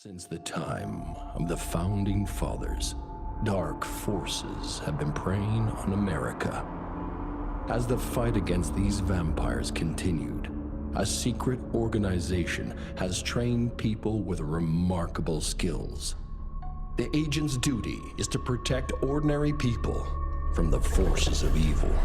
Since the time of the Founding Fathers, dark forces have been preying on America. As the fight against these vampires continued, a secret organization has trained people with remarkable skills. The agent's duty is to protect ordinary people from the forces of evil.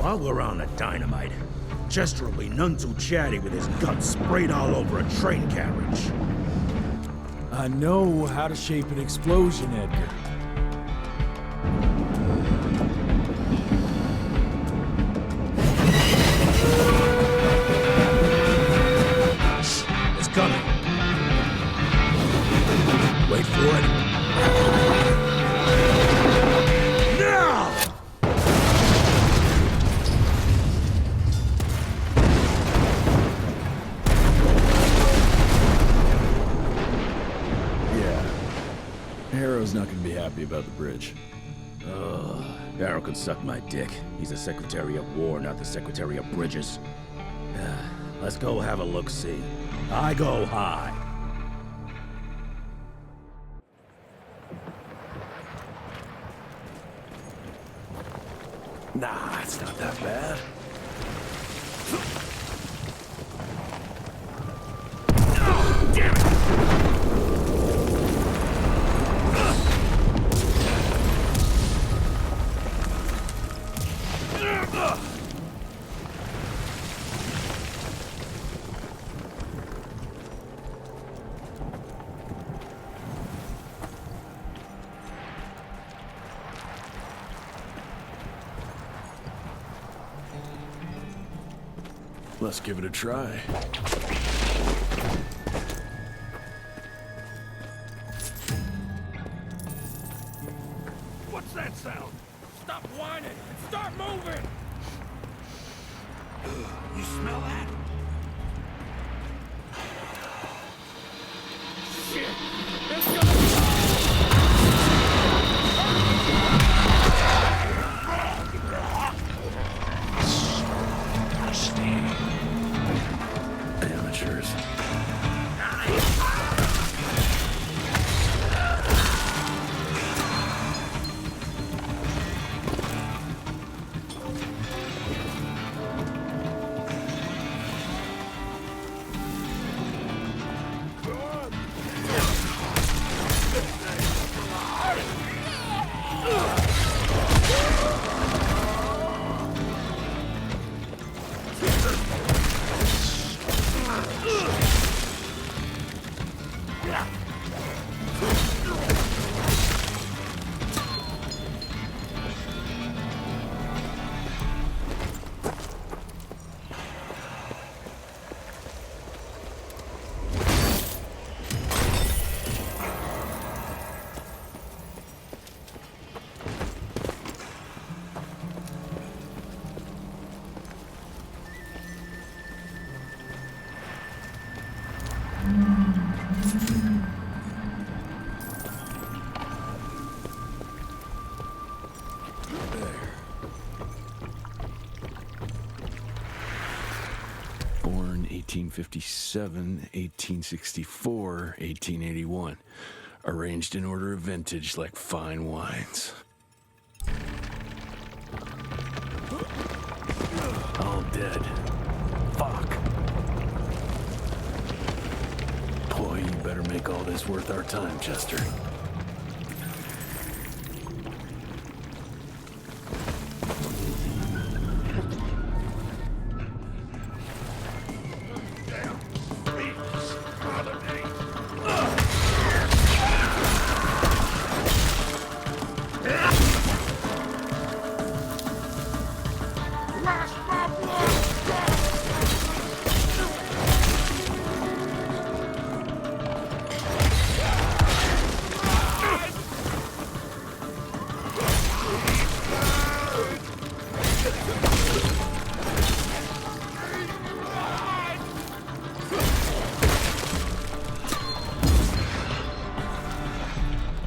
While we're on the dynamite, Chester will be none too chatty with his guts sprayed all over a train carriage. I know how to shape an explosion, Edgar. It's coming. Wait for it. Harrow's not gonna be happy about the bridge. Arrow can suck my dick. He's the Secretary of War, not the Secretary of Bridges. Let's go have a look-see. I go high. Nah, it's not that bad. Oh, damn it! Let's give it a try. What's that sound? Stop whining and start moving! You smell that? Shit! It's gonna Amateurs. Born 1857, 1864, 1881. Arranged in order of vintage like fine wines. All dead. Fuck. it's worth our time, Chester.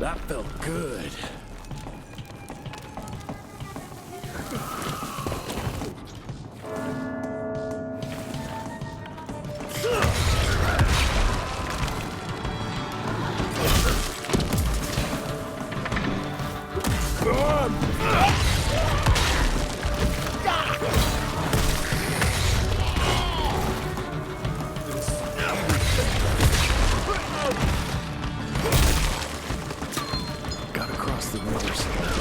That felt good. Gotta cross the river somehow.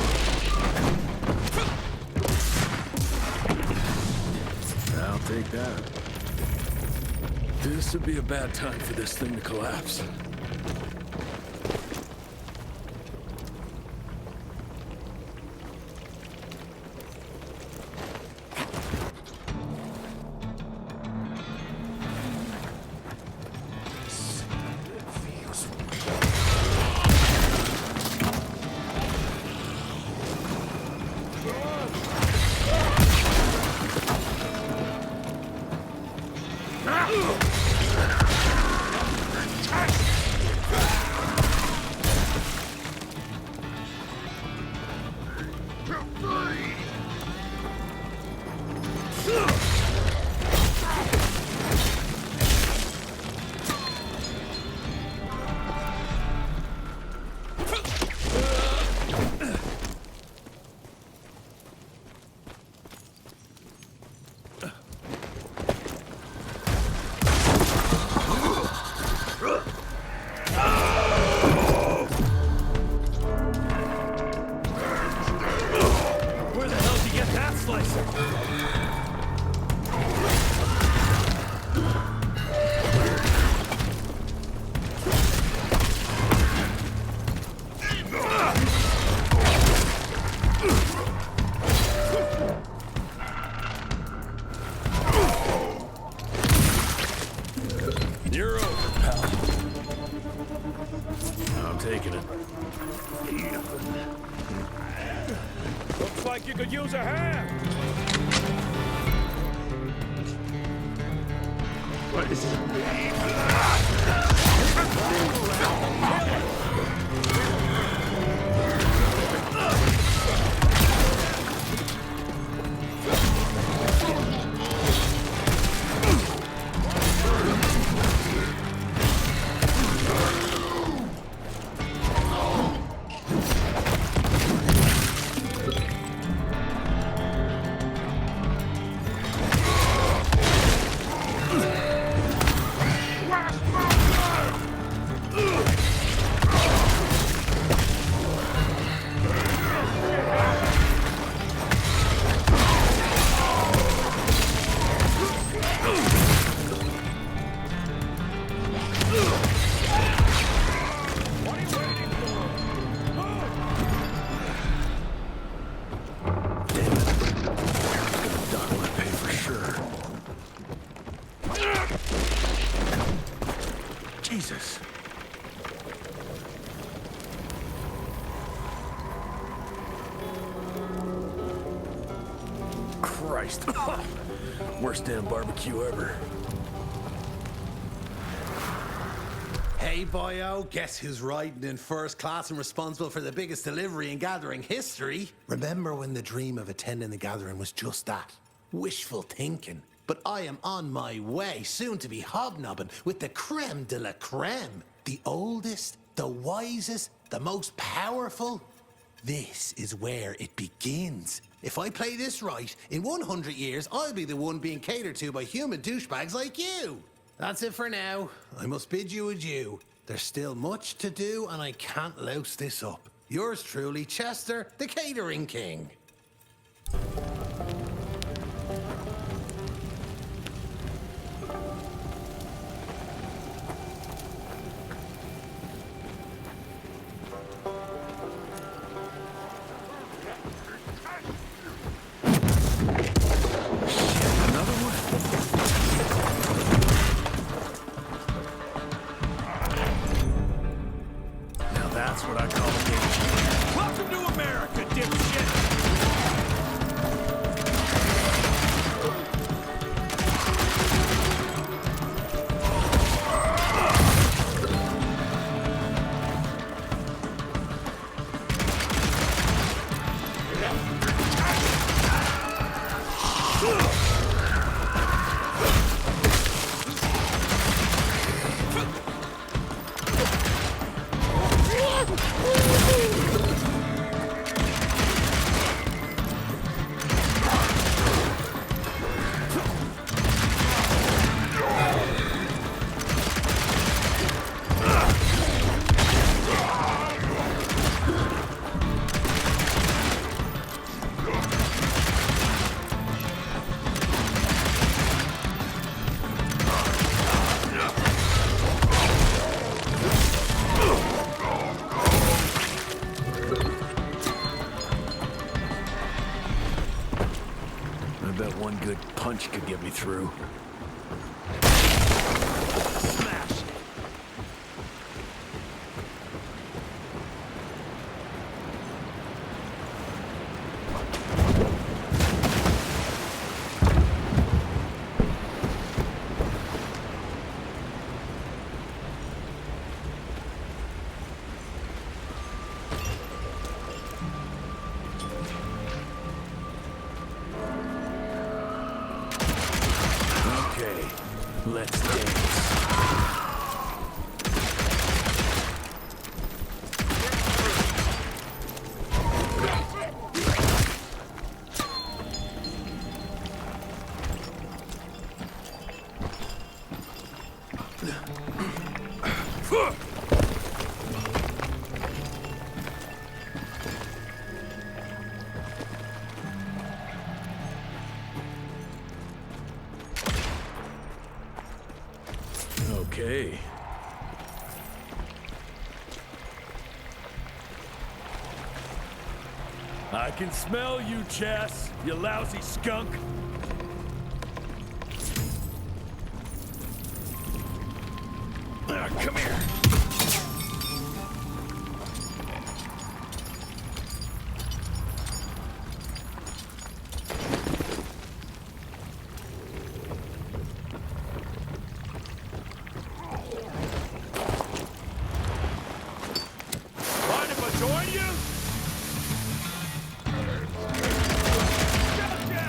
I'll take that. This would be a bad time for this thing to collapse. Where the hell did you get that slicer? You're over, pal. I'm taking it. Looks like you could use a hand. What is Jesus. Christ. Worst damn barbecue ever. Hey, boyo, guess who's riding in first class and responsible for the biggest delivery in gathering history? Remember when the dream of attending the gathering was just that? Wishful thinking. But I am on my way, soon to be hobnobbing with the creme de la creme. The oldest, the wisest, the most powerful. This is where it begins. If I play this right, in 100 years, I'll be the one being catered to by human douchebags like you. That's it for now. I must bid you adieu. There's still much to do, and I can't louse this up. Yours truly, Chester, the Catering King. That's what I call a game. Welcome to America, dipshit! I bet one good punch could get me through. Smash! Okay, let's dance. Okay. I can smell you, Chess, you lousy skunk. Come here. Mind if I join you? Gotcha!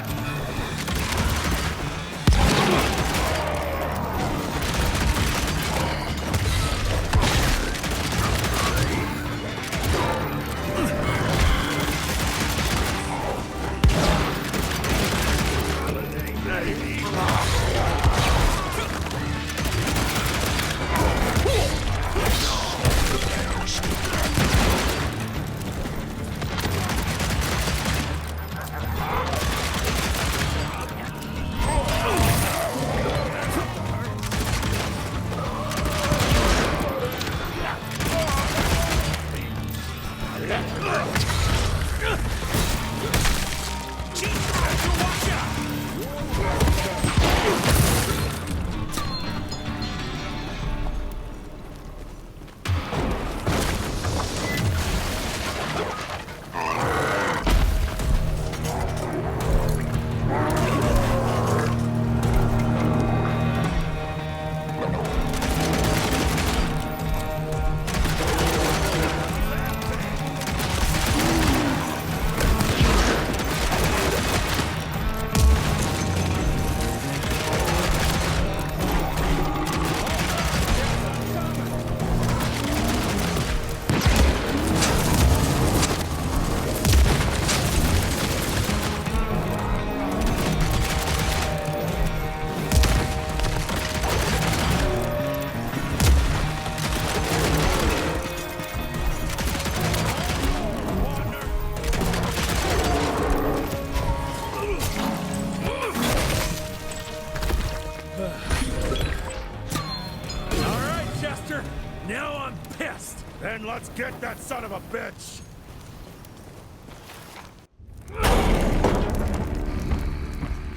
Then let's get that son of a bitch!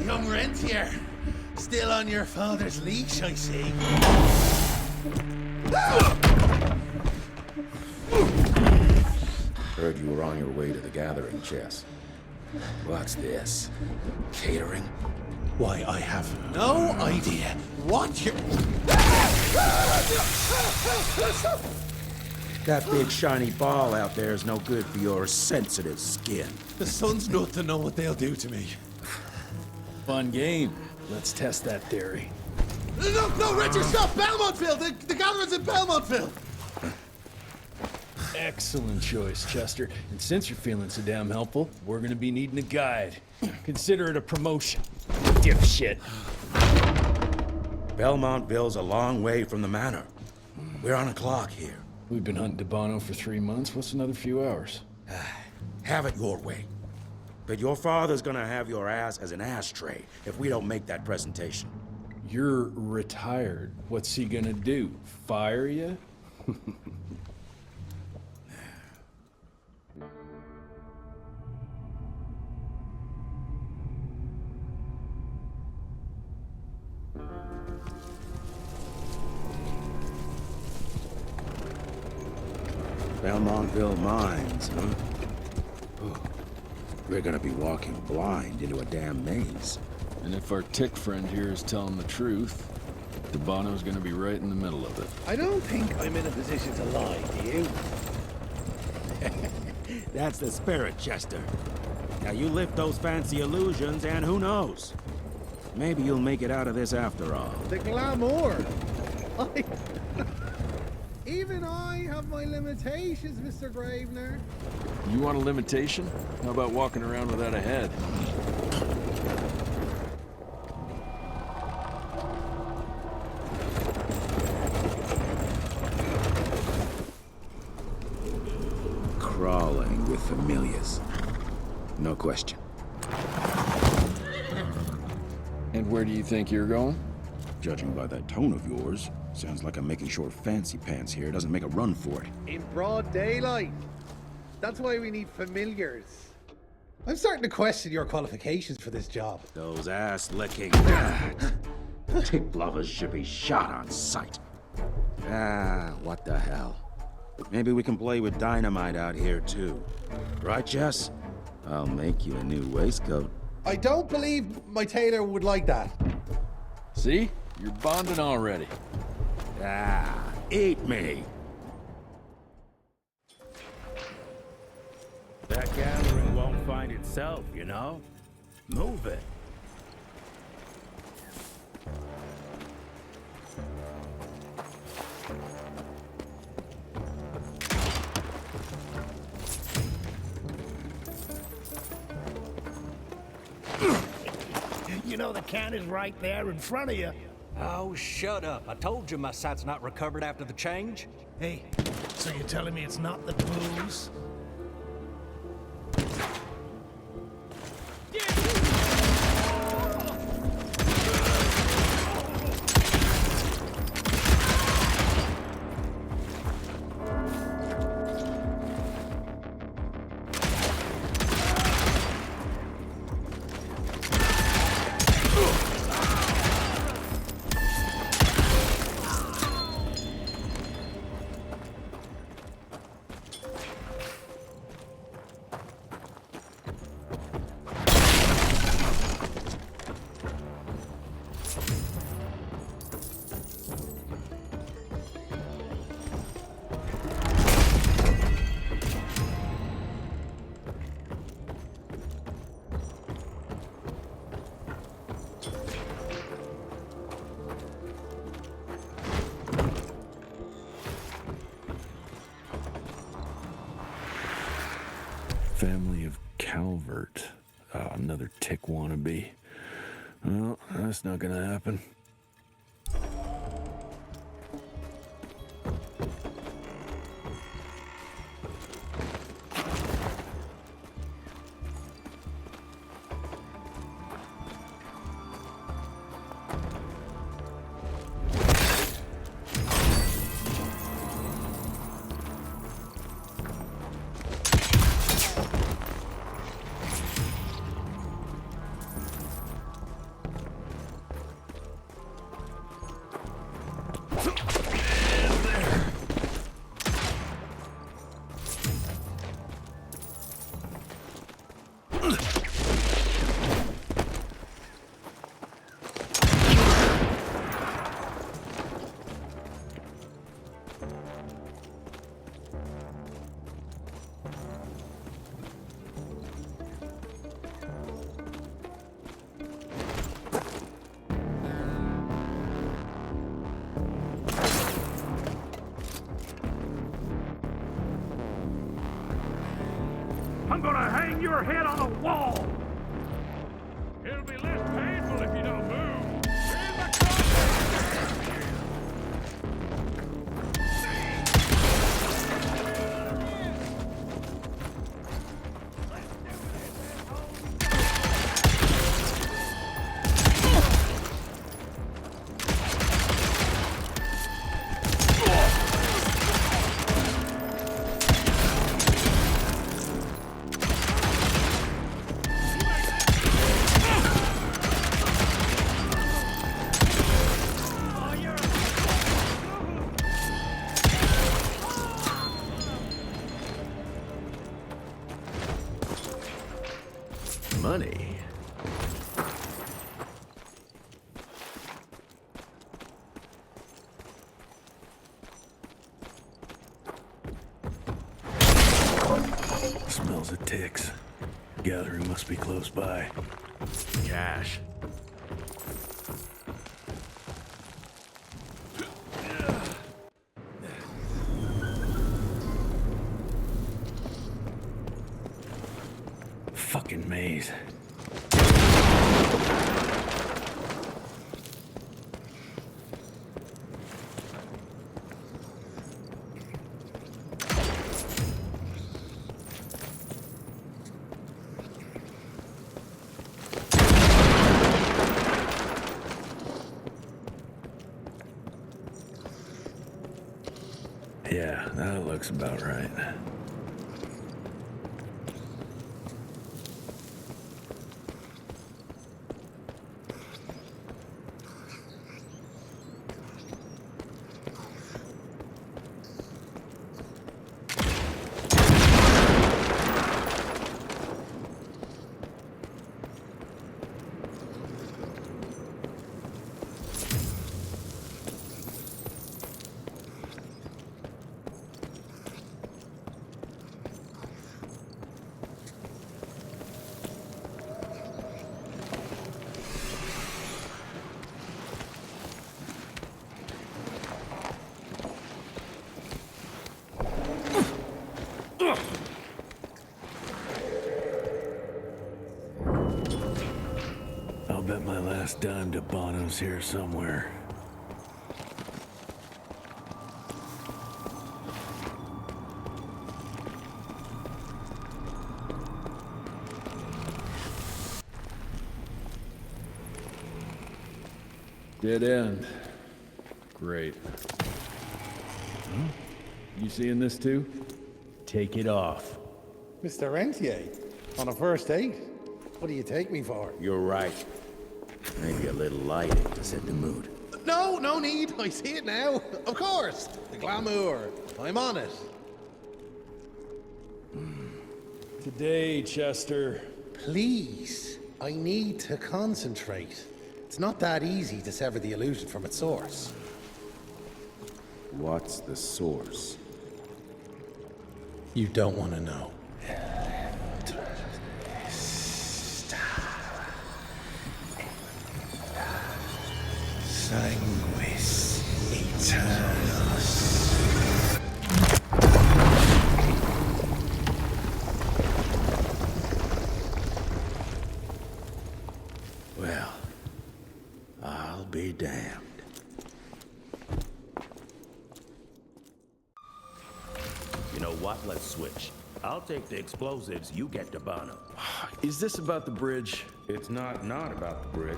Young Rentier, still on your father's leash, I see. Heard you were on your way to the gathering, Jess. What's this? Catering? Why, I have no idea what you're... That big shiny ball out there is no good for your sensitive skin. The sun's not to know what they'll do to me. Fun game. Let's test that theory. No, Richard, stop! Belmontville! The gathering's in Belmontville! Excellent choice, Chester. And since you're feeling so damn helpful, we're gonna be needing a guide. Consider it a promotion. Dipshit. Belmontville's a long way from the manor. We're on a clock here. We've been hunting Debano for 3 months. What's another few hours? Have it your way. But your father's gonna have your ass as an ashtray if we don't make that presentation. You're retired. What's he gonna do? Fire you? Belmontville Mines, huh? Oh, we're gonna be walking blind into a damn maze. And if our tick friend here is telling the truth, Debano's gonna be right in the middle of it. I don't think I'm in a position to lie, do you? That's the spirit, Chester. Now you lift those fancy illusions and who knows? Maybe you'll make it out of this after all. The glamour! Even I have my limitations, Mr. Gravener. You want a limitation? How about walking around without a head? Crawling with familiars. No question. And where do you think you're going? Judging by that tone of yours, sounds like I'm making sure Fancy Pants here doesn't make a run for it. In broad daylight. That's why we need familiars. I'm starting to question your qualifications for this job. Those ass-licking tick lovers should be shot on sight. What the hell? Maybe we can play with dynamite out here, too. Right, Jess? I'll make you a new waistcoat. I don't believe my tailor would like that. See? You're bonding already. Eat me! That gathering won't find itself, you know? Move it. You know the can is right there in front of you. Oh, shut up. I told you my sight's not recovered after the change. Hey, so you're telling me it's not the booze? Family of Calvert. Another tick wannabe. Well, that's not gonna happen. I'm gonna hang your head on a wall! It'll be less painful if you don't move. Money. Smells of ticks. Gathering must be close by. Cash. Fucking maze. Yeah, that looks about right. I'll bet my last dime to Bono's here somewhere. Dead end. Great. Huh? You seeing this too? Take it off. Mr. Rentier, on a first date? What do you take me for? You're right. Maybe a little lighting to set the mood. No, no need. I see it now. Of course. The glamour. I'm on it. Today, Chester. Please, I need to concentrate. It's not that easy to sever the illusion from its source. What's the source? You don't want to know. Sanguis Eternus. Well, I'll be damned. You know what? Let's switch. I'll take the explosives, you get to Bono. Is this about the bridge? It's not about the bridge.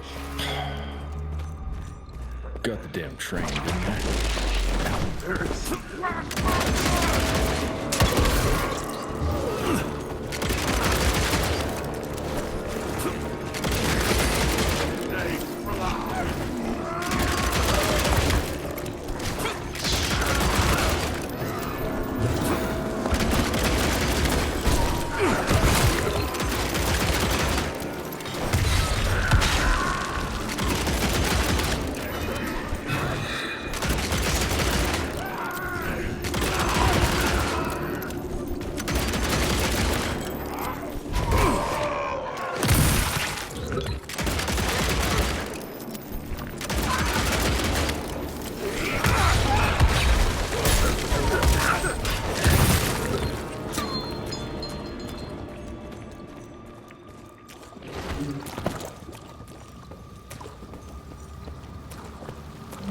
Got the damn train, didn't I?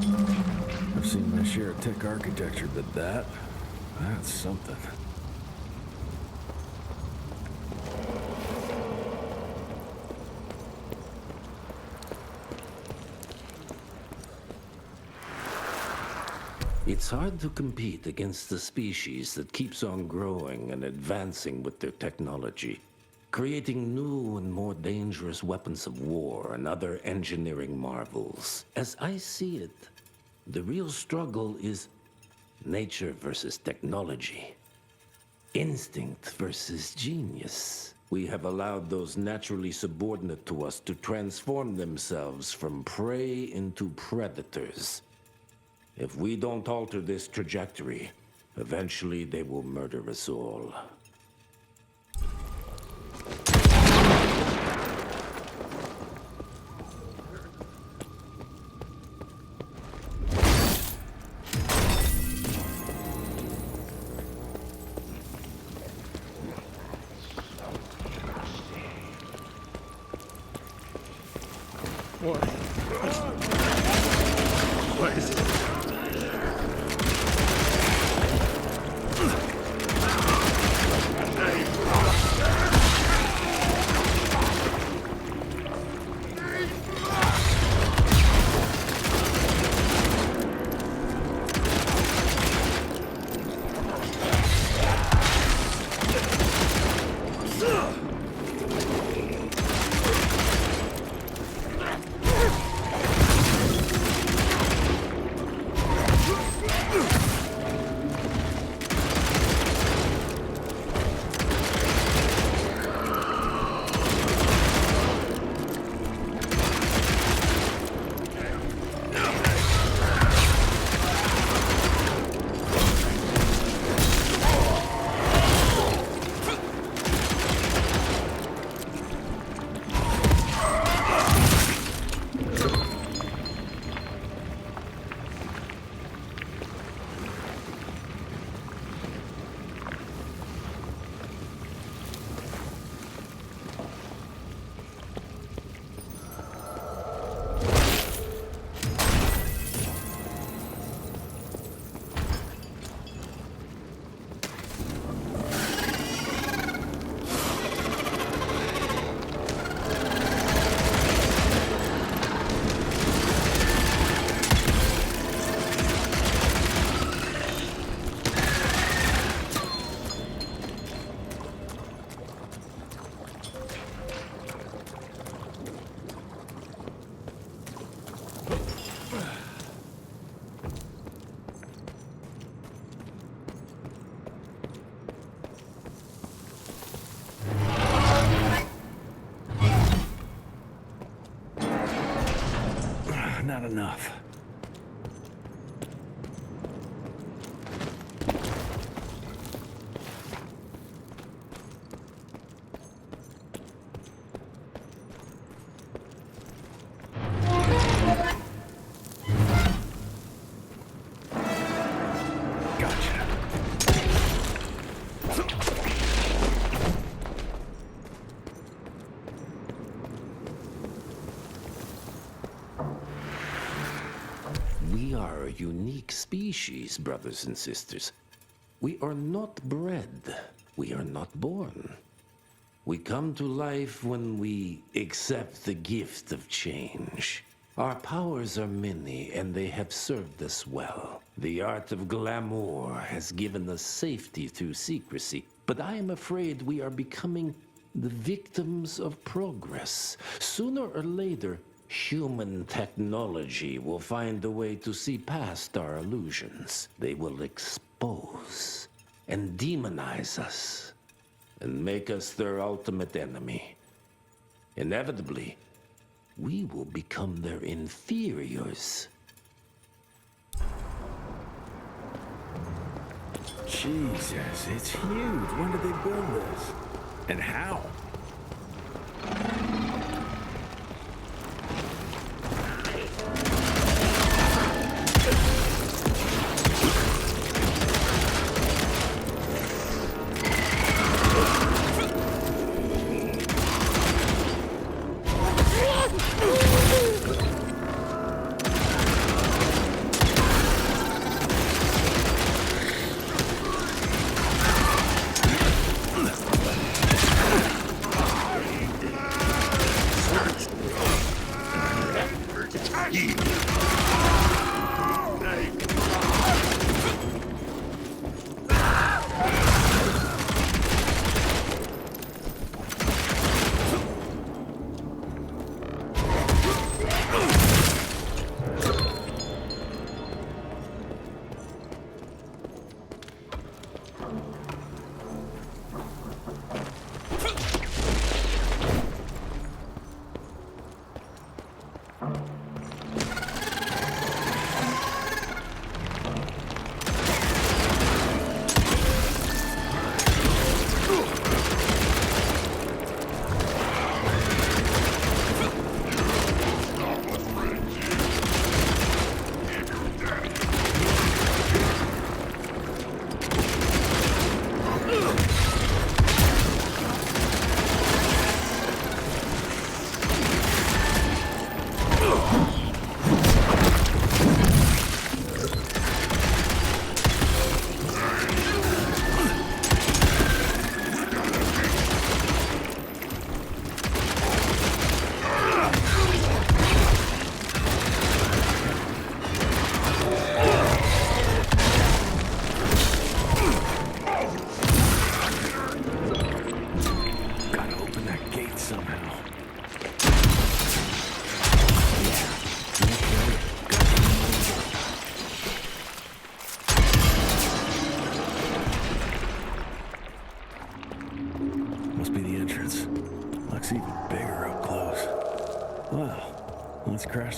I've seen my share of tech architecture, but that's something. It's hard to compete against the species that keeps on growing and advancing with their technology, creating new and more dangerous weapons of war and other engineering marvels. As I see it, the real struggle is nature versus technology, instinct versus genius. We have allowed those naturally subordinate to us to transform themselves from prey into predators. If we don't alter this trajectory, eventually they will murder us all. What is it? Not enough. We are a unique species, brothers and sisters. We are not bred. We are not born. We come to life when we accept the gift of change. Our powers are many, and they have served us well. The art of glamour has given us safety through secrecy, but I am afraid we are becoming the victims of progress. Sooner or later, human technology will find a way to see past our illusions. They will expose and demonize us and make us their ultimate enemy. Inevitably, we will become their inferiors. Jesus, it's huge. When did they build this? And how?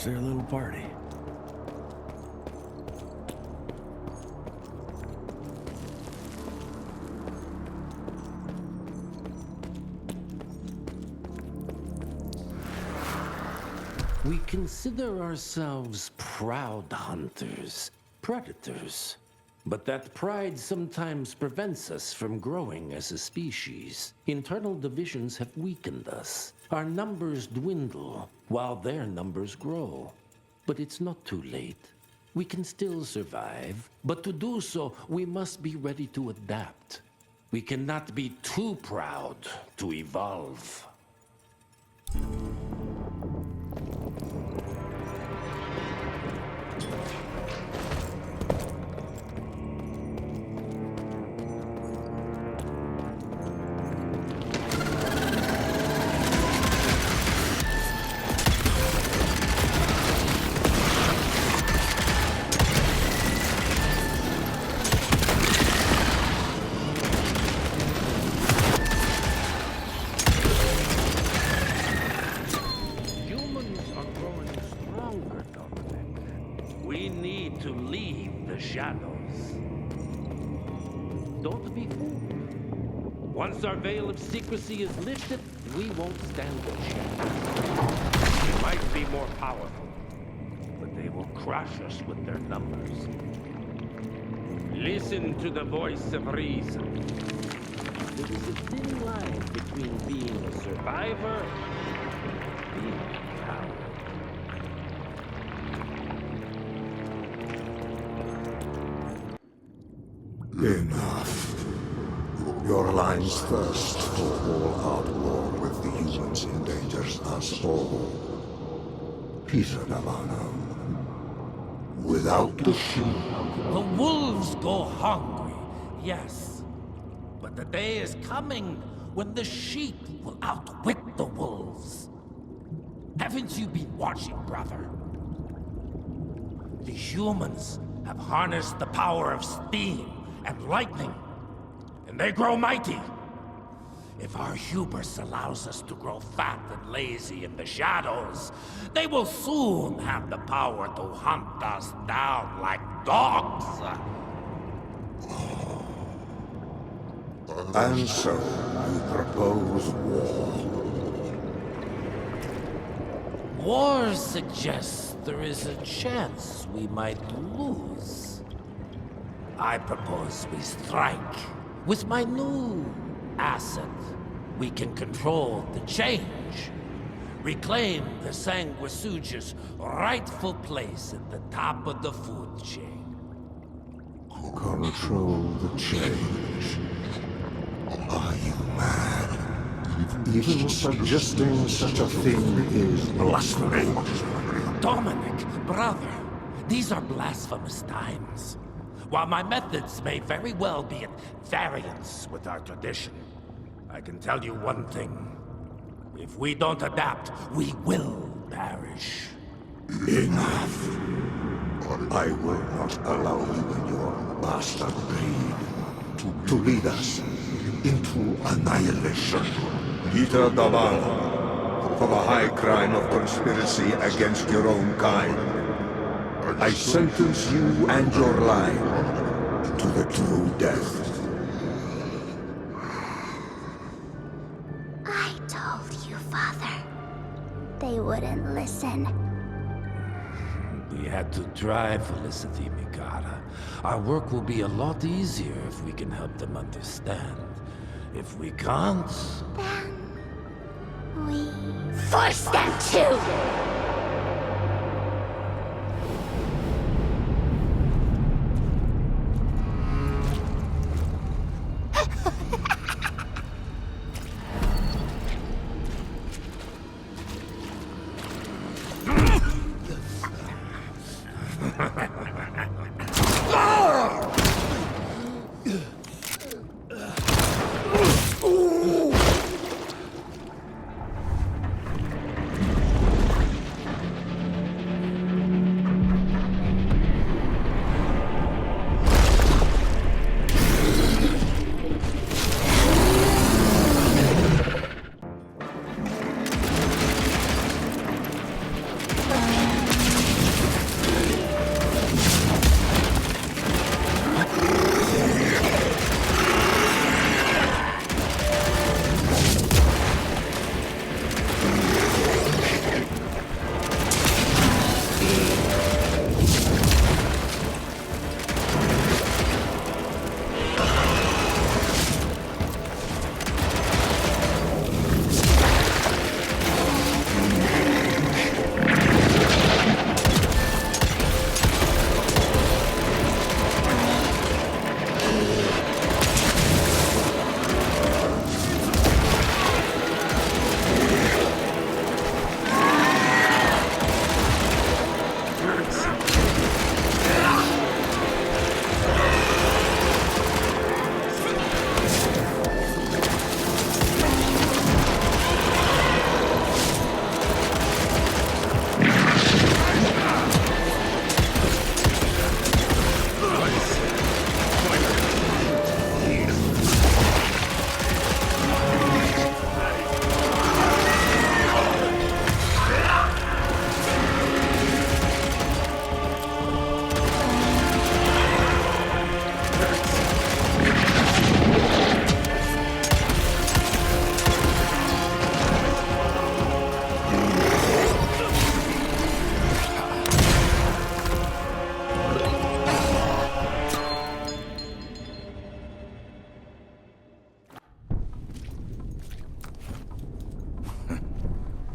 crash their little party. We consider ourselves proud hunters, predators. But that pride sometimes prevents us from growing as a species. Internal divisions have weakened us. Our numbers dwindle while their numbers grow. But it's not too late. We can still survive, but to do so, we must be ready to adapt. We cannot be too proud to evolve. Don't be fooled. Once our veil of secrecy is lifted, we won't stand a chance. They might be more powerful, but they will crush us with their numbers. Listen to the voice of reason. There is a thin line between being a survivor and being a coward. Enough. Your line's thirst for all-out war with the humans endangers us all. Peter Navano. Without the sheep. The wolves go hungry, yes. But the day is coming when the sheep will outwit the wolves. Haven't you been watching, brother? The humans have harnessed the power of steam and lightning, and they grow mighty. If our hubris allows us to grow fat and lazy in the shadows, they will soon have the power to hunt us down like dogs. And so, you propose war. War suggests there is a chance we might lose. I propose we strike. With my new asset, we can control the change. Reclaim the Sanguisuja's rightful place at the top of the food chain. Control the change. Are you mad? Even suggesting such a thing is blasphemy. Dominic, brother, these are blasphemous times. While my methods may very well be at variance with our tradition, I can tell you one thing. If we don't adapt, we will perish. Enough. I will not allow you and your bastard breed to lead us into annihilation. Peter Davano, for the high crime of conspiracy against your own kind, I sentence you and your line to the true death. I told you, Father. They wouldn't listen. We had to try, Felicity Mikata. Our work will be a lot easier if we can help them understand. If we can't... Then... we... force them to!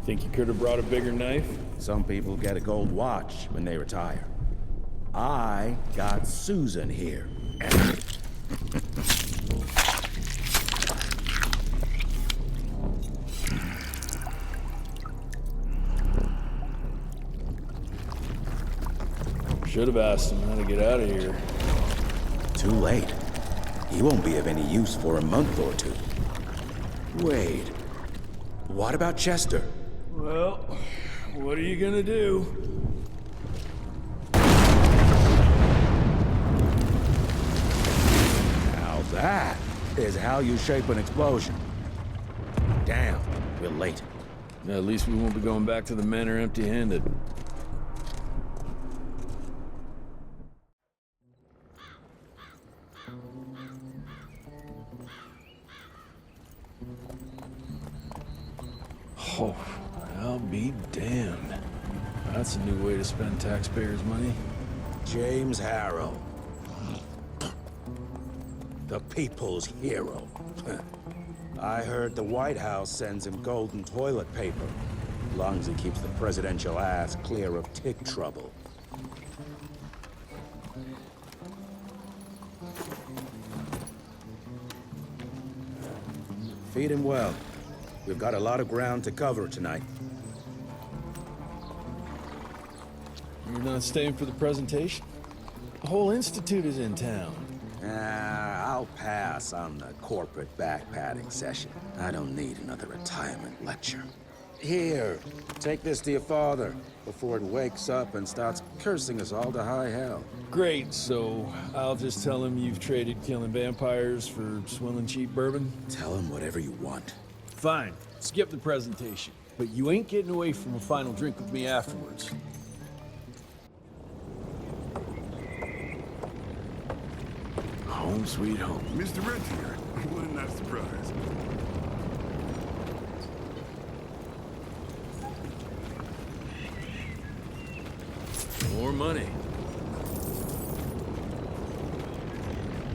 Think you could have brought a bigger knife? Some people get a gold watch when they retire. I got Susan here. Should have asked him how to get out of here. Too late. He won't be of any use for a month or two. Wait. What about Chester? Well, what are you gonna do? Now that is how you shape an explosion. Damn, we're late. At least we won't be going back to the manor empty-handed. Oh, I'll be damned. That's a new way to spend taxpayers' money. James Harrow. The people's hero. I heard the White House sends him golden toilet paper. As long as he keeps the presidential ass clear of tick trouble. Feed him well. We've got a lot of ground to cover tonight. You're not staying for the presentation? The whole institute is in town. I'll pass on the corporate backpatting session. I don't need another retirement lecture. Here, take this to your father before it wakes up and starts cursing us all to high hell. Great, so I'll just tell him you've traded killing vampires for swilling cheap bourbon? Tell him whatever you want. Fine, skip the presentation. But you ain't getting away from a final drink with me afterwards. Home sweet home. Mr. Rentier, what a nice surprise. More money.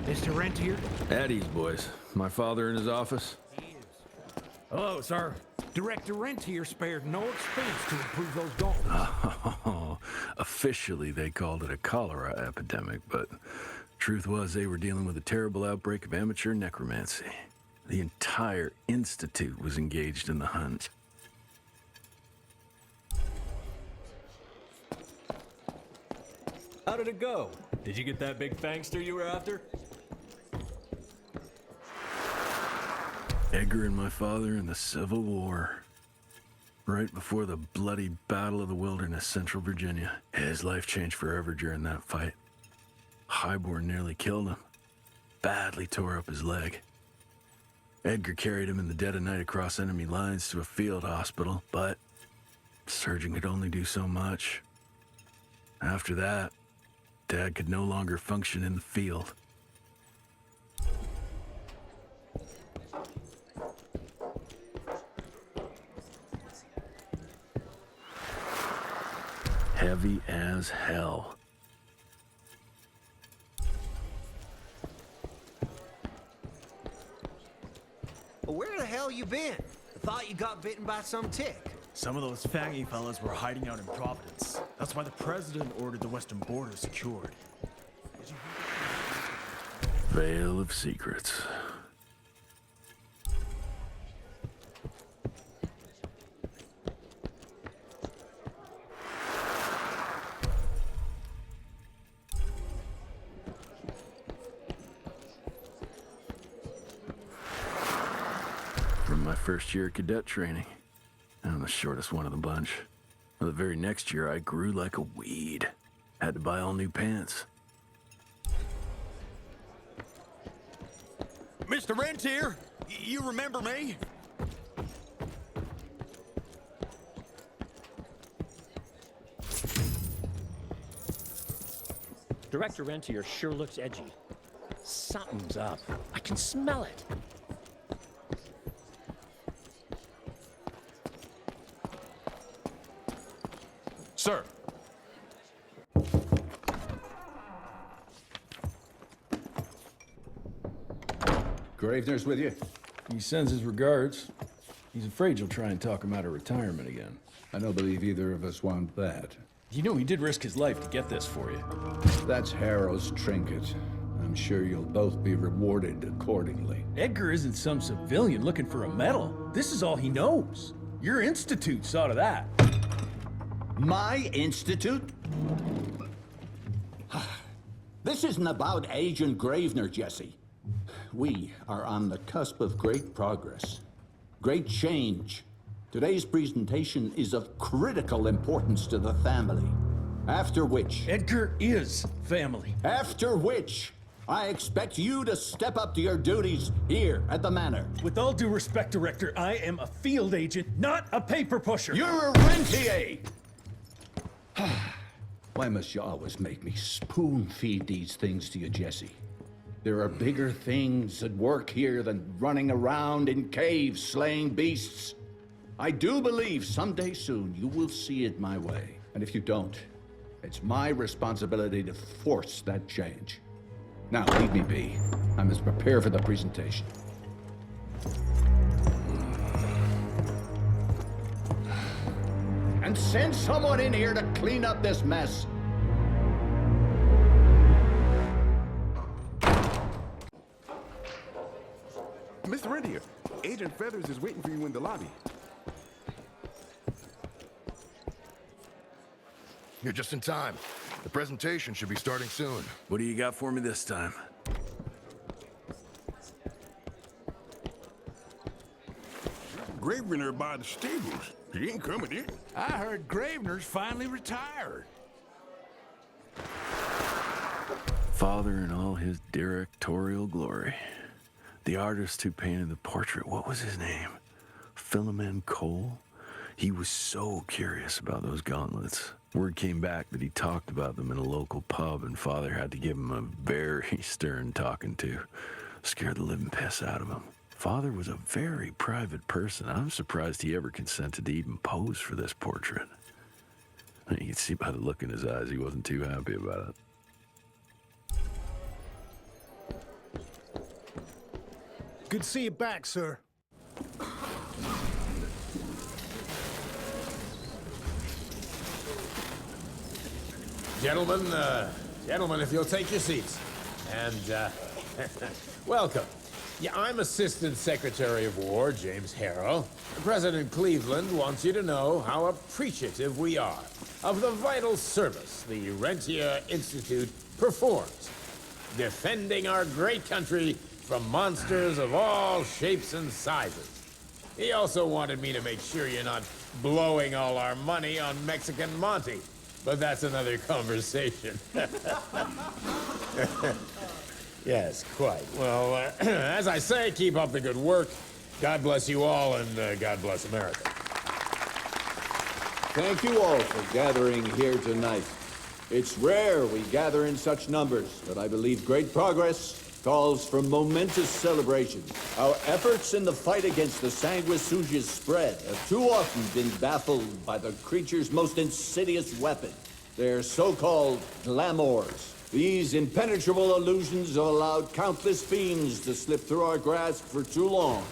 Mr. Rentier? At ease, boys. My father in his office? Hello, sir. Director Rentier spared no expense to improve those gauntlets. Oh, officially they called it a cholera epidemic, but truth was they were dealing with a terrible outbreak of amateur necromancy. The entire institute was engaged in the hunt. How did it go? Did you get that big fangster you were after? Edgar and my father in the Civil War. Right before the bloody Battle of the Wilderness, Central Virginia. His life changed forever during that fight. Highborn nearly killed him. Badly tore up his leg. Edgar carried him in the dead of night across enemy lines to a field hospital, but the surgeon could only do so much. After that, Dad could no longer function in the field. Heavy as hell. Well, where the hell you been? I thought you got bitten by some tick. Some of those fangy fellas were hiding out in Providence. That's why the president ordered the western border secured. Veil of secrets. From my first year of cadet training. I'm the shortest one of the bunch. The very next year, I grew like a weed. Had to buy all new pants. Mr. Rentier, you remember me? Director Rentier sure looks edgy. Something's up. I can smell it. Sir. Gravener's with you? He sends his regards. He's afraid you'll try and talk him out of retirement again. I don't believe either of us want that. You know he did risk his life to get this for you. That's Harrow's trinket. I'm sure you'll both be rewarded accordingly. Edgar isn't some civilian looking for a medal. This is all he knows. Your institute saw to that. My institute? This isn't about Agent Gravener, Jesse. We are on the cusp of great progress, great change. Today's presentation is of critical importance to the family. After which... Edgar is family. After which, I expect you to step up to your duties here at the Manor. With all due respect, Director, I am a field agent, not a paper pusher. You're a rentier! Why must you always make me spoon-feed these things to you, Jesse? There are bigger things at work here than running around in caves slaying beasts. I do believe someday soon you will see it my way. And if you don't, it's my responsibility to force that change. Now, leave me be. I must prepare for the presentation. And send someone in here to clean up this mess. Mr. Rentier, Agent Feathers is waiting for you in the lobby. You're just in time. The presentation should be starting soon. What do you got for me this time? Gravener by the stables. He ain't coming in. I heard Gravener's finally retired. Father in all his directorial glory. The artist who painted the portrait, what was his name? Philomen Cole? He was so curious about those gauntlets. Word came back that he talked about them in a local pub, and Father had to give him a very stern talking to. Scared the living piss out of him. Father was a very private person. I'm surprised he ever consented to even pose for this portrait. You can see by the look in his eyes he wasn't too happy about it. Good to see you back, sir. Gentlemen, if you'll take your seats. And, welcome. Yeah, I'm Assistant Secretary of War, James Harrow. President Cleveland wants you to know how appreciative we are of the vital service the Rentier Institute performs, defending our great country from monsters of all shapes and sizes. He also wanted me to make sure you're not blowing all our money on Mexican Monty. But that's another conversation. Yes, quite. Well, as I say, keep up the good work. God bless you all, and God bless America. Thank you all for gathering here tonight. It's rare we gather in such numbers, but I believe great progress calls for momentous celebration. Our efforts in the fight against the sanguisuga's spread have too often been baffled by the creature's most insidious weapon, their so-called glamours. These impenetrable illusions have allowed countless fiends to slip through our grasp for too long.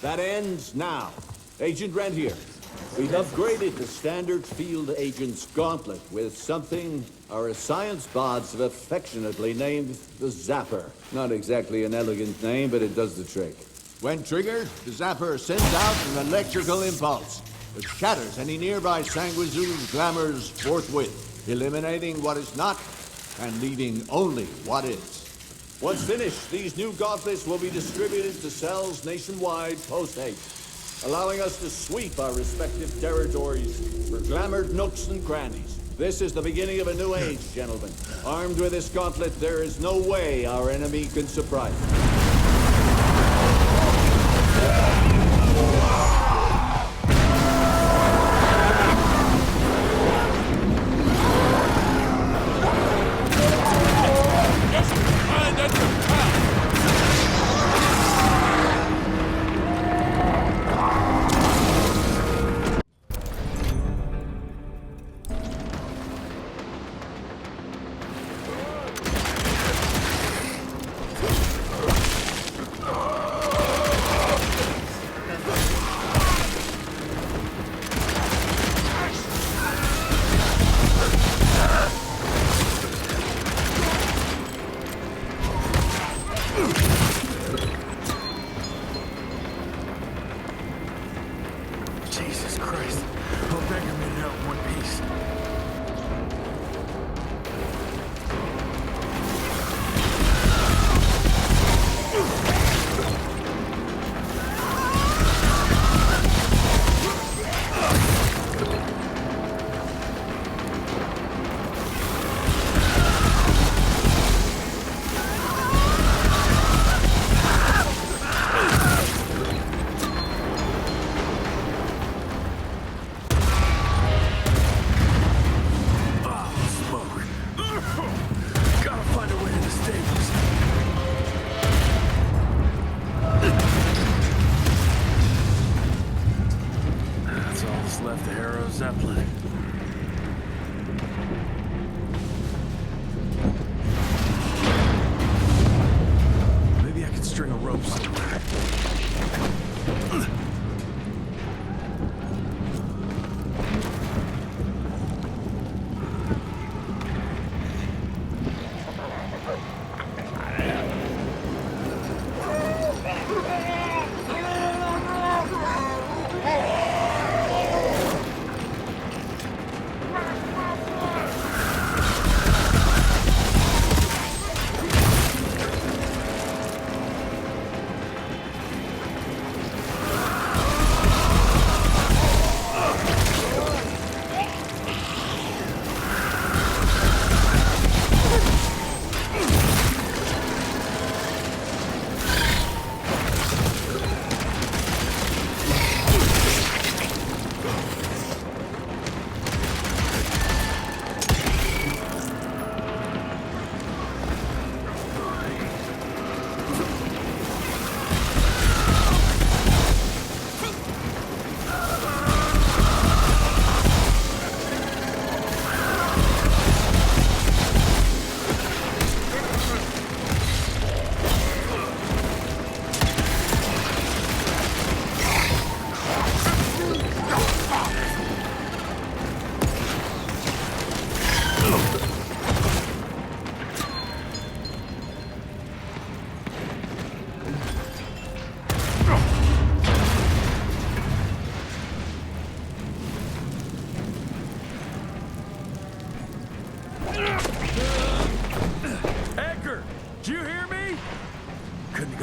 That ends now. Agent Rentier, we've upgraded the standard field agent's gauntlet with something our science bots have affectionately named the Zapper. Not exactly an elegant name, but it does the trick. When triggered, the Zapper sends out an electrical impulse that shatters any nearby sanguisuga's glamours forthwith, eliminating what is not and leaving only what is. Once finished, these new gauntlets will be distributed to cells nationwide post-haste, allowing us to sweep our respective territories for glamoured nooks and crannies. This is the beginning of a new age, gentlemen. Armed with this gauntlet, there is no way our enemy can surprise us.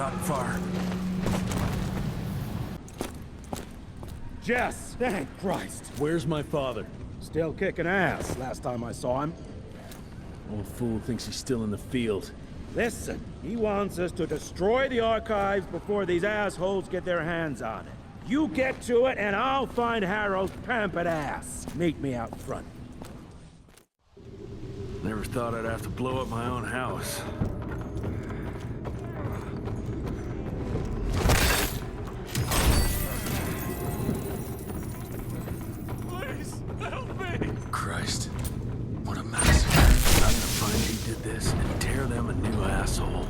gotten far. Jess, thank Christ. Where's my father? Still kicking ass, last time I saw him. Old fool thinks he's still in the field. Listen, he wants us to destroy the archives before these assholes get their hands on it. You get to it, and I'll find Harold's pampered ass. Meet me out front. Never thought I'd have to blow up my own house. Please, help me! Christ, what a massacre. I'm gonna find who did this and tear them a new asshole.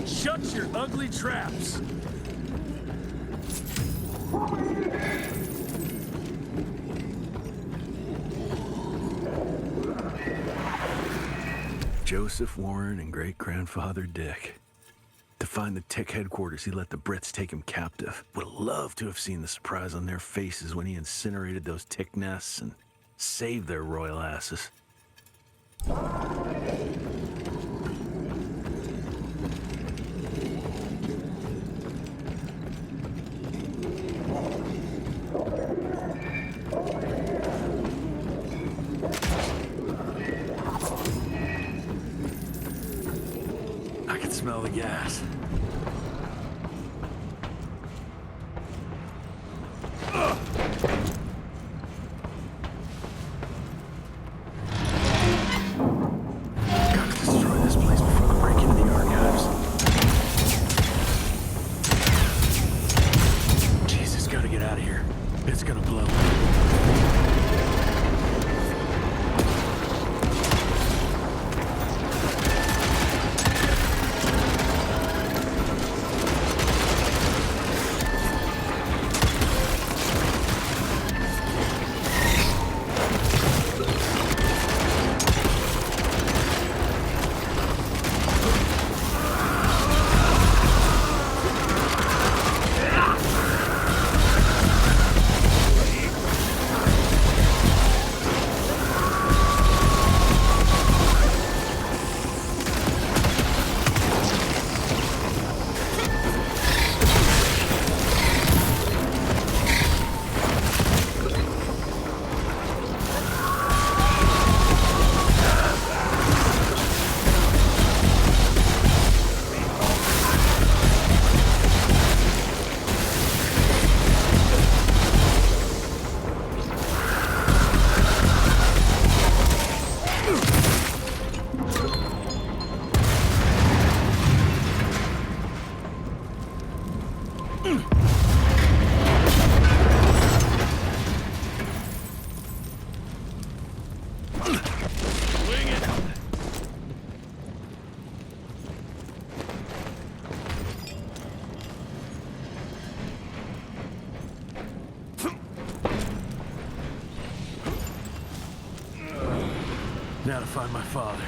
Shut your ugly traps! Joseph Warren and great-grandfather Dick. To find the Tick headquarters, he let the Brits take him captive. Would have loved to have seen the surprise on their faces when he incinerated those Tick nests and saved their royal asses. I can smell the gas. Gotta destroy this place before they break into the archives. Jesus, gotta get out of here. It's gonna blow. Now to find my father.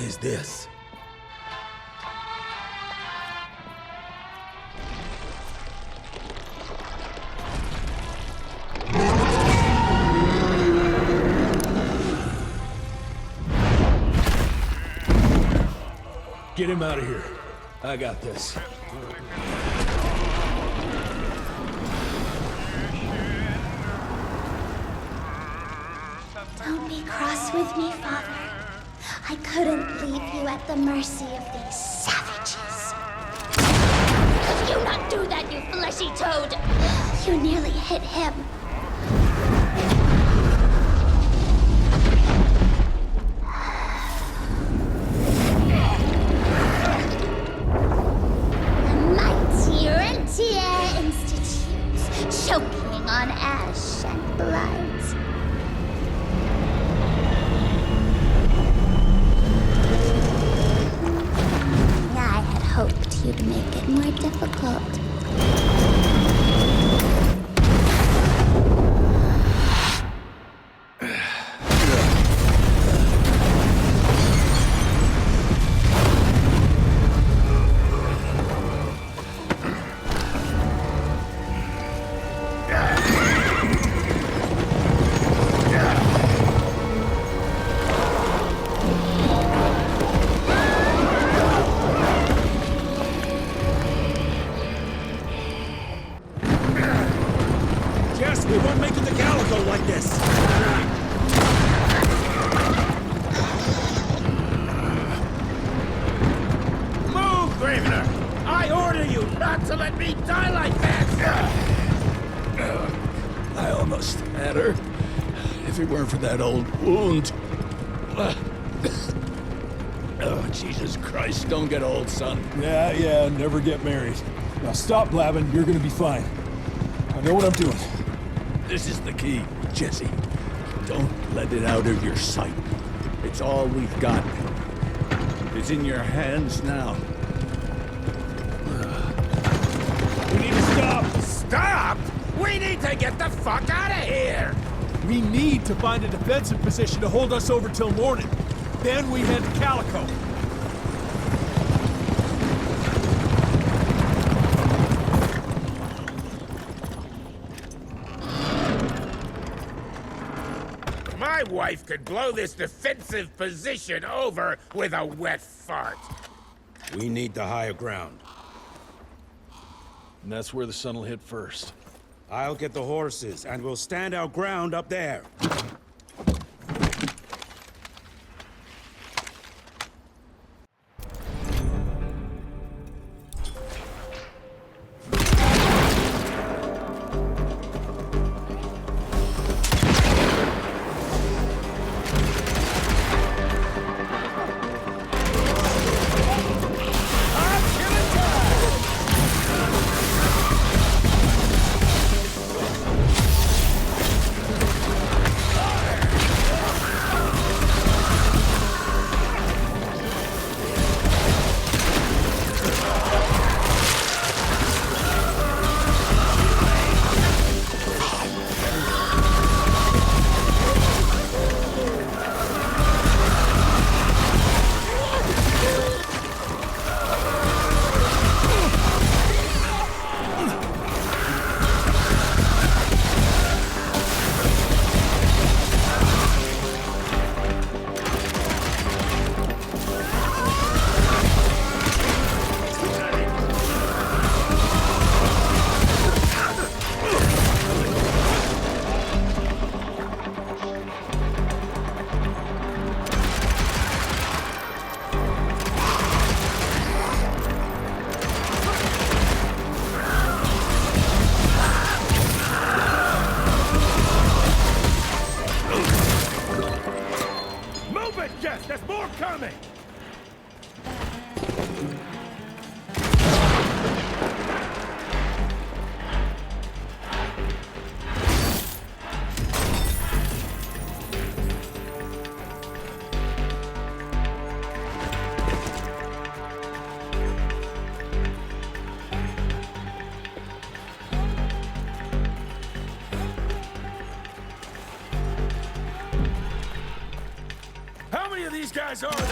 is this? Get him out of here. I got this. Don't be cross with me, Father. I couldn't leave you at the mercy of these savages. Could you not do that, you fleshy toad? You nearly hit him. Choking on ash and blood. I had hoped you'd make it more difficult. We won't make it to Calico like this! Move, Gravener! I order you not to let me die like that! I almost had her. If it weren't for that old wound. Oh, Jesus Christ, don't get old, son. Yeah, never get married. Now stop blabbing, you're gonna be fine. I know what I'm doing. This is the key, Jesse. Don't let it out of your sight. It's all we've got. It's in your hands now. We need to stop! Stop? We need to get the fuck out of here! We need to find a defensive position to hold us over till morning. Then we head to Calico. My wife could blow this defensive position over with a wet fart. We need the higher ground. And that's where the sun will hit first. I'll get the horses, and we'll stand our ground up there. There's more coming! How many of these guys are there?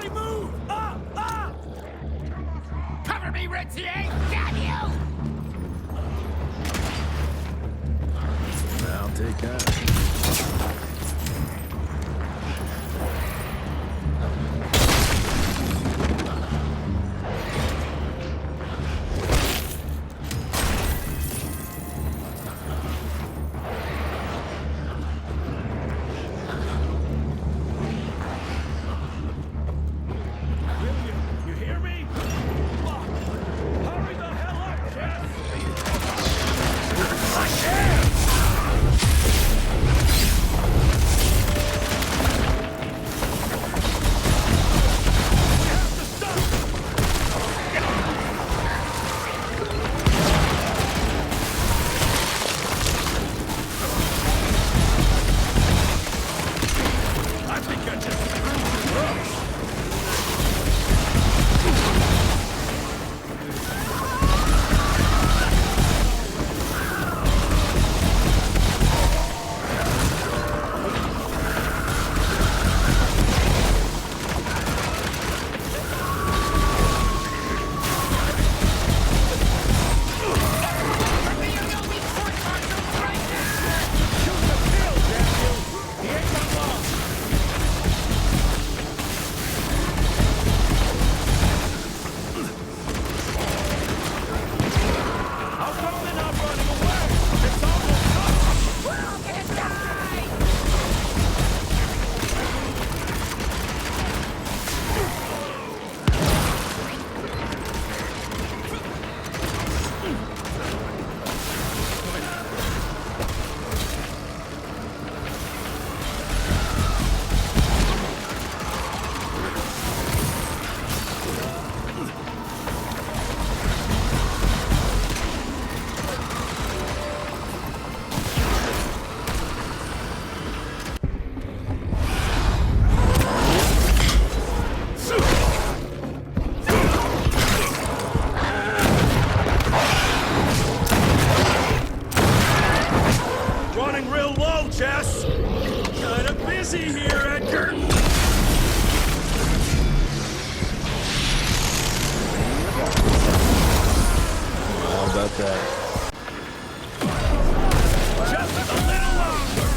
Everybody move! Up! Up! Cover me, Rentier! Damn you! I'll take that. You hear me? Hurry the hell up, Jess! I can't! I think I just screwed you up! Running real low, Jess! Kinda busy here, Edgar! How about that? Just a little longer!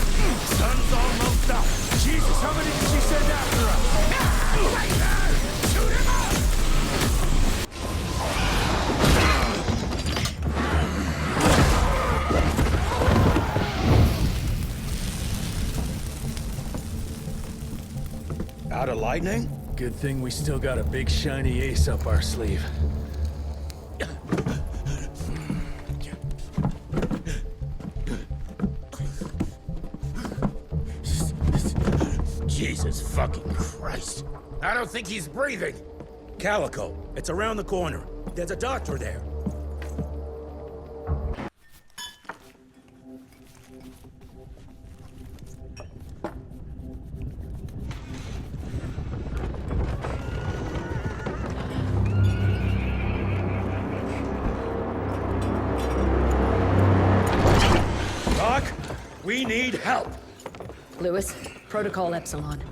Sun's almost up! Jesus, how many did she send after us? Right there! Shoot him up! Out of lightning? Good thing we still got a big shiny ace up our sleeve. Jesus fucking Christ. I don't think he's breathing. Calico, it's around the corner. There's a doctor there. Doc, we need help. Lewis, Protocol Epsilon.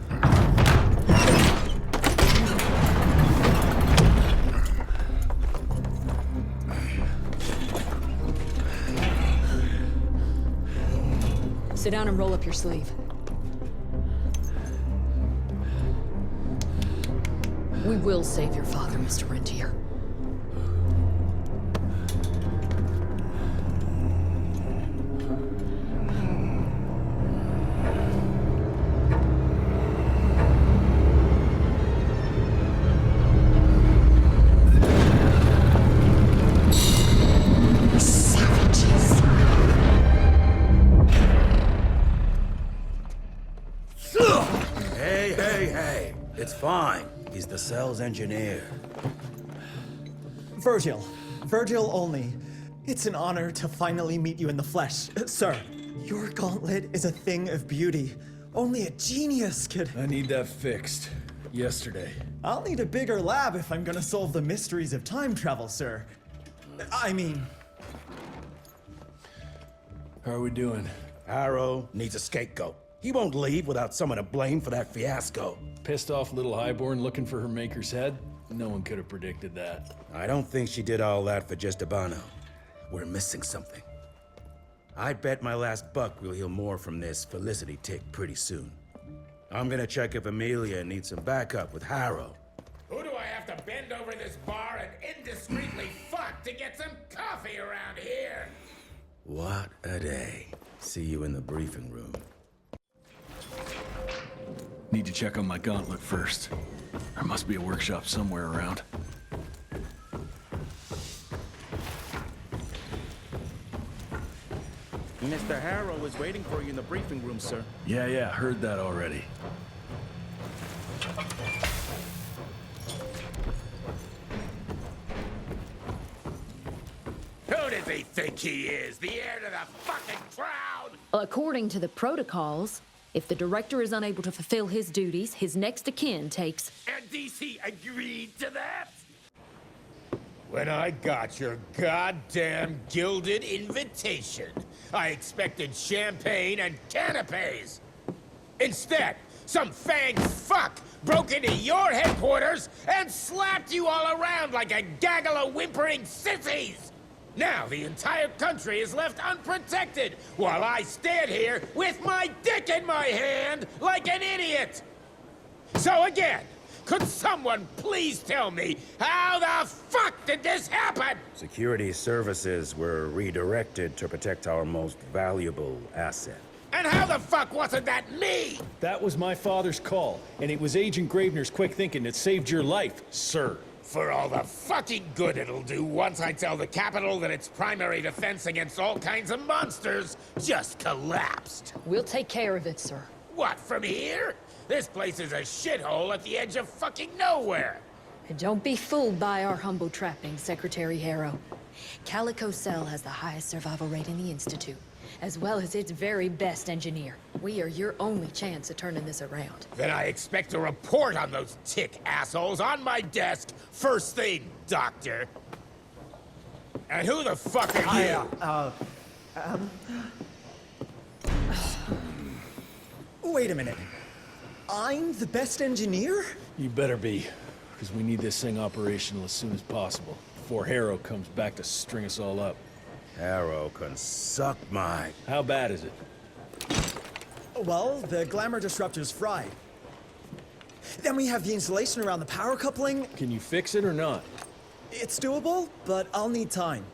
Sit down and roll up your sleeve. We will save your father, Mr. Rentier. Hey, it's fine. He's the cell's engineer. Virgil only. It's an honor to finally meet you in the flesh. Sir, your gauntlet is a thing of beauty. Only a genius could... I need that fixed. Yesterday. I'll need a bigger lab if I'm gonna solve the mysteries of time travel, sir. I mean... How are we doing? Arrow needs a scapegoat. He won't leave without someone to blame for that fiasco. Pissed off little highborn looking for her maker's head? No one could have predicted that. I don't think she did all that for just Abano. We're missing something. I bet my last buck we'll hear more from this Felicity tick pretty soon. I'm gonna check if Amelia needs some backup with Harrow. Who do I have to bend over this bar and indiscreetly fuck to get some coffee around here? What a day. See you in the briefing room. Need to check on my gauntlet first. There must be a workshop somewhere around. Mr. Harrow is waiting for you in the briefing room, sir. Yeah, heard that already. Who does he think he is? The heir to the fucking crown? Well, according to the protocols, if the director is unable to fulfill his duties, his next of kin takes... And DC agreed to that? When I got your goddamn gilded invitation, I expected champagne and canapes. Instead, some fanged fuck broke into your headquarters and slapped you all around like a gaggle of whimpering sissies. Now the entire country is left unprotected while I stand here with my dick in my hand like an idiot. So again, could someone please tell me how the fuck did this happen? Security services were redirected to protect our most valuable asset. And how the fuck wasn't that me? That was my father's call, and it was Agent Gravener's quick thinking that saved your life, sir. For all the fucking good it'll do once I tell the Capitol that its primary defense against all kinds of monsters just collapsed. We'll take care of it, sir. What, from here? This place is a shithole at the edge of fucking nowhere. And don't be fooled by our humble trappings, Secretary Harrow. Calico Cell has the highest survival rate in the Institute, as well as its very best engineer. We are your only chance of turning this around. Then I expect a report on those tick assholes on my desk first thing, Doctor. And who the fuck are you? Wait a minute. I'm the best engineer? You better be, because we need this thing operational as soon as possible, before Harrow comes back to string us all up. Harrow can suck my... How bad is it? Well, the glamour disruptor's fried. Then we have the insulation around the power coupling. Can you fix it or not? It's doable, but I'll need time.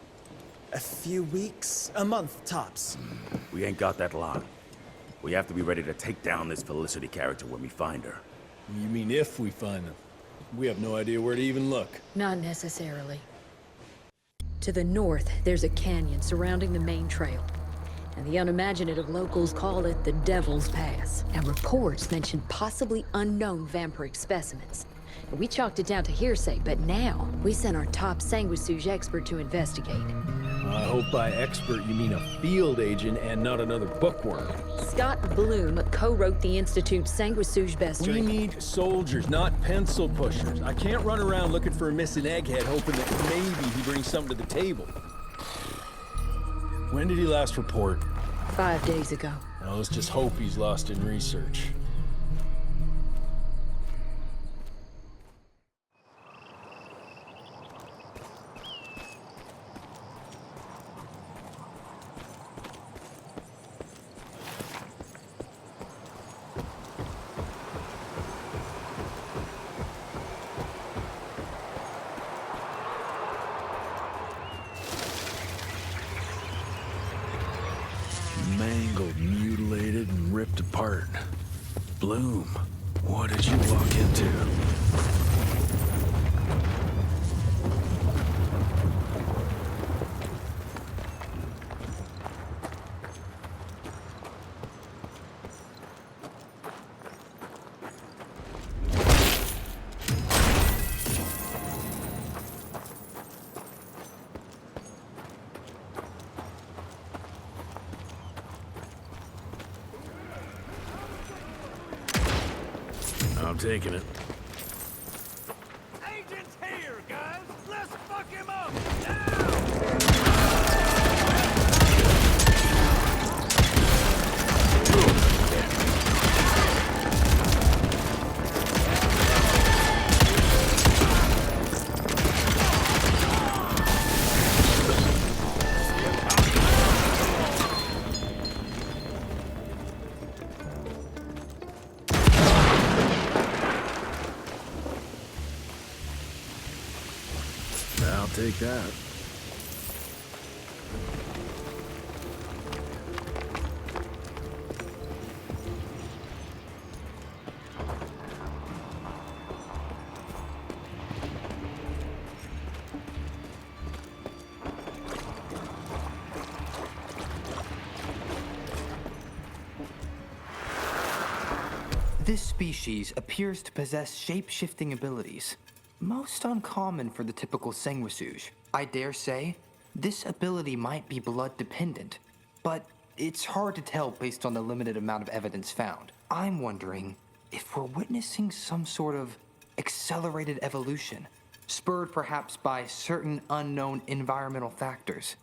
A few weeks, a month, tops. We ain't got that long. We have to be ready to take down this Felicity character when we find her. You mean if we find them? We have no idea where to even look. Not necessarily. To the north, there's a canyon surrounding the main trail. And the unimaginative locals call it the Devil's Pass. And reports mention possibly unknown vampiric specimens. And we chalked it down to hearsay, but now we sent our top sanguisuge expert to investigate. I hope by expert you mean a field agent and not another bookworm. Scott Bloom co-wrote the Institute's sanguisuge bestiary. We need soldiers, not pencil pushers. I can't run around looking for a missing egghead hoping that maybe he brings something to the table. When did he last report? 5 days ago. Now let's just hope he's lost in research. Mangled, mutilated, and ripped apart. Bloom, what did you walk into? I'm taking it. Agent's here, guys! Let's fuck him up! Now! take that. This species appears to possess shape-shifting abilities, most uncommon for the typical sanguisuge. I dare say, this ability might be blood-dependent, but it's hard to tell based on the limited amount of evidence found. I'm wondering if we're witnessing some sort of accelerated evolution, spurred perhaps by certain unknown environmental factors.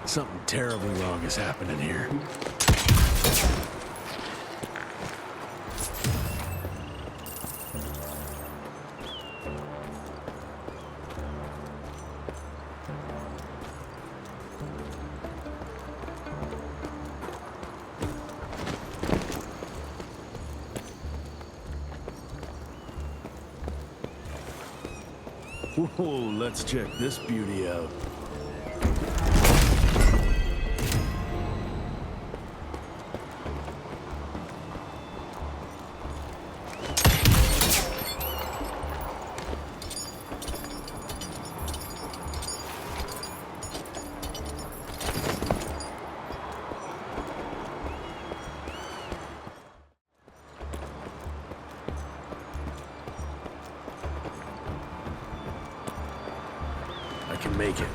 Something terribly wrong is happening here. Whoa, let's check this beauty out. I can make it.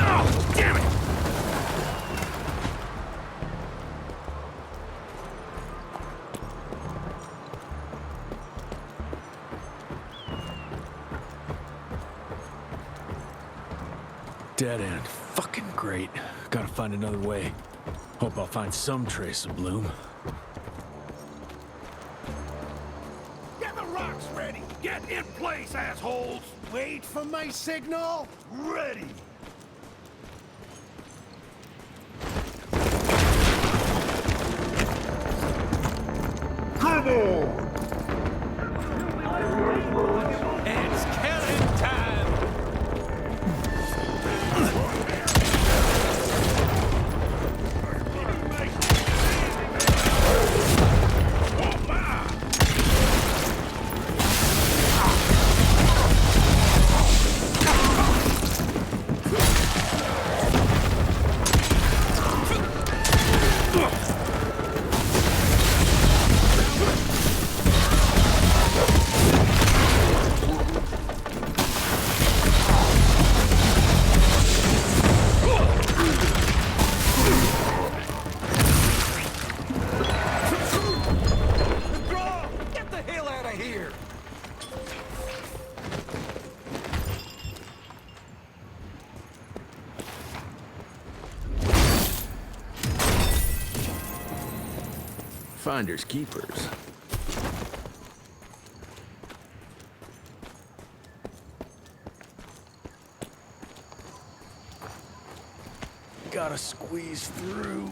Oh, damn it! Dead end. Fucking great. Gotta find another way. Hope I'll find some trace of Bloom. Get the rocks ready! Get in place, assholes! Wait for my signal! Ready! Come on! It's killing time! Get the hell out of here! Finders keepers. Gotta squeeze through.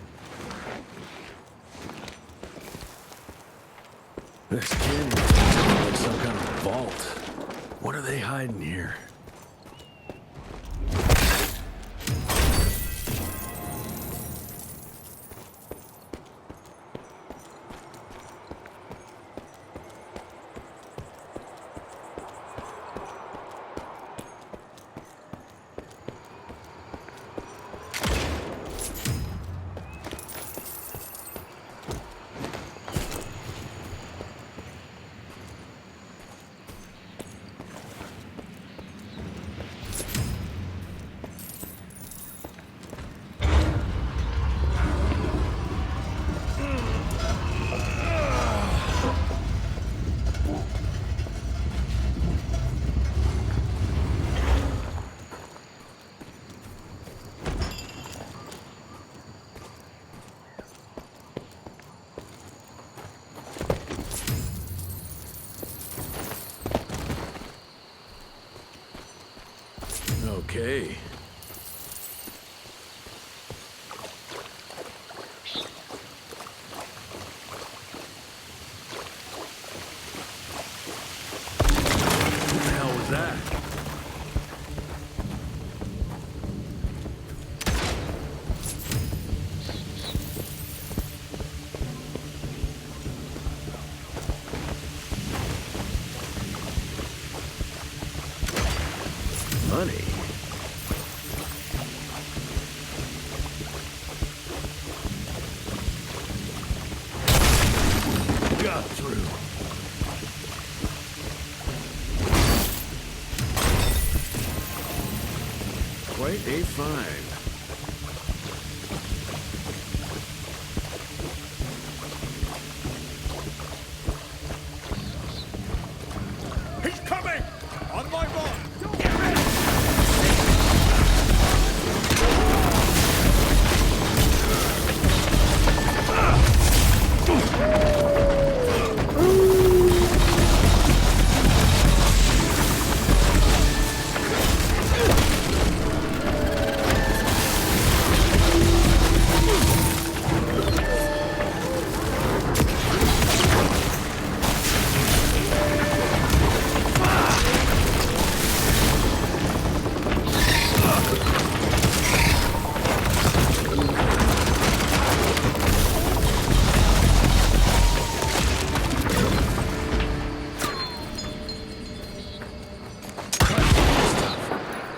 This canyon is like some kind of vault. What are they hiding here? Okay. What the hell was that? Money. Got through. Quite a find. He's coming! On my mark!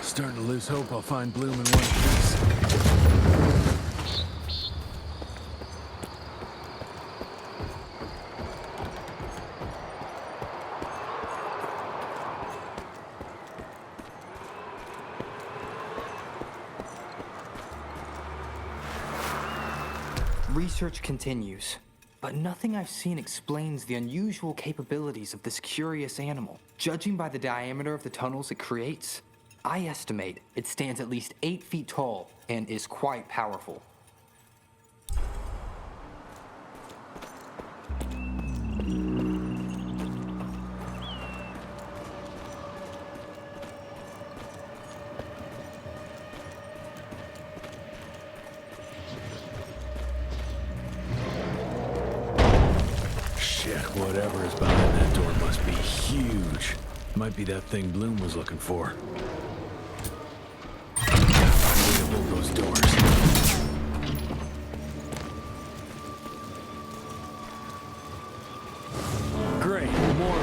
Starting to lose hope I'll find Bloom in one piece. Research continues, but nothing I've seen explains the unusual capabilities of this curious animal. Judging by the diameter of the tunnels it creates, I estimate it stands at least 8 feet tall and is quite powerful. Shit, whatever is behind that door must be huge. Might be that thing Bloom was looking for. Gotta find a way to hold those doors. Great, more.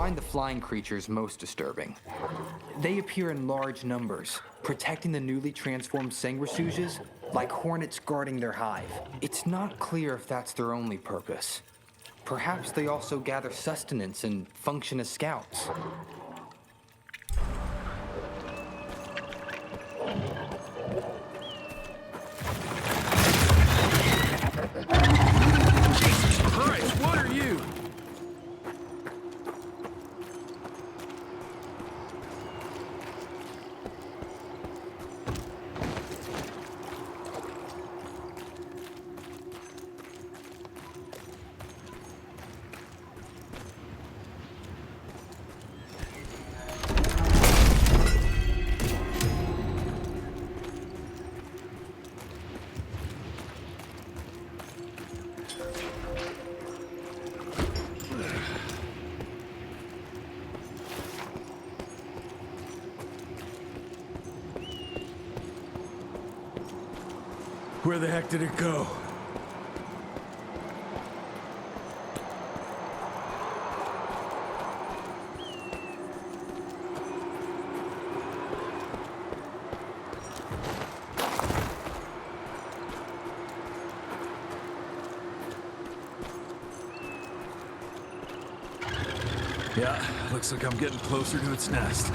find the flying creatures most disturbing. They appear in large numbers, protecting the newly transformed sanguisuges like hornets guarding their hive. It's not clear if that's their only purpose. Perhaps they also gather sustenance and function as scouts. Jesus Christ, what are you? Where the heck did it go? Yeah, looks like I'm getting closer to its nest.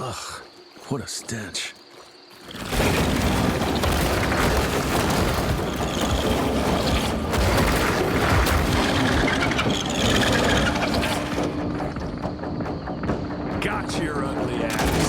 Ugh, what a stench. Got your ugly ass.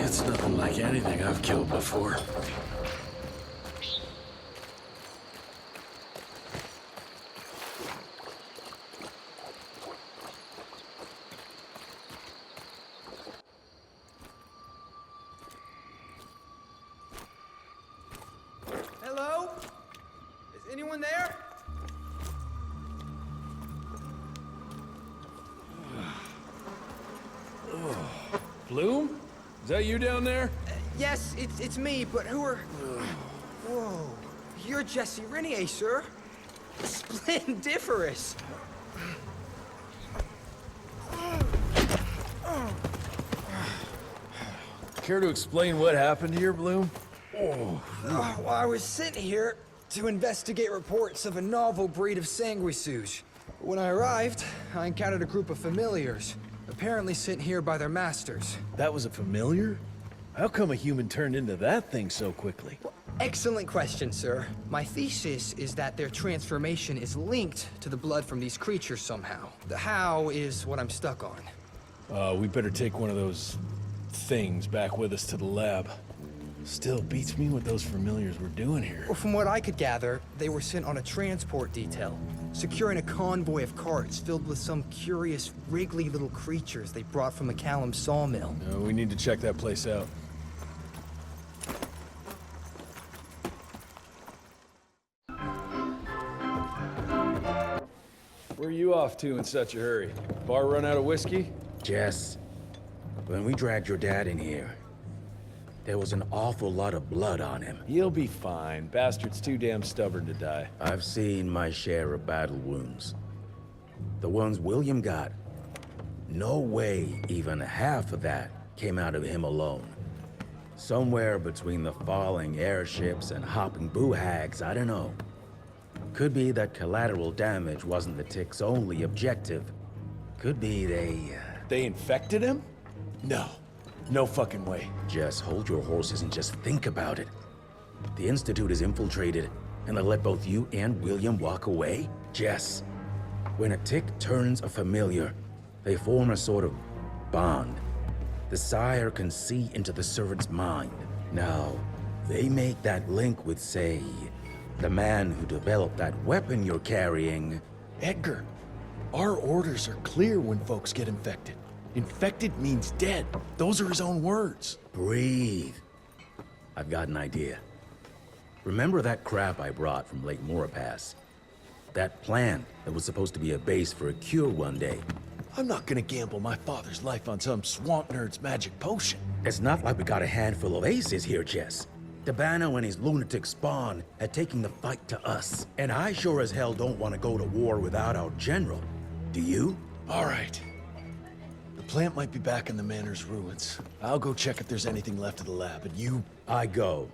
It's nothing like anything I've killed before. Hello? Is anyone there? Bloom? Is that you down there? Yes, it's me, but who are... Whoa. You're Jesse Renier, sir. Splendiferous. Care to explain what happened here, Bloom? Well, I was sent here to investigate reports of a novel breed of sanguisuge. When I arrived, I encountered a group of familiars, apparently sent here by their masters. That was a familiar? How come a human turned into that thing so quickly? Excellent question, sir. My thesis is that their transformation is linked to the blood from these creatures somehow. The how is what I'm stuck on. We better take one of those things back with us to the lab. Still beats me what those familiars were doing here. Well, from what I could gather, they were sent on a transport detail, securing a convoy of carts filled with some curious, wriggly little creatures they brought from McCallum's sawmill. No, we need to check that place out. Where are you off to in such a hurry? Bar run out of whiskey? Jess, when we dragged your dad in here, there was an awful lot of blood on him. He'll be fine. Bastard's too damn stubborn to die. I've seen my share of battle wounds. The ones William got, no way even half of that came out of him alone. Somewhere between the falling airships and hopping boo-hags, I don't know. Could be that collateral damage wasn't the Tick's only objective. Could be They infected him? No. No fucking way. Just hold your horses and just think about it. The Institute is infiltrated, and they let both you and William walk away? Jess, when a Tick turns a familiar, they form a sort of bond. The sire can see into the servant's mind. Now, they make that link with, say, the man who developed that weapon you're carrying. Edgar, our orders are clear when folks get infected. Infected means dead. Those are his own words. Breathe. I've got an idea. Remember that crap I brought from Lake Morapass? That plant that was supposed to be a base for a cure one day. I'm not gonna gamble my father's life on some swamp nerd's magic potion. It's not like we got a handful of aces here, Jess. Dabano and his lunatic spawn had taken the fight to us. And I sure as hell don't want to go to war without our general. Do you? All right. The plant might be back in the manor's ruins. I'll go check if there's anything left of the lab, and you... I go.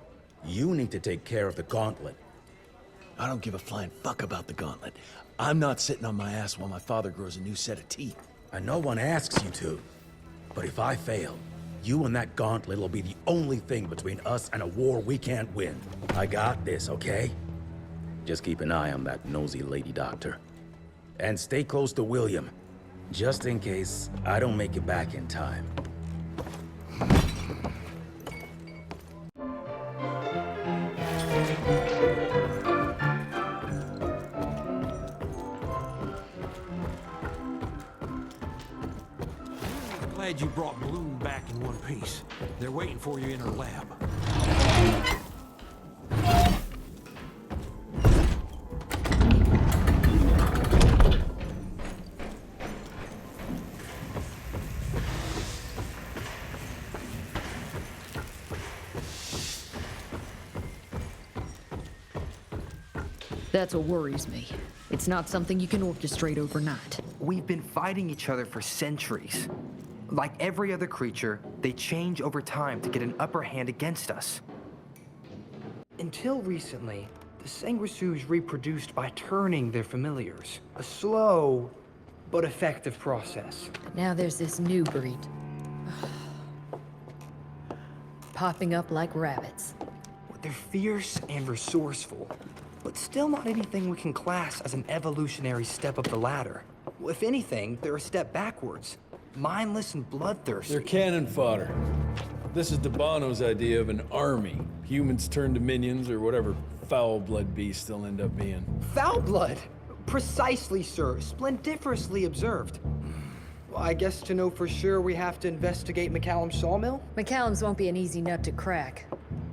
You need to take care of the gauntlet. I don't give a flying fuck about the gauntlet. I'm not sitting on my ass while my father grows a new set of teeth. And no one asks you to. But if I fail, you and that gauntlet will be the only thing between us and a war we can't win. I got this, okay? Just keep an eye on that nosy lady doctor. And stay close to William, just in case I don't make it back in time. Glad you brought Bloom back in one piece. They're waiting for you in her lab. That's what worries me. It's not something you can orchestrate overnight. We've been fighting each other for centuries. Like every other creature, they change over time to get an upper hand against us. Until recently, the sanguisuges reproduced by turning their familiars. A slow, but effective process. But now there's this new breed. Popping up like rabbits. They're fierce and resourceful, but still not anything we can class as an evolutionary step up the ladder. If anything, they're a step backwards. Mindless and bloodthirsty. They're cannon fodder. This is Dabano's idea of an army. Humans turn to minions or whatever foul-blood beasts they'll end up being. Foul blood? Precisely, sir. Splendiferously observed. Well, I guess to know for sure we have to investigate McCallum's sawmill? McCallum's won't be an easy nut to crack.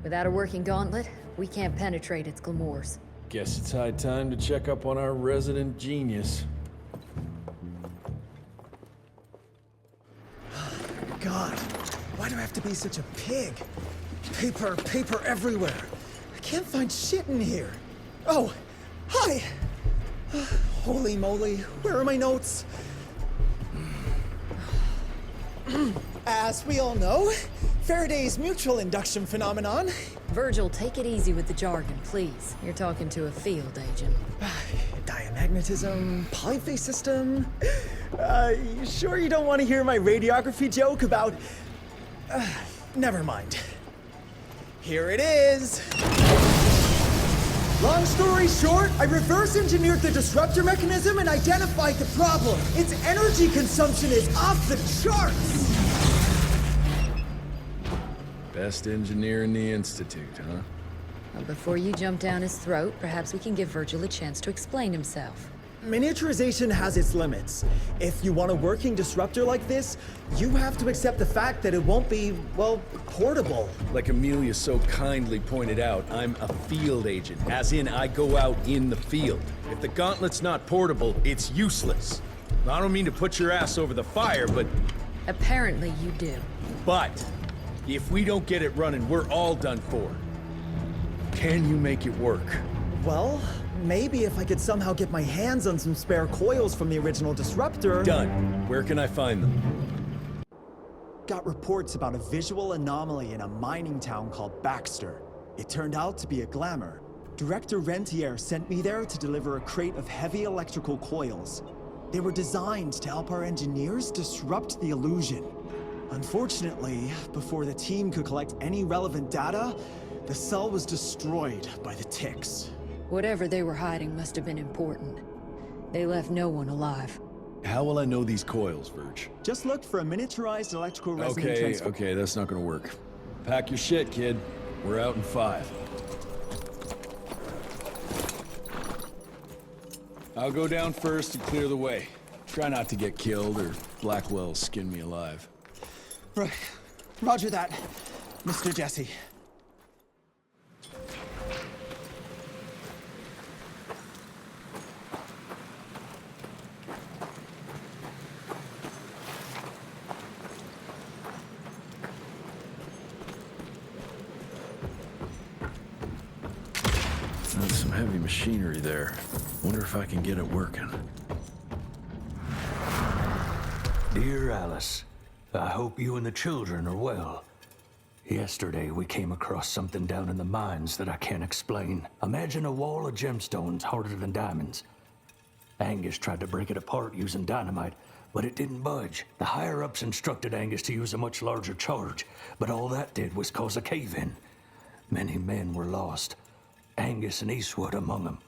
Without a working gauntlet, we can't penetrate its glamours. Guess it's high time to check up on our resident genius. God, why do I have to be such a pig? Paper everywhere. I can't find shit in here. Oh, hi! Holy moly, where are my notes? As we all know, Faraday's mutual induction phenomenon. Virgil, take it easy with the jargon, please. You're talking to a field agent. Diamagnetism, polyphase system. You sure you don't want to hear my radiography joke about... never mind. Here it is. Long story short, I reverse engineered the disruptor mechanism and identified the problem. Its energy consumption is off the charts. Best engineer in the Institute, huh? Well, before you jump down his throat, perhaps we can give Virgil a chance to explain himself. Miniaturization has its limits. If you want a working disruptor like this, you have to accept the fact that it won't be, well, portable. Like Amelia so kindly pointed out, I'm a field agent, as in I go out in the field. If the gauntlet's not portable, it's useless. I don't mean to put your ass over the fire, but... Apparently you do. But, if we don't get it running, we're all done for. Can you make it work? Well, maybe if I could somehow get my hands on some spare coils from the original disruptor... Done. Where can I find them? Got reports about a visual anomaly in a mining town called Baxter. It turned out to be a glamour. Director Rentier sent me there to deliver a crate of heavy electrical coils. They were designed to help our engineers disrupt the illusion. Unfortunately, before the team could collect any relevant data, the cell was destroyed by the ticks. Whatever they were hiding must have been important. They left no one alive. How will I know these coils, Verge? Just look for a miniaturized electrical resonant transfer. Okay, that's not gonna work. Pack your shit, kid. We're out in 5. I'll go down first and clear the way. Try not to get killed or Blackwell skin me alive. Right. Roger that, Mr. Jesse. That's some heavy machinery there. Wonder if I can get it working. Dear Alice, I hope you and the children are well. Yesterday we came across something down in the mines that I can't explain. Imagine a wall of gemstones harder than diamonds. Angus tried to break it apart using dynamite, but it didn't budge. The higher-ups instructed Angus to use a much larger charge, but all that did was cause a cave-in. Many men were lost. Angus and Eastwood among them.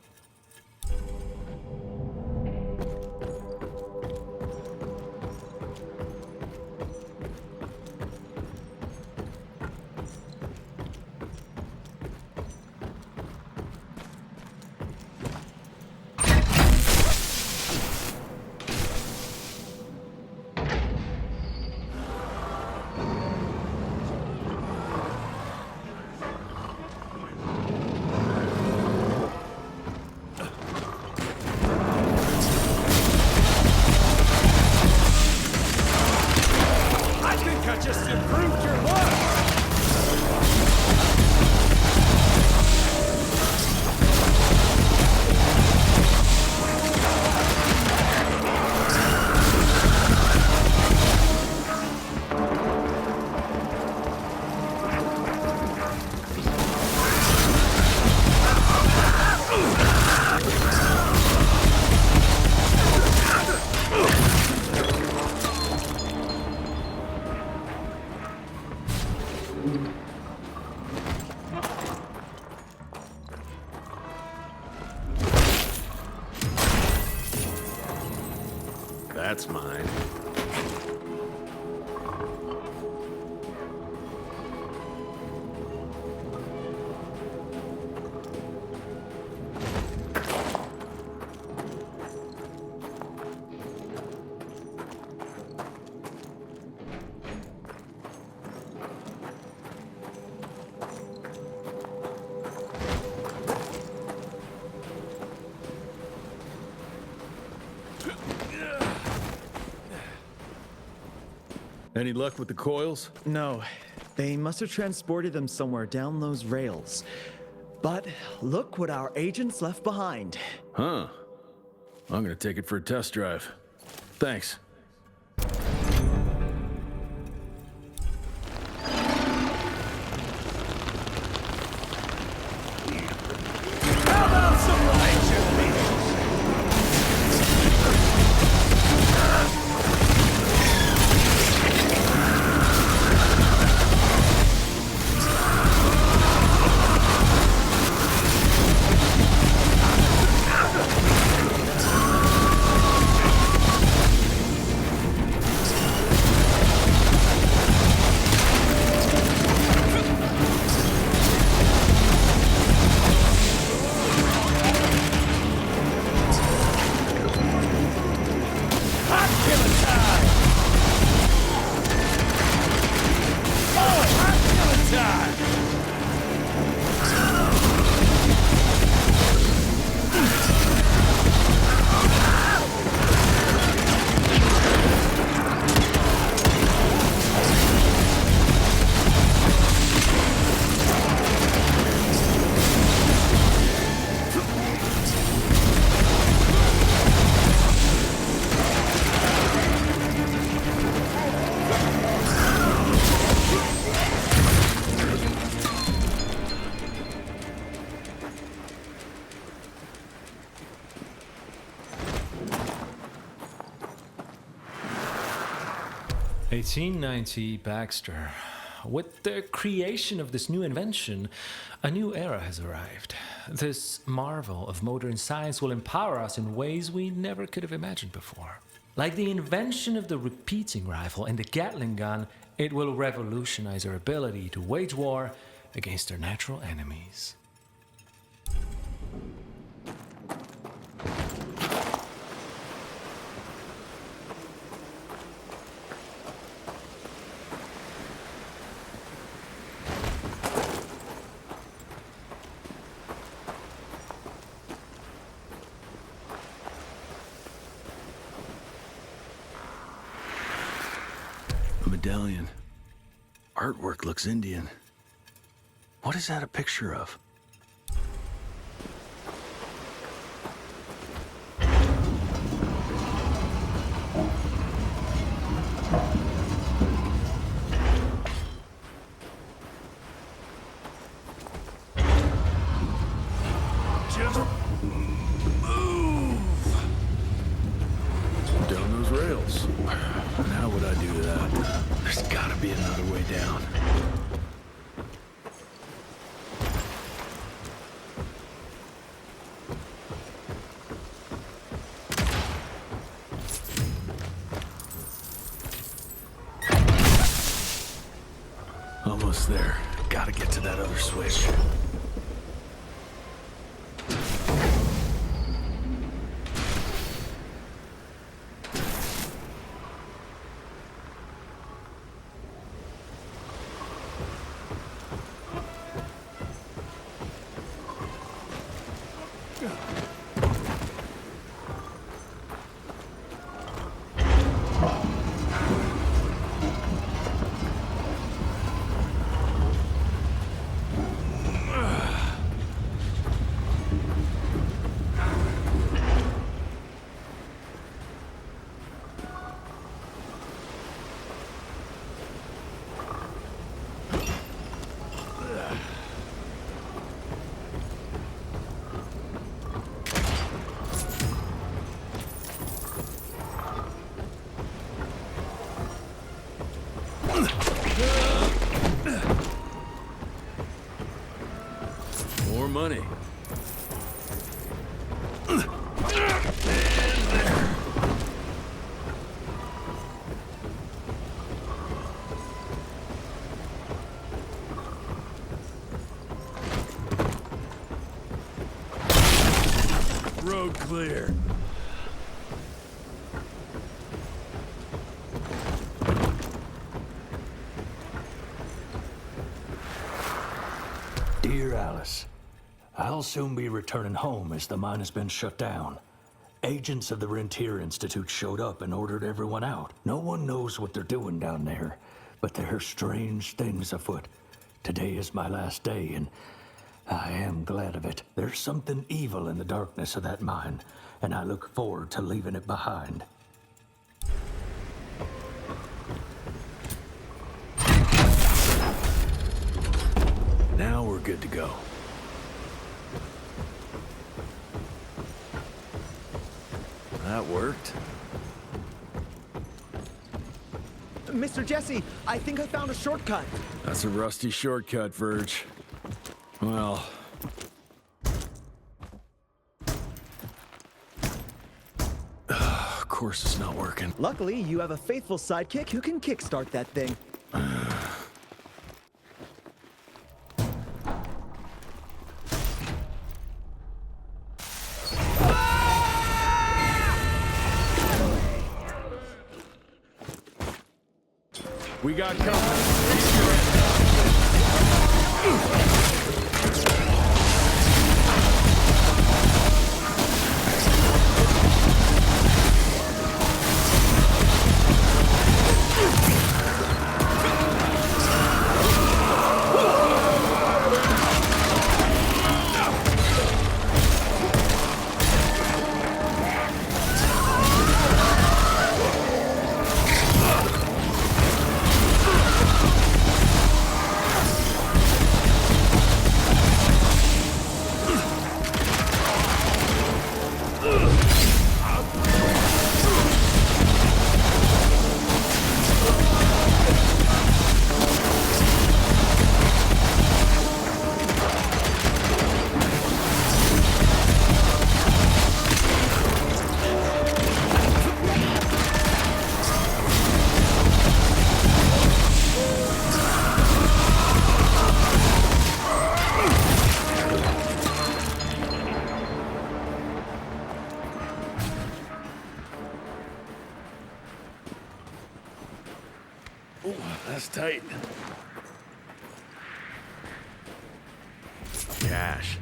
That's mine. Any luck with the coils? No. They must have transported them somewhere down those rails. But look what our agents left behind. Huh. I'm gonna take it for a test drive. Thanks. 1890, Baxter. With the creation of this new invention, a new era has arrived. This marvel of modern science will empower us in ways we never could have imagined before. Like the invention of the repeating rifle and the Gatling gun, it will revolutionize our ability to wage war against our natural enemies. A medallion. Artwork looks Indian. What is that a picture of? Just move! Down those rails. And how would I do that? There's gotta be another way down. Almost there. Gotta get to that other switch. More money. Road clear. Dear Alice, I'll soon be returning home as the mine has been shut down. Agents of the Rentier Institute showed up and ordered everyone out. No one knows what they're doing down there, but there are strange things afoot. Today is my last day, and I am glad of it. There's something evil in the darkness of that mine, and I look forward to leaving it behind. Now we're good to go. That worked. Mr. Jesse, I think I found a shortcut. That's a rusty shortcut, Verge. Well... of course it's not working. Luckily, you have a faithful sidekick who can kickstart that thing. We got company. It's tight. Cash.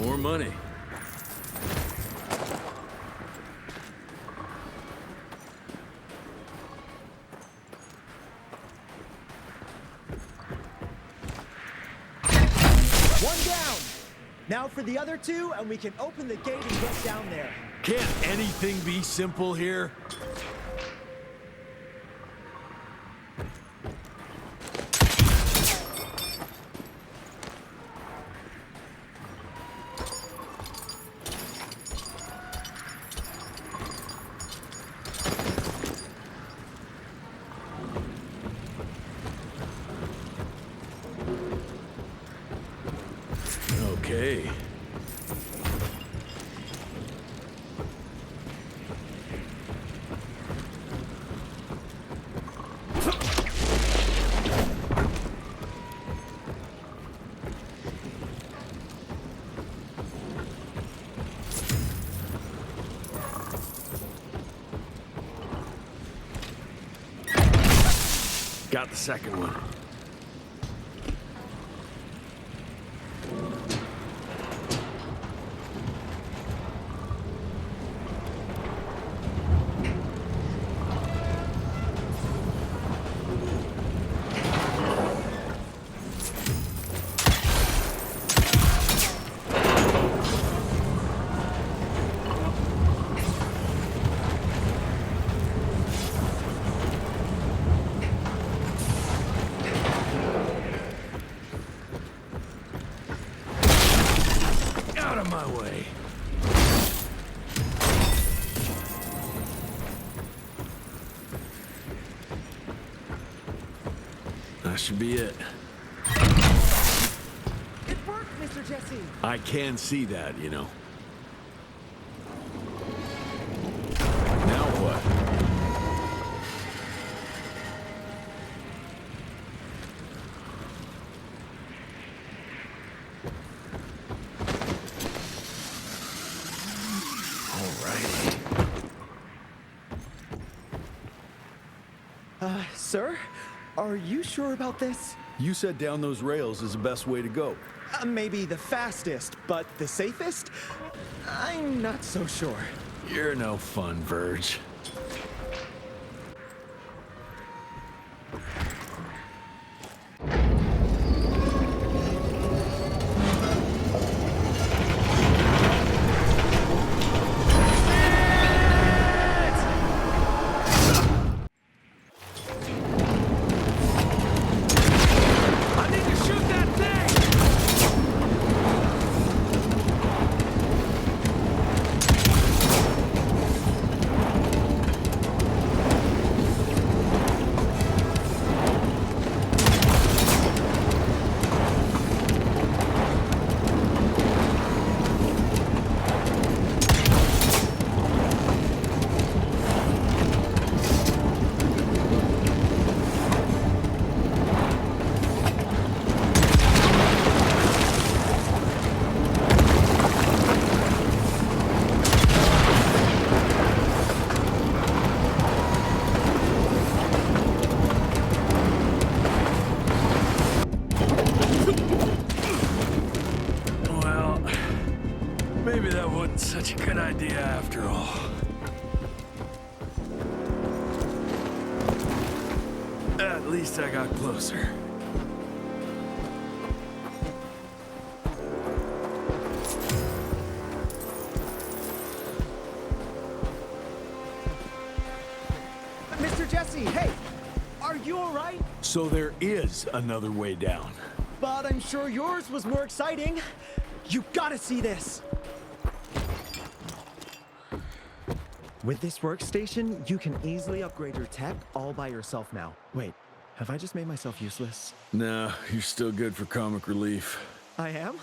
More money. One down! Now for the other two, and we can open the gate and get down there. Can't anything be simple here? Okay. Got the second one. Out of my way. That should be it. It worked, Mr. Jesse! I can see that, you know. Now what? Sir? Are you sure about this? You said down those rails is the best way to go. Maybe the fastest, but the safest? I'm not so sure. You're no fun, Verge. Maybe that wasn't such a good idea after all. At least I got closer. Mr. Jesse, hey! Are you alright? So there is another way down. But I'm sure yours was more exciting. You gotta see this! With this workstation, you can easily upgrade your tech all by yourself now. Wait, have I just made myself useless? No, you're still good for comic relief. I am?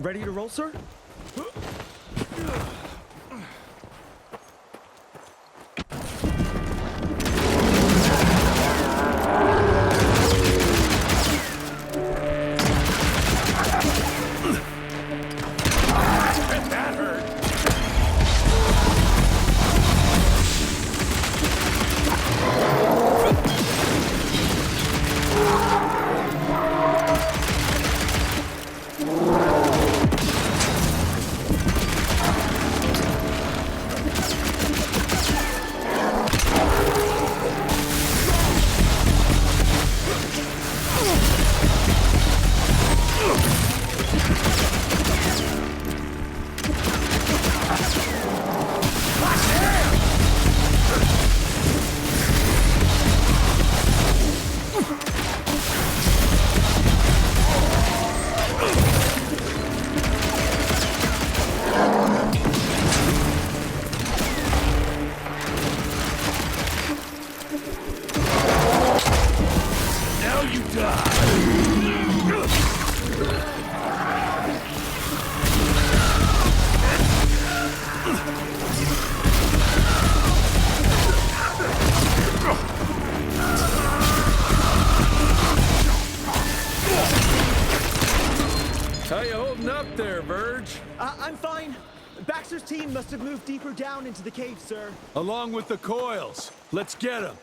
Ready to roll, sir? That hurt. Now you How you holding up there, Verge? I'm fine. Baxter's team must have moved deeper down into the cave, sir. Along with the coils. Let's get them.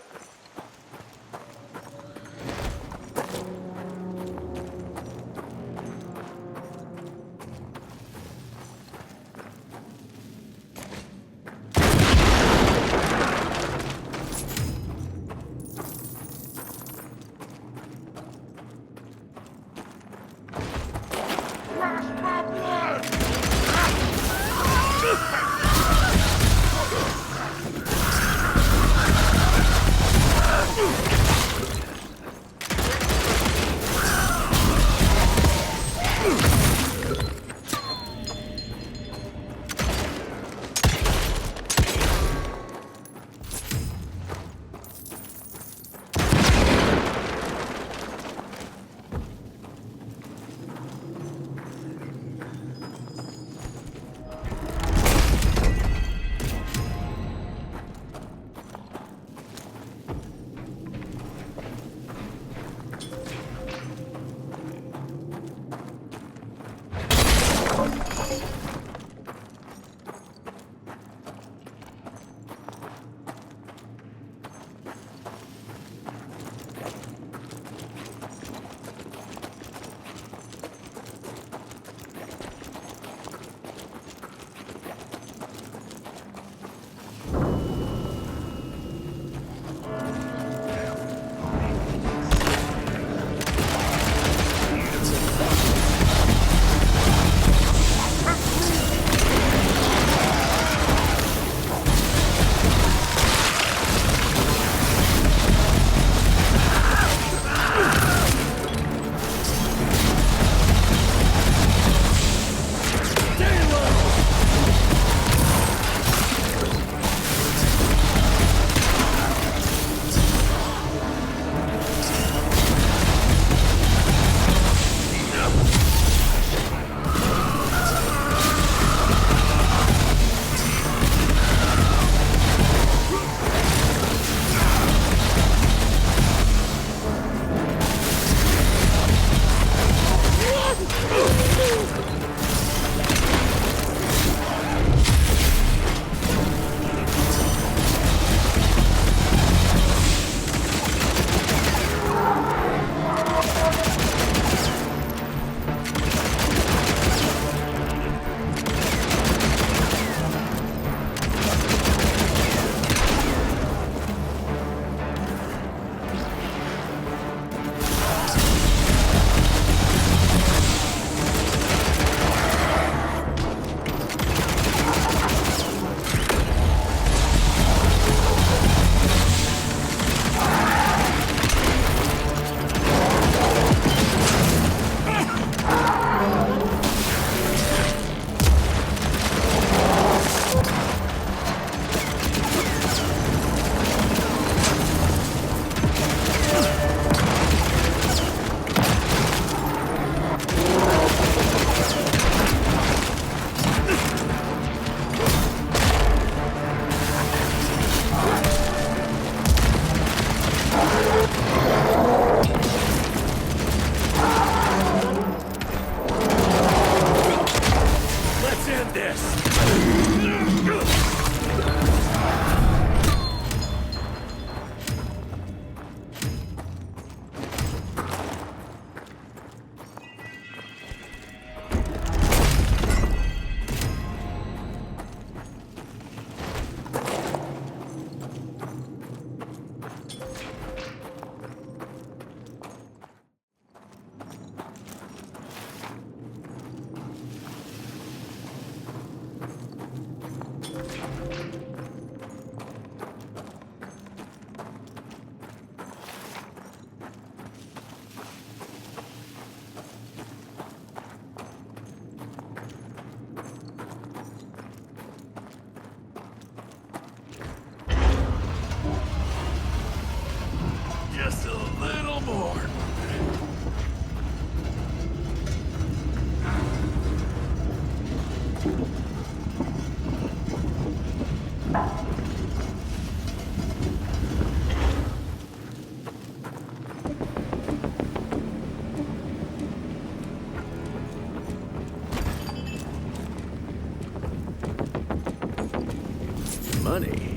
money.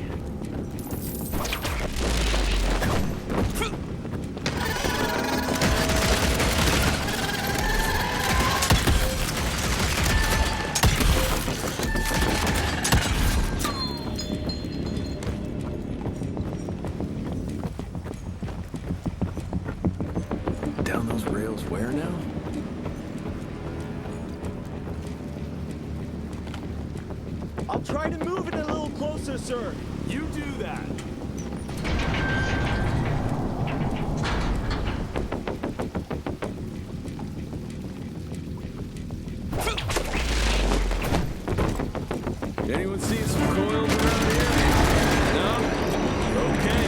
Down those rails where now? I'll try to move it a little closer, sir. You do that. Anyone see some coils around here? No? Okay.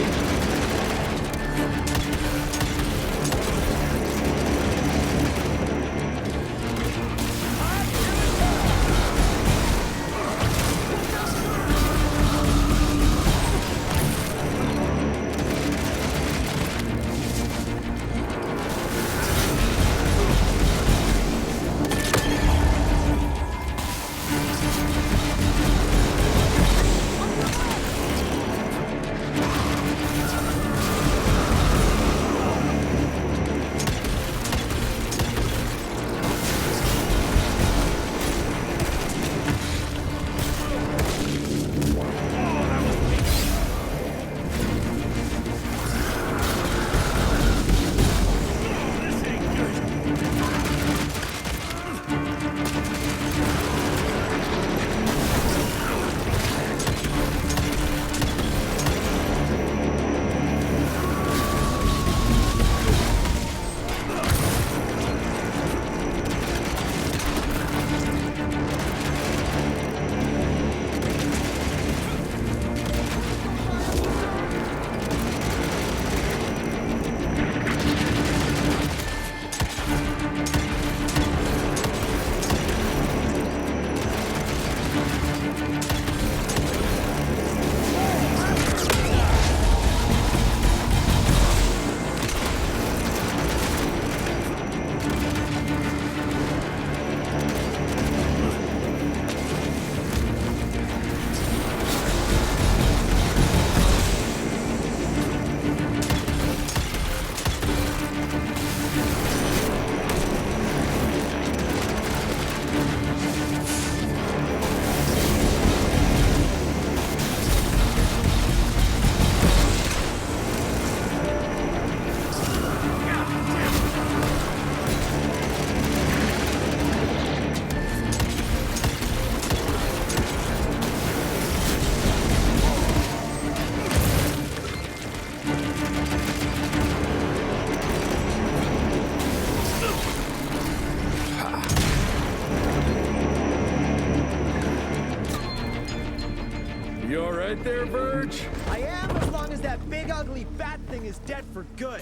You all right there, Verge? I am, as long as that big ugly bat thing is dead for good.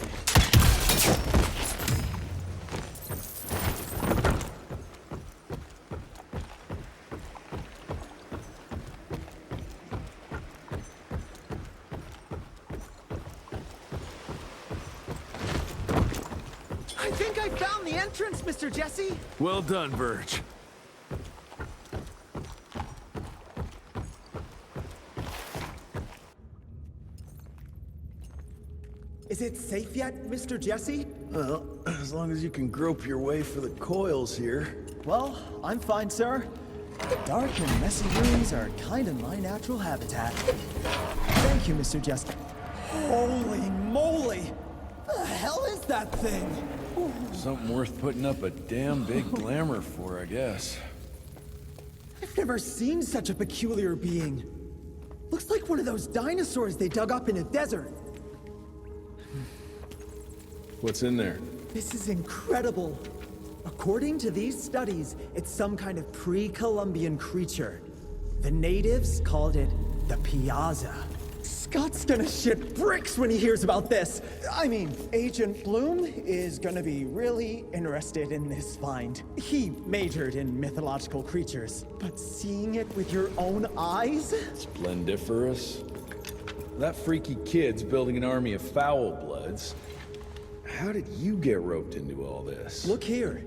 I think I found the entrance, Mr. Jesse. Well done, Verge. Is it safe yet, Mr. Jesse? Well, as long as you can grope your way for the coils here. Well, I'm fine, sir. Dark and messy rooms are kind of my natural habitat. Thank you, Mr. Jesse. Holy moly! The hell is that thing? Something worth putting up a damn big glamour for, I guess. I've never seen such a peculiar being. Looks like one of those dinosaurs they dug up in a desert. What's in there? This is incredible. According to these studies, it's some kind of pre-Columbian creature. The natives called it the Piazza. Scott's gonna shit bricks when he hears about this. I mean, Agent Bloom is gonna be really interested in this find. He majored in mythological creatures, but seeing it with your own eyes? Splendiferous. That freaky kid's building an army of foul bloods. How did you get roped into all this? Look here.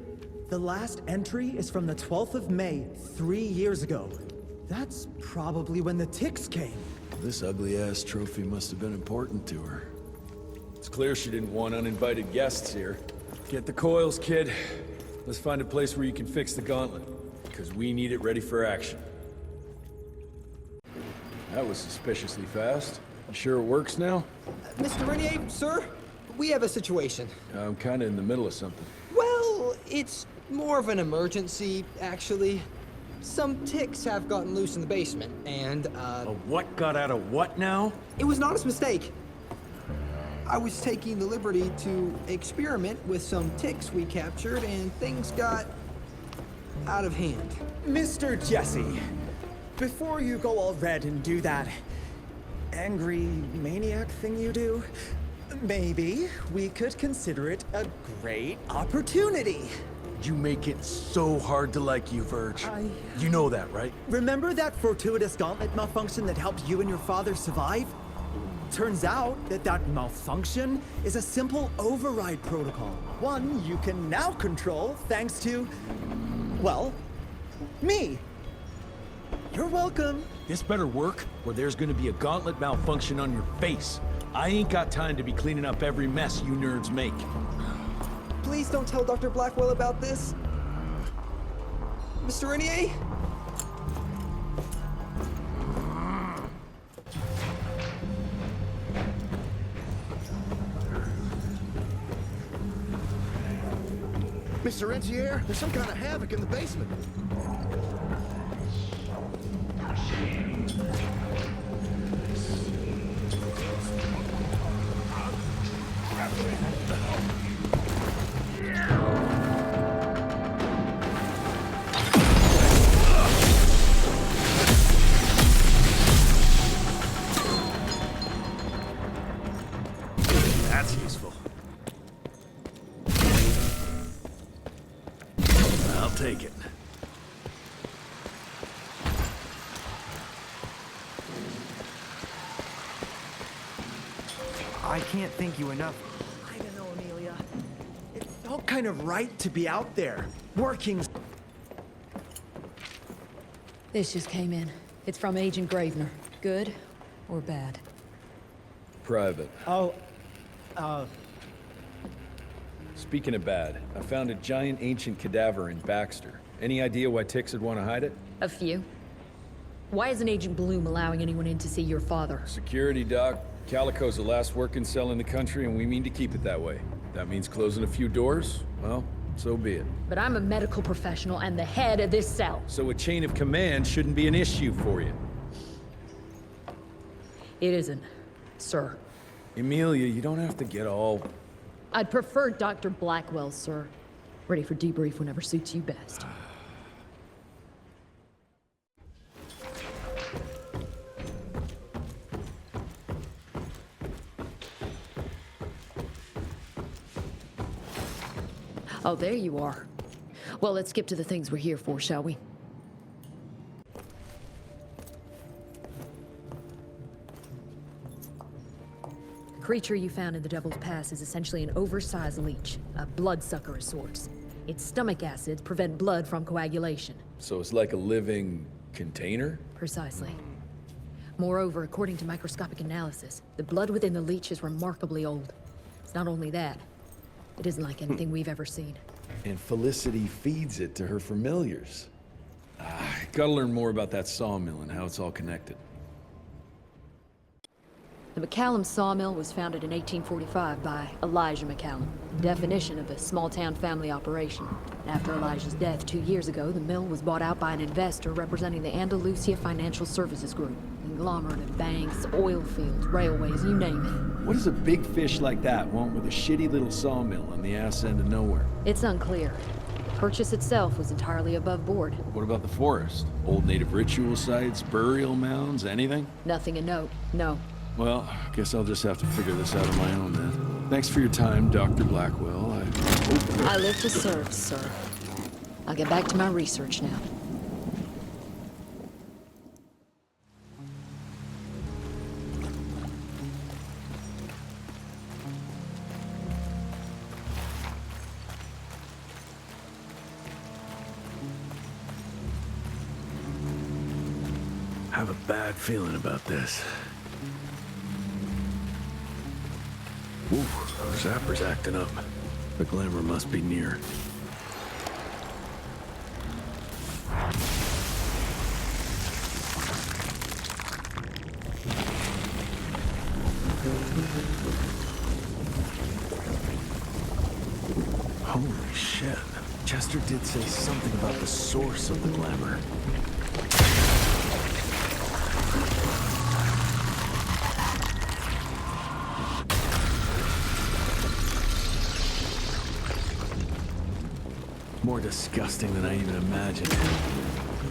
The last entry is from the 12th of May, 3 years ago. That's probably when the ticks came. This ugly-ass trophy must have been important to her. It's clear she didn't want uninvited guests here. Get the coils, kid. Let's find a place where you can fix the gauntlet, because we need it ready for action. That was suspiciously fast. You sure it works now? Mr. Renier, sir, we have a situation. I'm kinda in the middle of something. Well, it's more of an emergency, actually. Some ticks have gotten loose in the basement, and, A what got out of what now? It was an honest mistake. I was taking the liberty to experiment with some ticks we captured, and things got out of hand. Mr. Jesse, before you go all red and do that angry maniac thing you do, maybe we could consider it a great opportunity. You make it so hard to like you, Verge. You know that, right? Remember that fortuitous gauntlet malfunction that helped you and your father survive? Turns out that malfunction is a simple override protocol. One you can now control thanks to, well, me. You're welcome. This better work, or there's gonna be a gauntlet malfunction on your face. I ain't got time to be cleaning up every mess you nerds make. Please don't tell Dr. Blackwell about this. Mr. Renier? Mr. Rentier, there's some kind of havoc in the basement. That's useful. I'll take it. I can't thank you enough. I don't know, Amelia. It felt kind of right to be out there, working. This just came in. It's from Agent Gravener. Good or bad? Private. Oh, Speaking of bad, I found a giant ancient cadaver in Baxter. Any idea why ticks would want to hide it? A few. Why isn't Agent Bloom allowing anyone in to see your father? Security, Doc. Calico's the last working cell in the country, and we mean to keep it that way. That means closing a few doors? Well, so be it. But I'm a medical professional and the head of this cell. So a chain of command shouldn't be an issue for you. It isn't, sir. Emilia, you don't have to get all... I'd prefer Dr. Blackwell, sir. Ready for debrief whenever suits you best. Oh, there you are. Well, let's skip to the things we're here for, shall we? The creature you found in the Devil's Pass is essentially an oversized leech, a bloodsucker of sorts. Its stomach acids prevent blood from coagulation. So it's like a living container? Precisely. Moreover, according to microscopic analysis, the blood within the leech is remarkably old. It's not only that, it isn't like anything we've ever seen. And Felicity feeds it to her familiars. Gotta learn more about that sawmill and how it's all connected. The McCallum sawmill was founded in 1845 by Elijah McCallum, definition of a small-town family operation. After Elijah's death 2 years ago, the mill was bought out by an investor representing the Andalusia Financial Services Group. Conglomerate of banks, oil fields, railways, you name it. What does a big fish like that want with a shitty little sawmill on the ass end of nowhere? It's unclear. Purchase itself was entirely above board. What about the forest? Old native ritual sites, burial mounds, anything? Nothing of note, no. Well, guess I'll just have to figure this out on my own then. Thanks for your time, Dr. Blackwell. I live to serve, sir. I'll get back to my research now. How have a bad feeling about this. Ooh, Zapper's acting up. The glamour must be near. Holy shit. Chester did say something about the source of the glamour. More disgusting than I even imagined.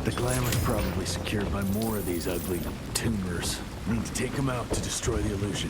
The glamour's probably secured by more of these ugly tumors. Need to take them out to destroy the illusion.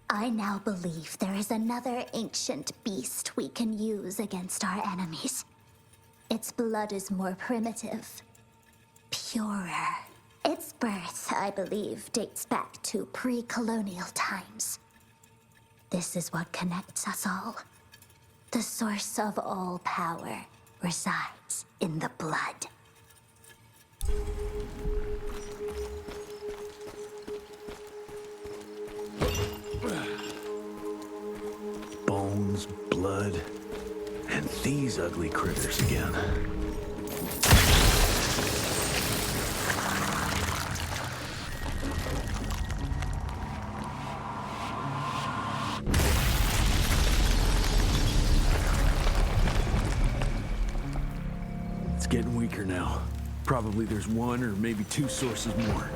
I now believe there is another ancient beast we can use against our enemies. Its blood is more primitive, purer. Its birth, I believe, dates back to pre-colonial times. This is what connects us all. The source of all power resides in the blood. Bones, blood, and these ugly critters again. It's getting weaker now. Probably there's one or maybe two sources more.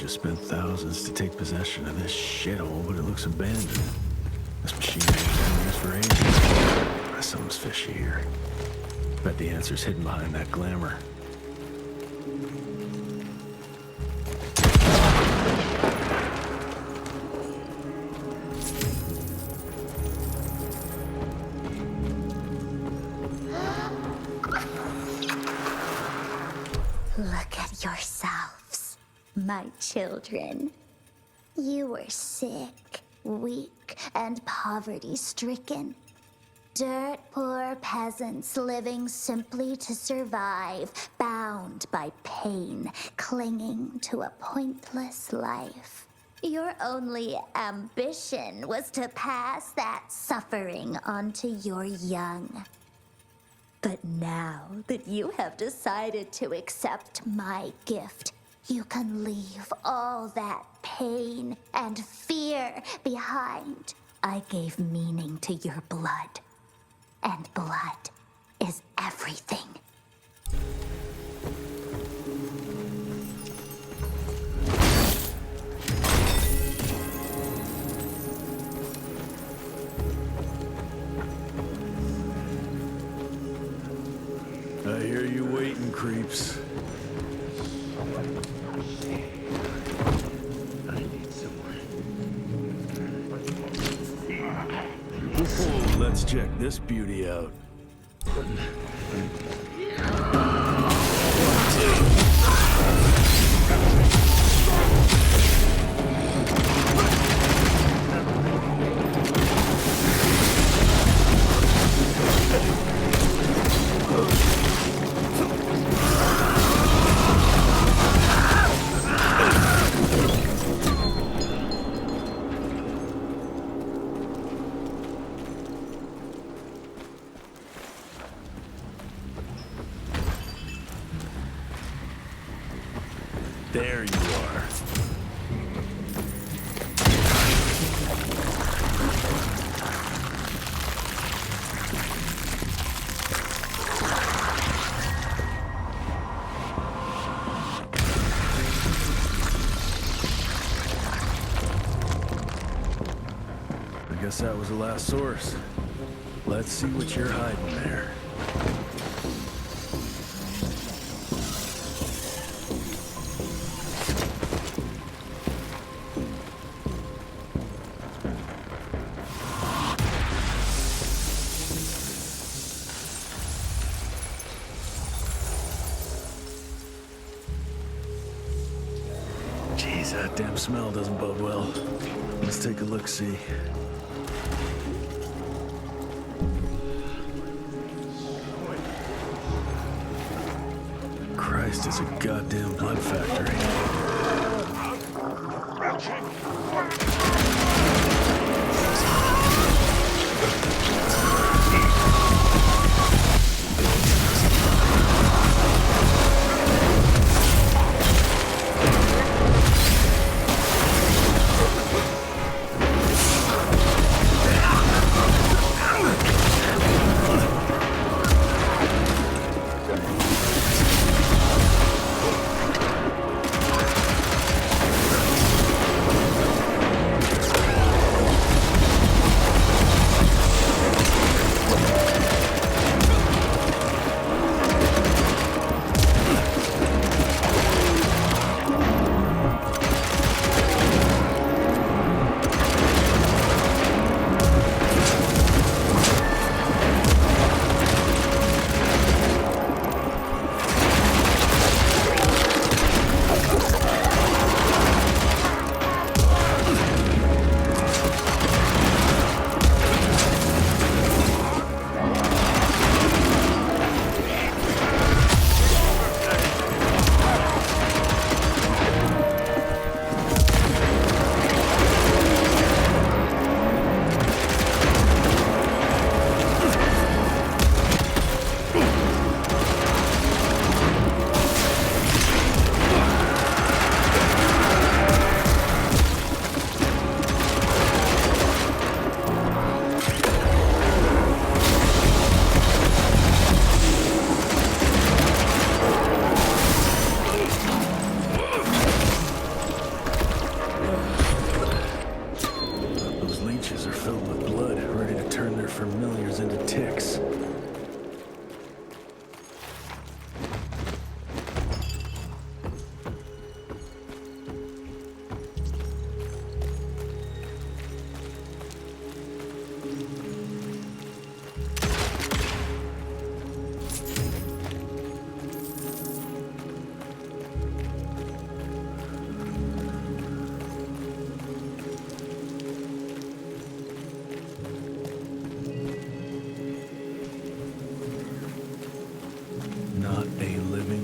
just spent thousands to take possession of this shithole, but it looks abandoned. This machine ain't been used for ages. Something's fishy here. Bet the answer's hidden behind that glamour. Look at yourselves, my children. You were sick, weak, and poverty-stricken. Dirt poor peasants living simply to survive, bound by pain, clinging to a pointless life. Your only ambition was to pass that suffering on to your young. But now that you have decided to accept my gift, you can leave all that pain and fear behind. I gave meaning to your blood, and blood is everything. I hear you waiting, creeps. I need someone. Let's check this beauty out. There you are. I guess that was the last source. Let's see what you're hiding there. Jeez, that damn smell doesn't bode well. Let's take a look-see. Christ, it's a goddamn blood factory.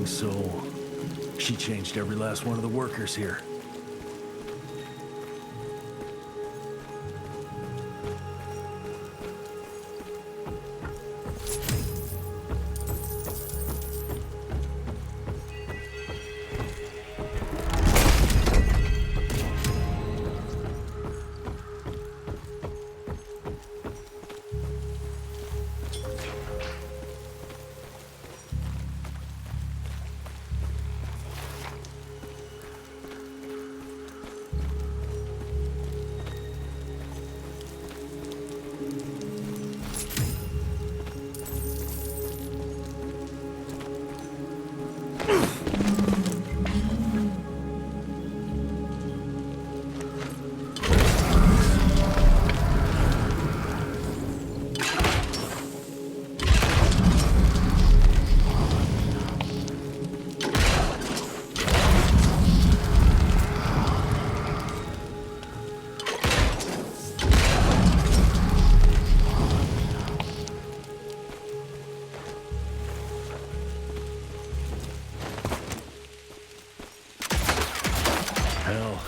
soul. She changed every last one of the workers here. Hell,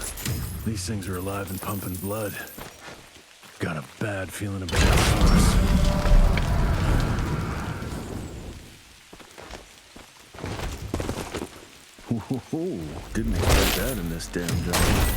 these things are alive and pumping blood. Got a bad feeling about this. Ooh, didn't expect that in this damn jungle.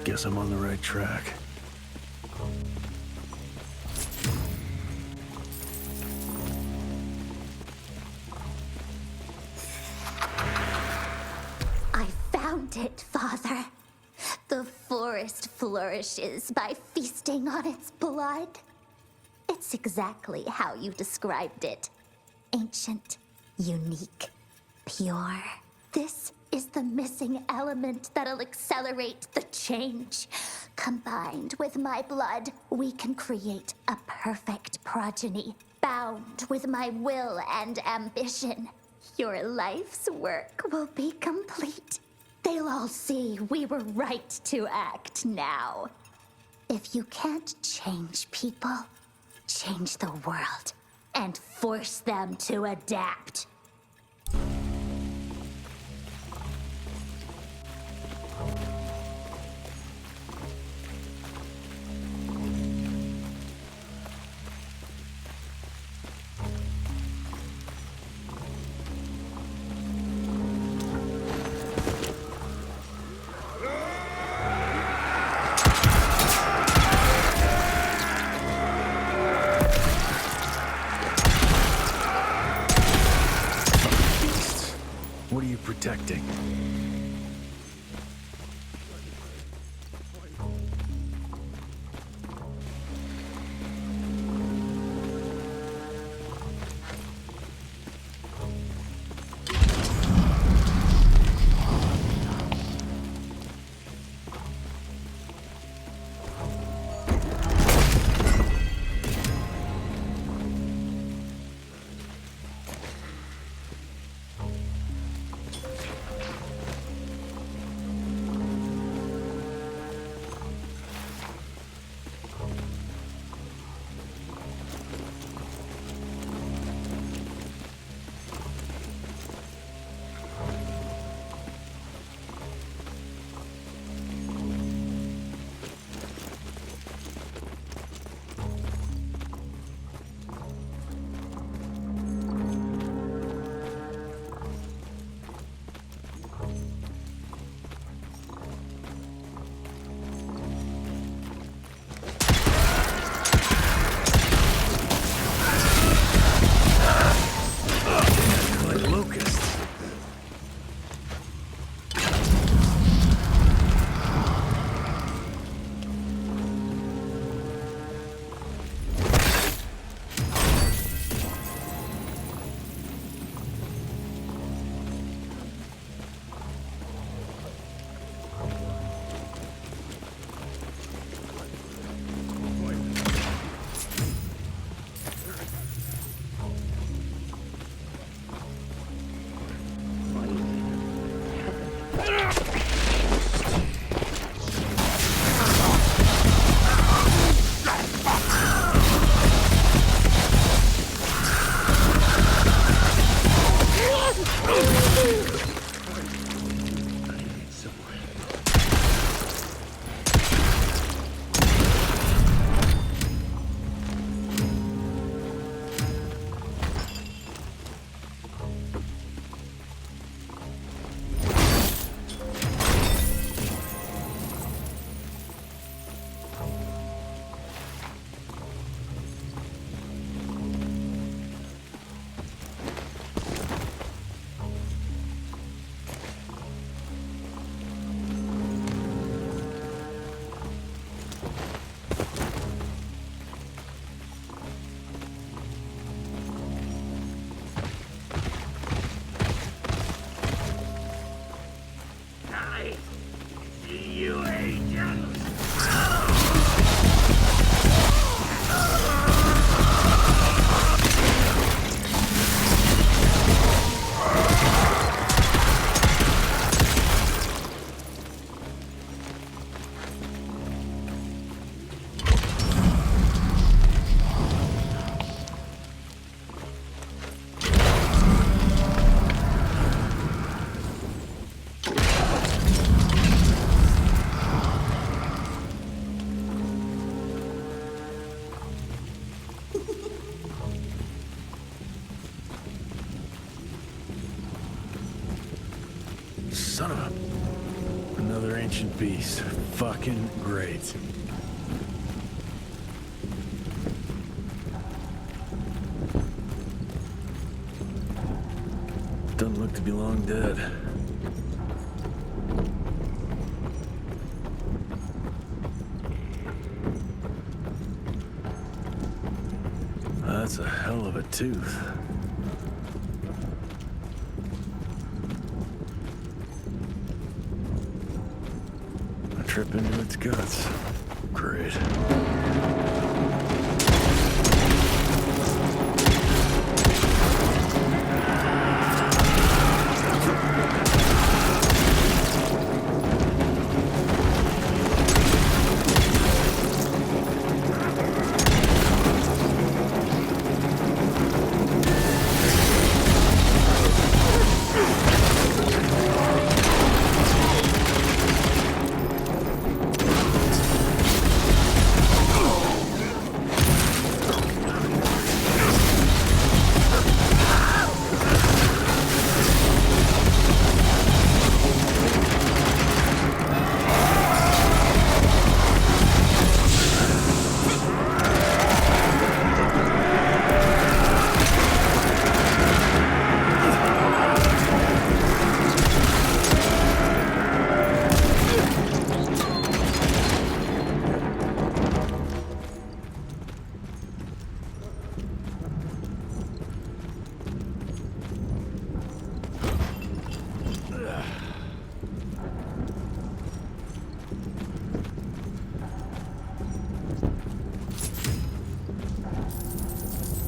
Guess I'm on the right track. I found it, Father. The forest flourishes by feasting on its blood. It's exactly how you described it. Ancient, unique, pure. This is the missing element that'll accelerate the change. Combined with my blood, we can create a perfect progeny, bound with my will and ambition. Your life's work will be complete. They'll all see we were right to act now. If you can't change people, change the world and force them to adapt. What are you protecting? son of a... Another ancient beast. Fucking great. Doesn't look to be long dead. That's a hell of a tooth. I trip into its guts. Great.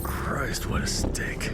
Christ, what a stink.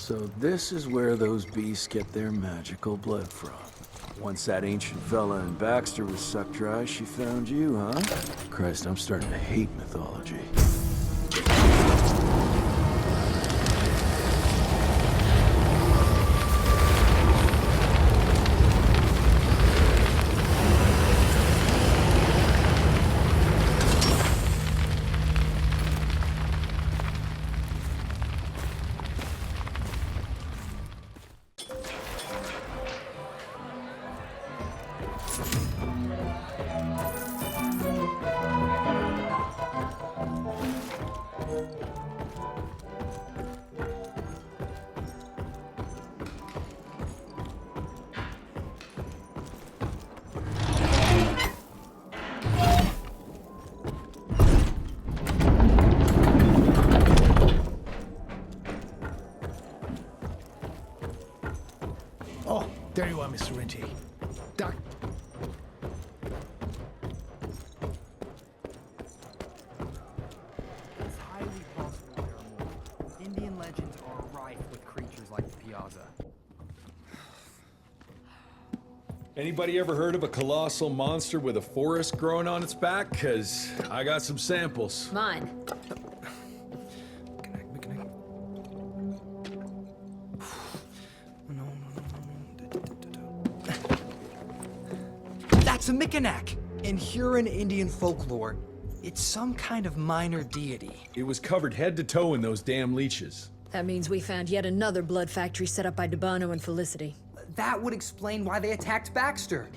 So this is where those beasts get their magical blood from. Once that ancient fella in Baxter was sucked dry, she found you, huh? Christ, I'm starting to hate mythology. Oh, there you are, Mr. Ritchie. Doc. It's highly possible there are more. Indian legends are rife with creatures like the Piazza. Anybody ever heard of a colossal monster with a forest growing on its back? 'Cause I got some samples. Mine. That's a Mikanak! In Huron Indian folklore, it's some kind of minor deity. It was covered head to toe in those damn leeches. That means we found yet another blood factory set up by DeBono and Felicity. That would explain why they attacked Baxter.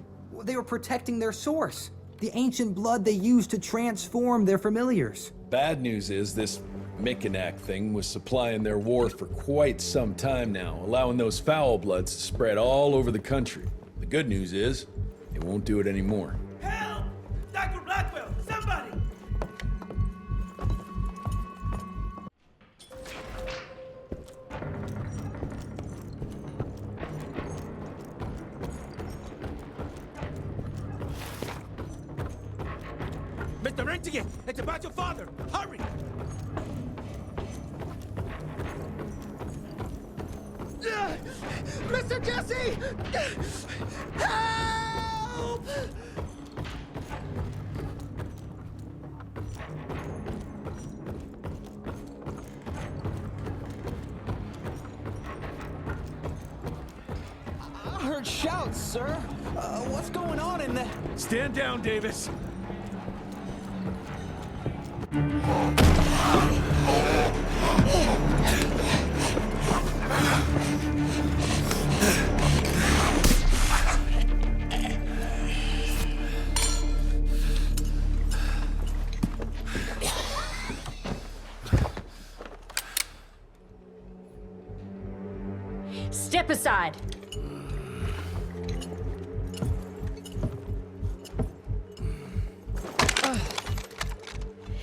They were protecting their source, the ancient blood they used to transform their familiars. Bad news is this Mikanak thing was supplying their war for quite some time now, allowing those foul bloods to spread all over the country. The good news is, it won't do it anymore. Help! Dr. Blackwell, somebody! Mr. Rentier, it's about your father. Hurry! Mr. Jesse! Help! I heard shouts, sir. What's going on in there? Stand down, Davis. Step aside.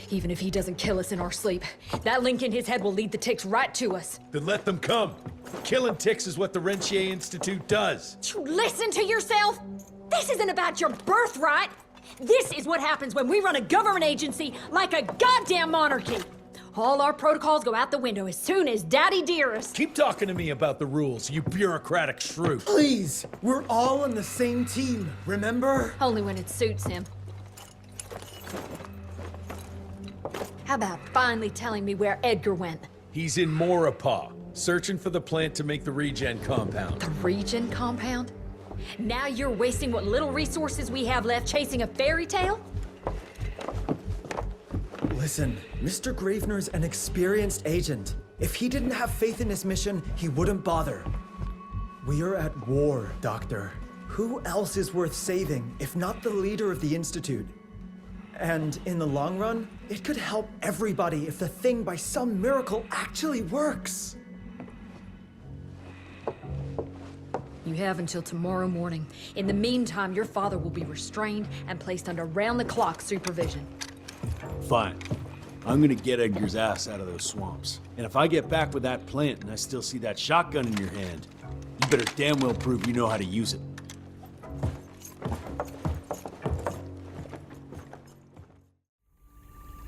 Even if he doesn't kill us in our sleep, that link in his head will lead the ticks right to us. Then let them come. Killing ticks is what the Rentier Institute does. You listen to yourself? This isn't about your birthright. This is what happens when we run a government agency like a goddamn monarchy. All our protocols go out the window as soon as Daddy Dearest. Keep talking to me about the rules, you bureaucratic shrew. Please, we're all on the same team, remember? Only when it suits him. How about finally telling me where Edgar went? He's in Maurepas, searching for the plant to make the regen compound. The regen compound? Now you're wasting what little resources we have left chasing a fairy tale? Listen, Mr. Gravener's an experienced agent. If he didn't have faith in his mission, he wouldn't bother. We are at war, Doctor. Who else is worth saving, if not the leader of the Institute? And in the long run, it could help everybody if the thing by some miracle actually works. You have until tomorrow morning. In the meantime, your father will be restrained and placed under round-the-clock supervision. Fine. I'm gonna get Edgar's ass out of those swamps. And if I get back with that plant and I still see that shotgun in your hand, you better damn well prove you know how to use it.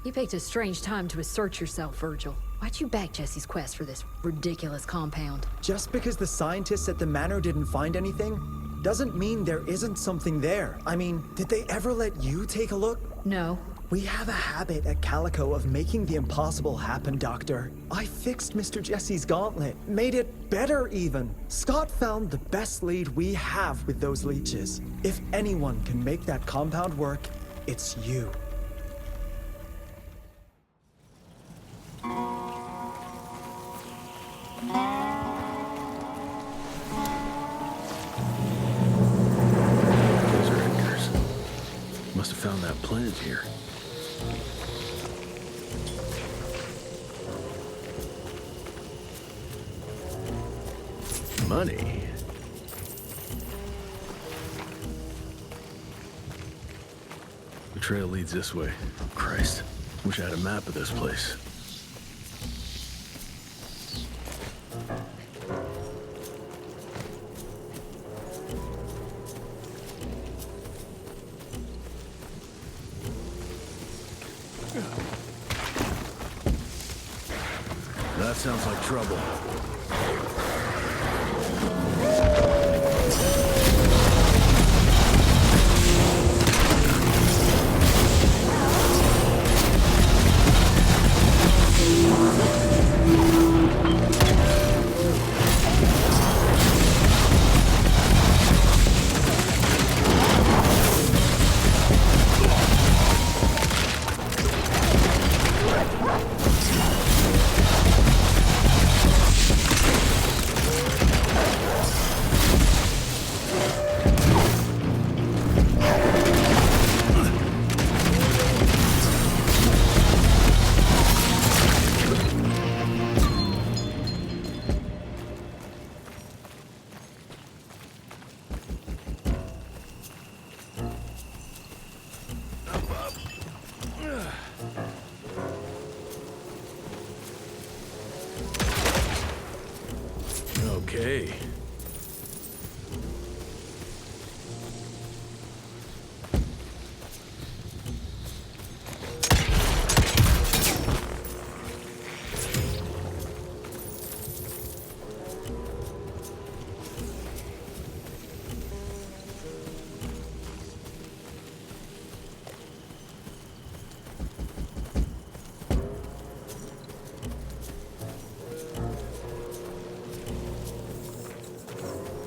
You picked a strange time to assert yourself, Virgil. Why'd you back Jesse's quest for this ridiculous compound? Just because the scientists at the manor didn't find anything, doesn't mean there isn't something there. I mean, did they ever let you take a look? No. We have a habit at Calico of making the impossible happen, Doctor. I fixed Mr. Jesse's gauntlet, made it better even. Scott found the best lead we have with those leeches. If anyone can make that compound work, it's you. Those are Edgar's. Must have found that plant here. Money. The trail leads this way. Christ, wish I had a map of this place. That sounds like trouble. Okay.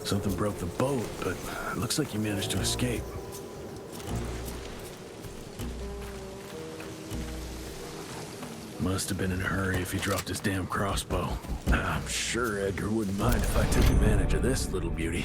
Something broke the boat, but it looks like you managed to escape. Must have been in a hurry if he dropped his damn crossbow. I'm sure Edgar wouldn't mind if I took advantage of this little beauty.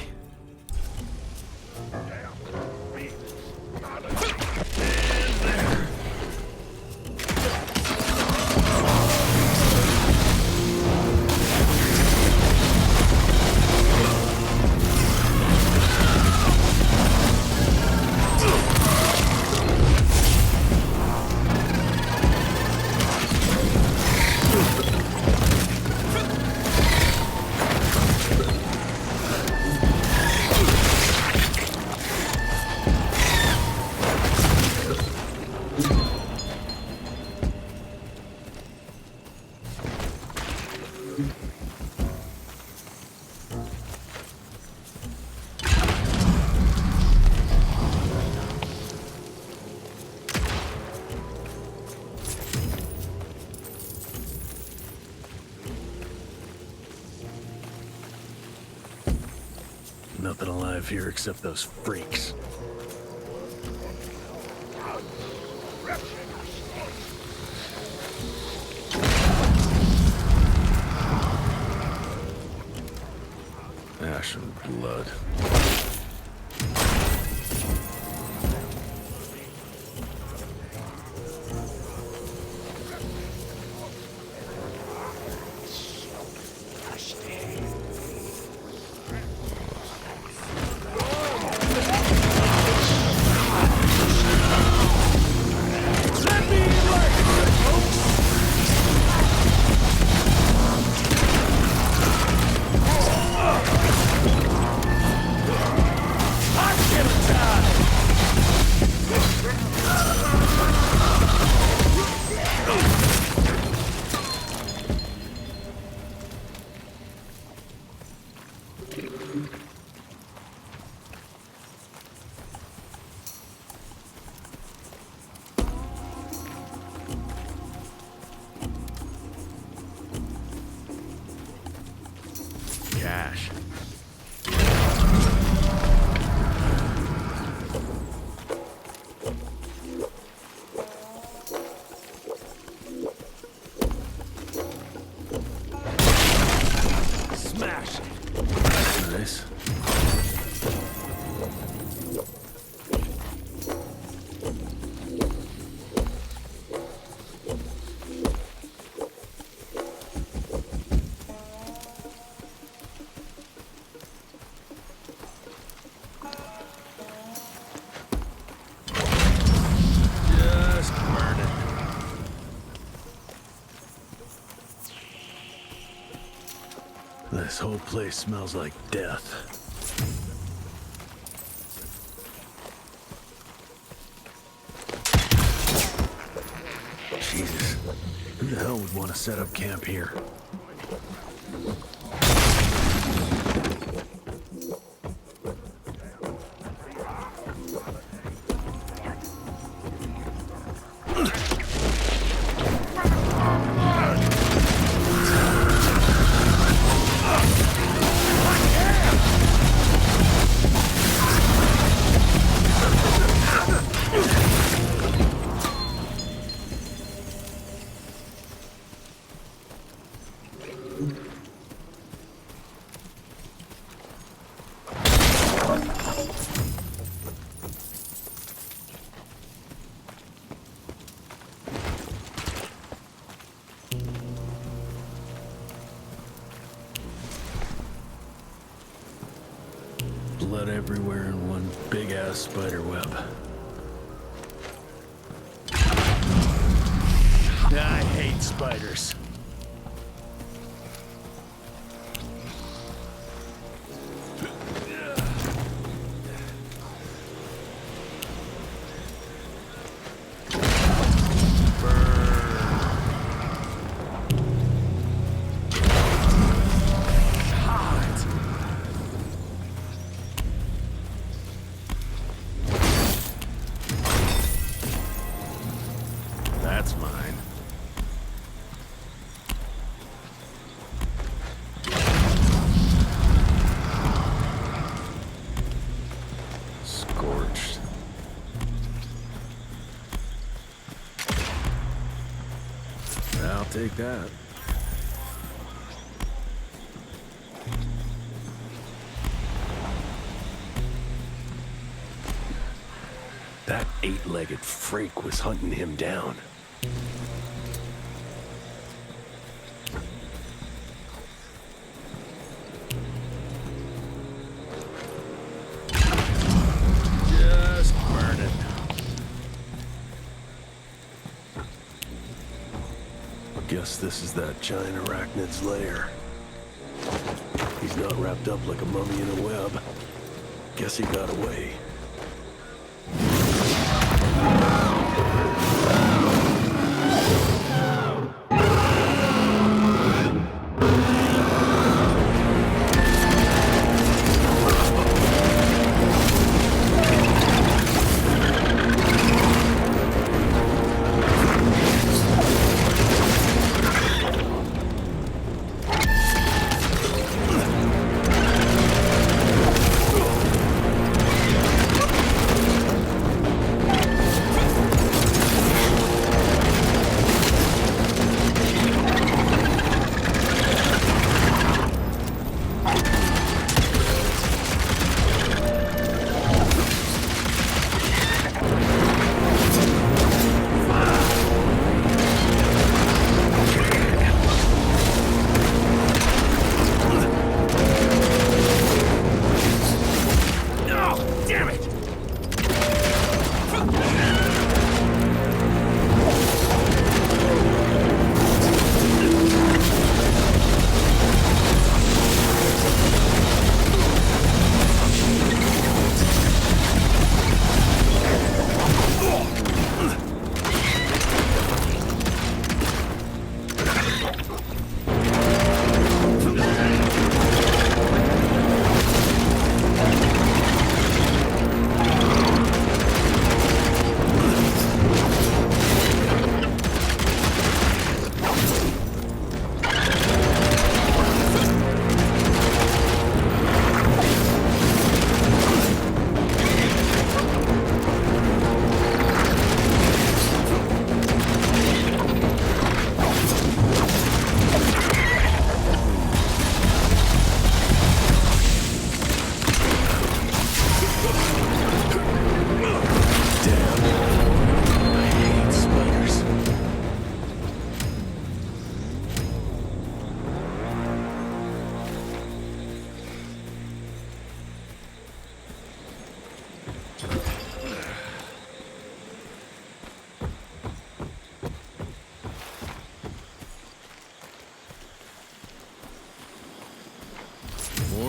Nothing alive here except those freaks. Ash and blood. Smash. Smash. Nice. Just burn it. This whole place smells like death. Jesus, who the hell would want to set up camp here? Blood everywhere in one big-ass spider web. I hate spiders. That's mine. Scorched. I'll take that. That eight-legged freak was hunting him down. Just burn it. Guess this is that giant arachnid's lair. He's not wrapped up like a mummy in a web. Guess he got away.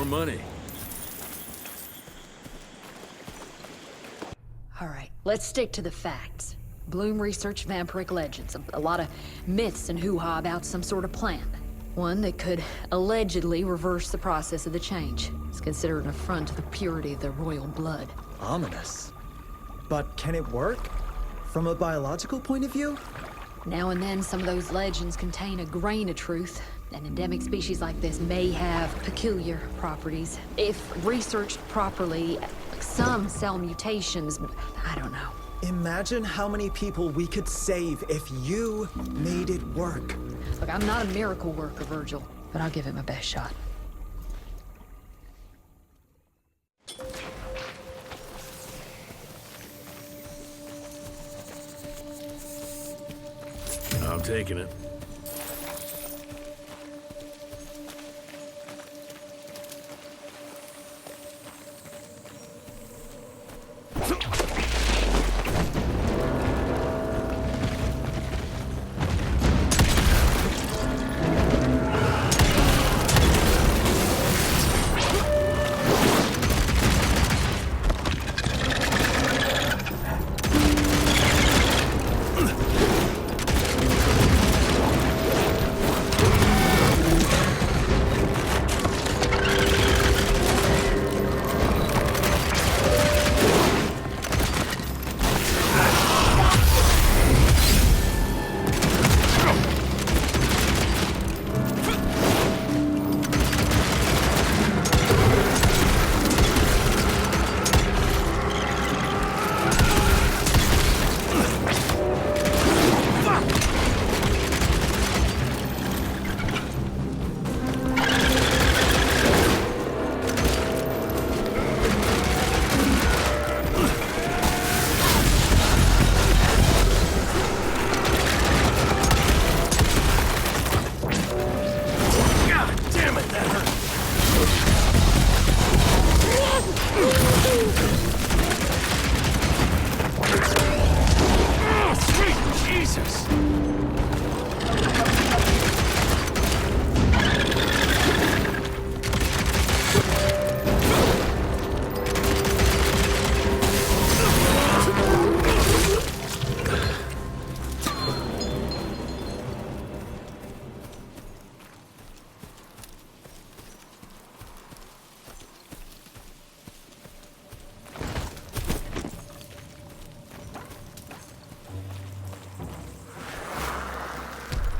money. All right, let's stick to the facts. Bloom researched vampiric legends, a lot of myths and hoo-ha about some sort of plant. One that could allegedly reverse the process of the change. It's considered an affront to the purity of the royal blood. Ominous. But can it work? From a biological point of view? Now and then, some of those legends contain a grain of truth. An endemic species like this may have peculiar properties. If researched properly, some cell mutations, I don't know. Imagine how many people we could save if you made it work. Look, I'm not a miracle worker, Virgil, but I'll give it my best shot. I'm taking it.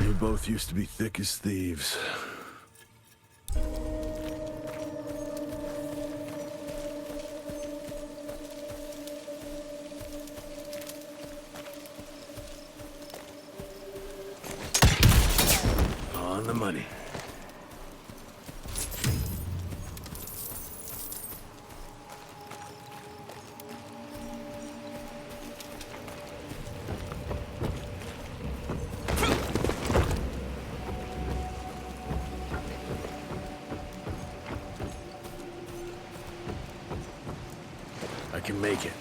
You both used to be thick as thieves. On the money. I can make it.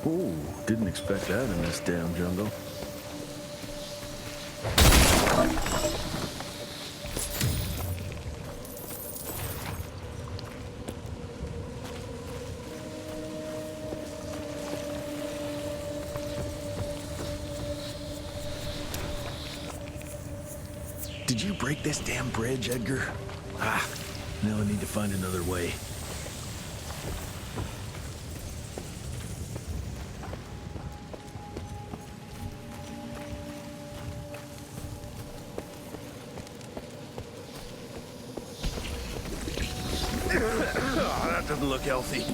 Ooh, didn't expect that in this damn jungle. Did you break this damn bridge, Edgar? Ah, now I need to find another way. Oh, that doesn't look healthy.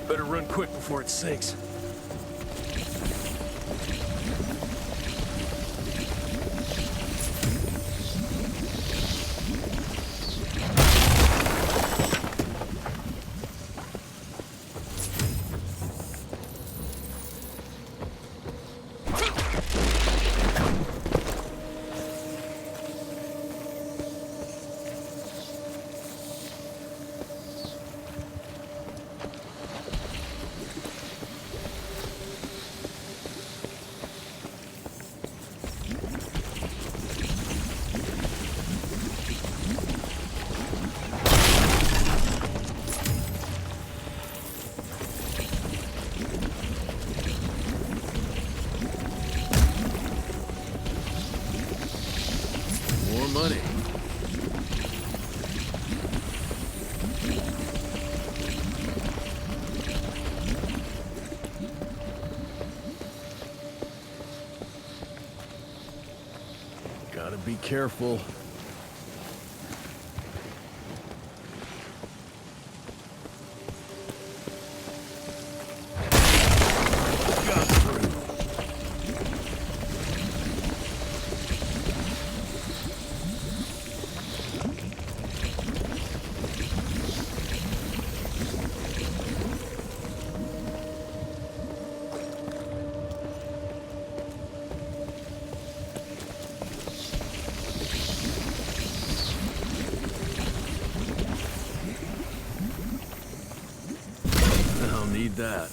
Better run quick before it sinks. be careful. Need that.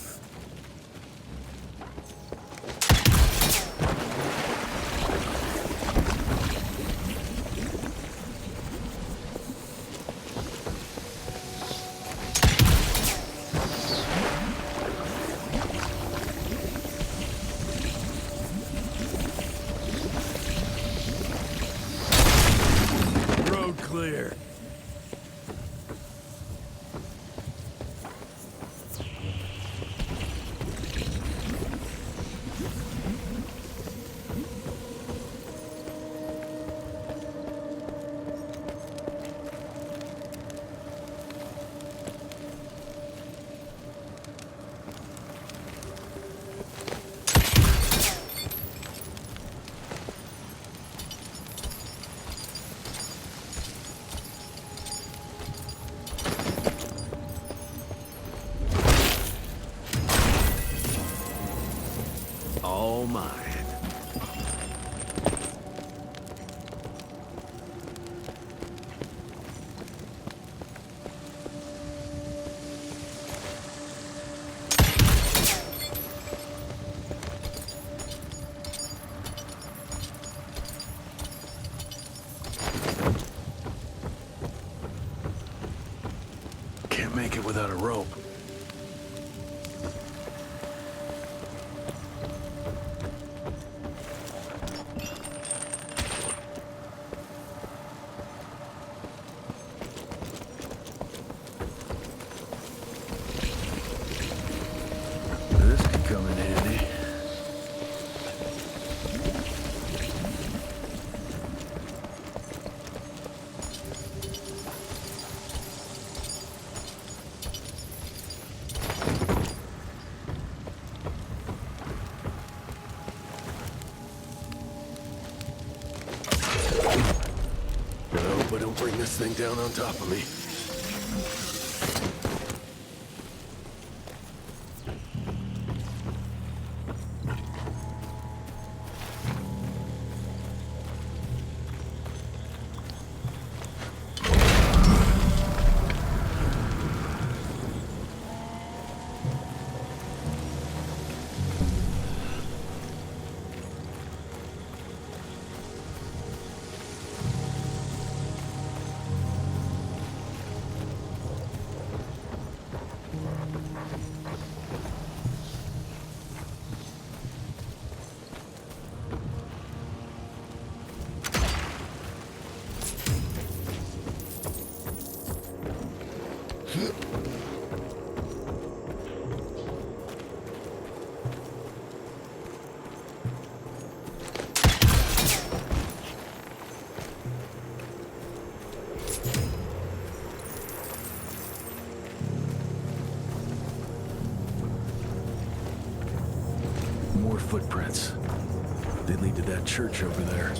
Road clear. All mine. Can't make it without a rope. This could come in handy. I hope I don't bring this thing down on top of me. More footprints. They lead to that church over there.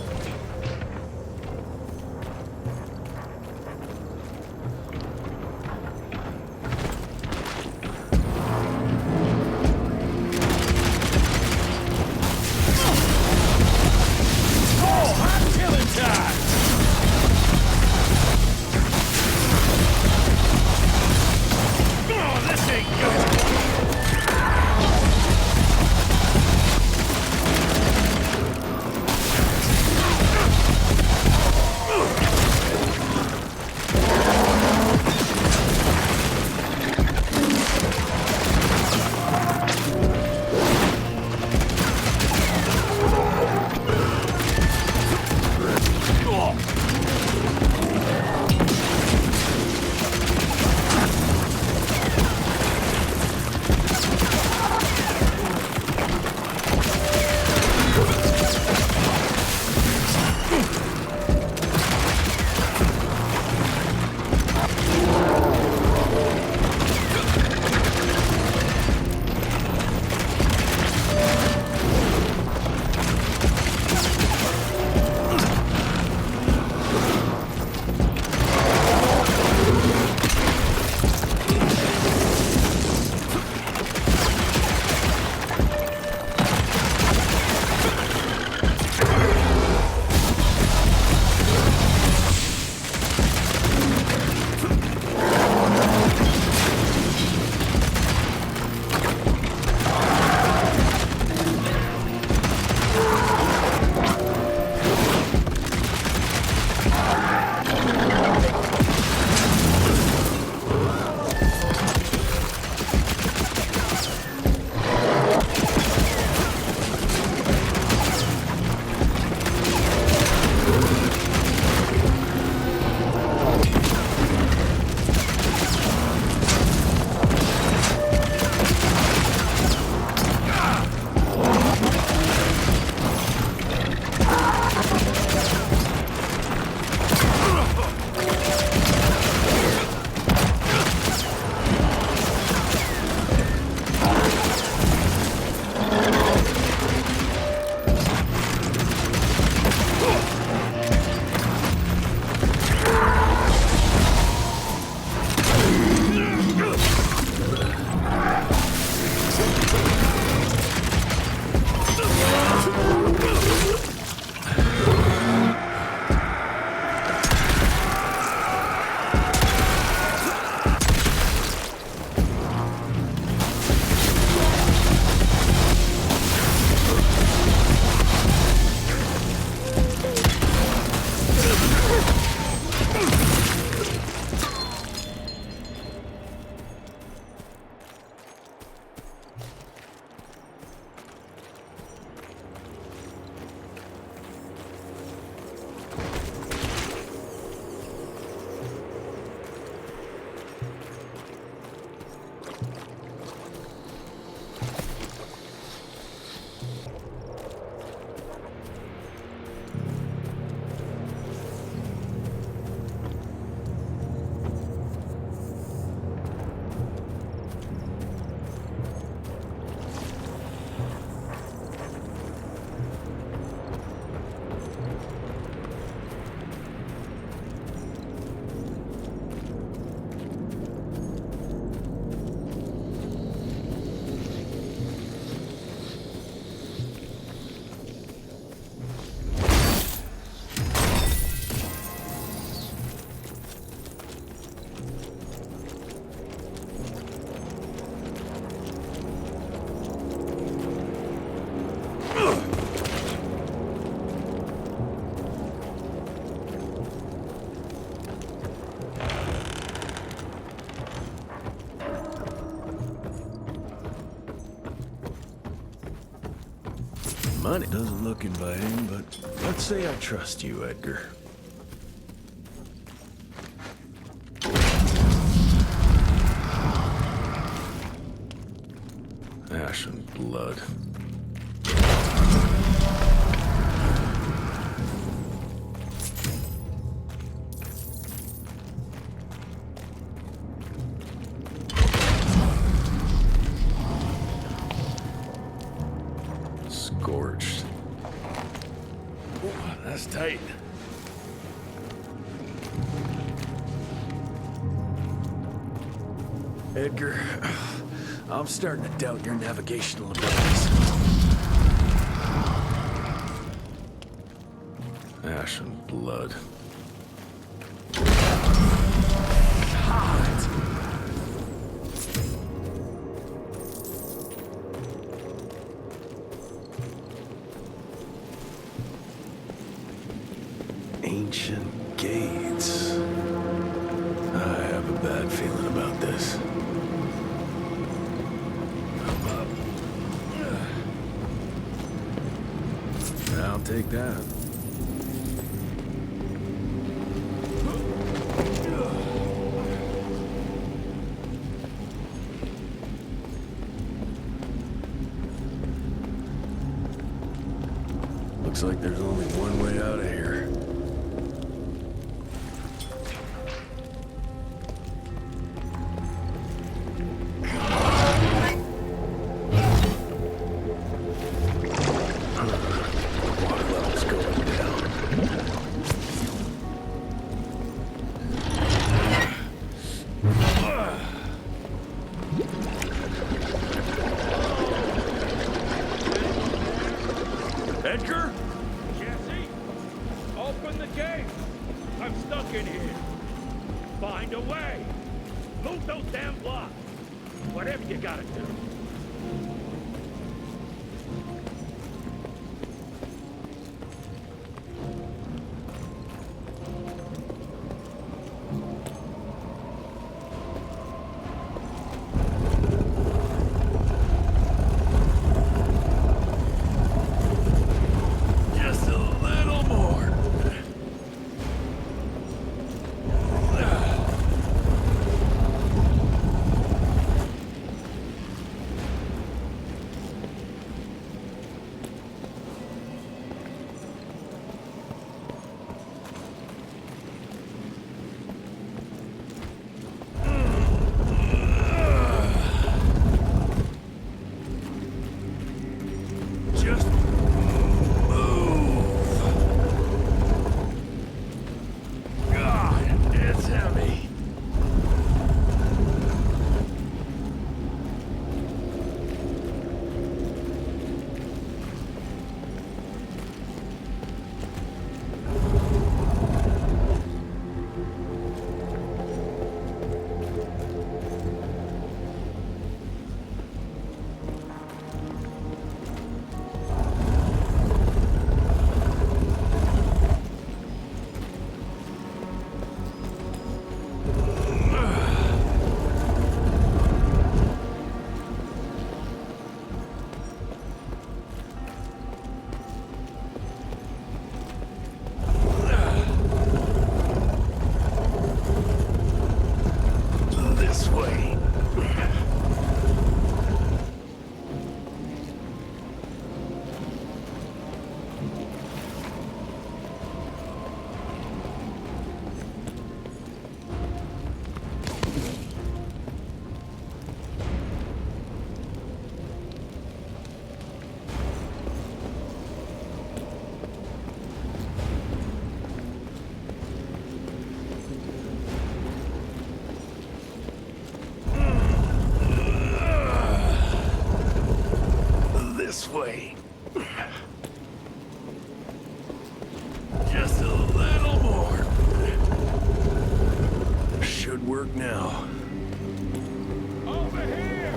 money. Doesn't look inviting, but let's say I trust you, Edgar. Ash and blood. Scorched. Ooh, that's tight. Edgar, I'm starting to doubt your navigational abilities. Ash and blood. Hot! Ancient gates. I have a bad feeling about this. I'll take that. Looks like there's only one way out of here. Edgar? Jesse? Open the gate! I'm stuck in here. Find a way. Move those damn blocks. Whatever you gotta do. Just a little more. Just move. God, it's heavy. This way. This way. Just a little more. Should work now. Over here!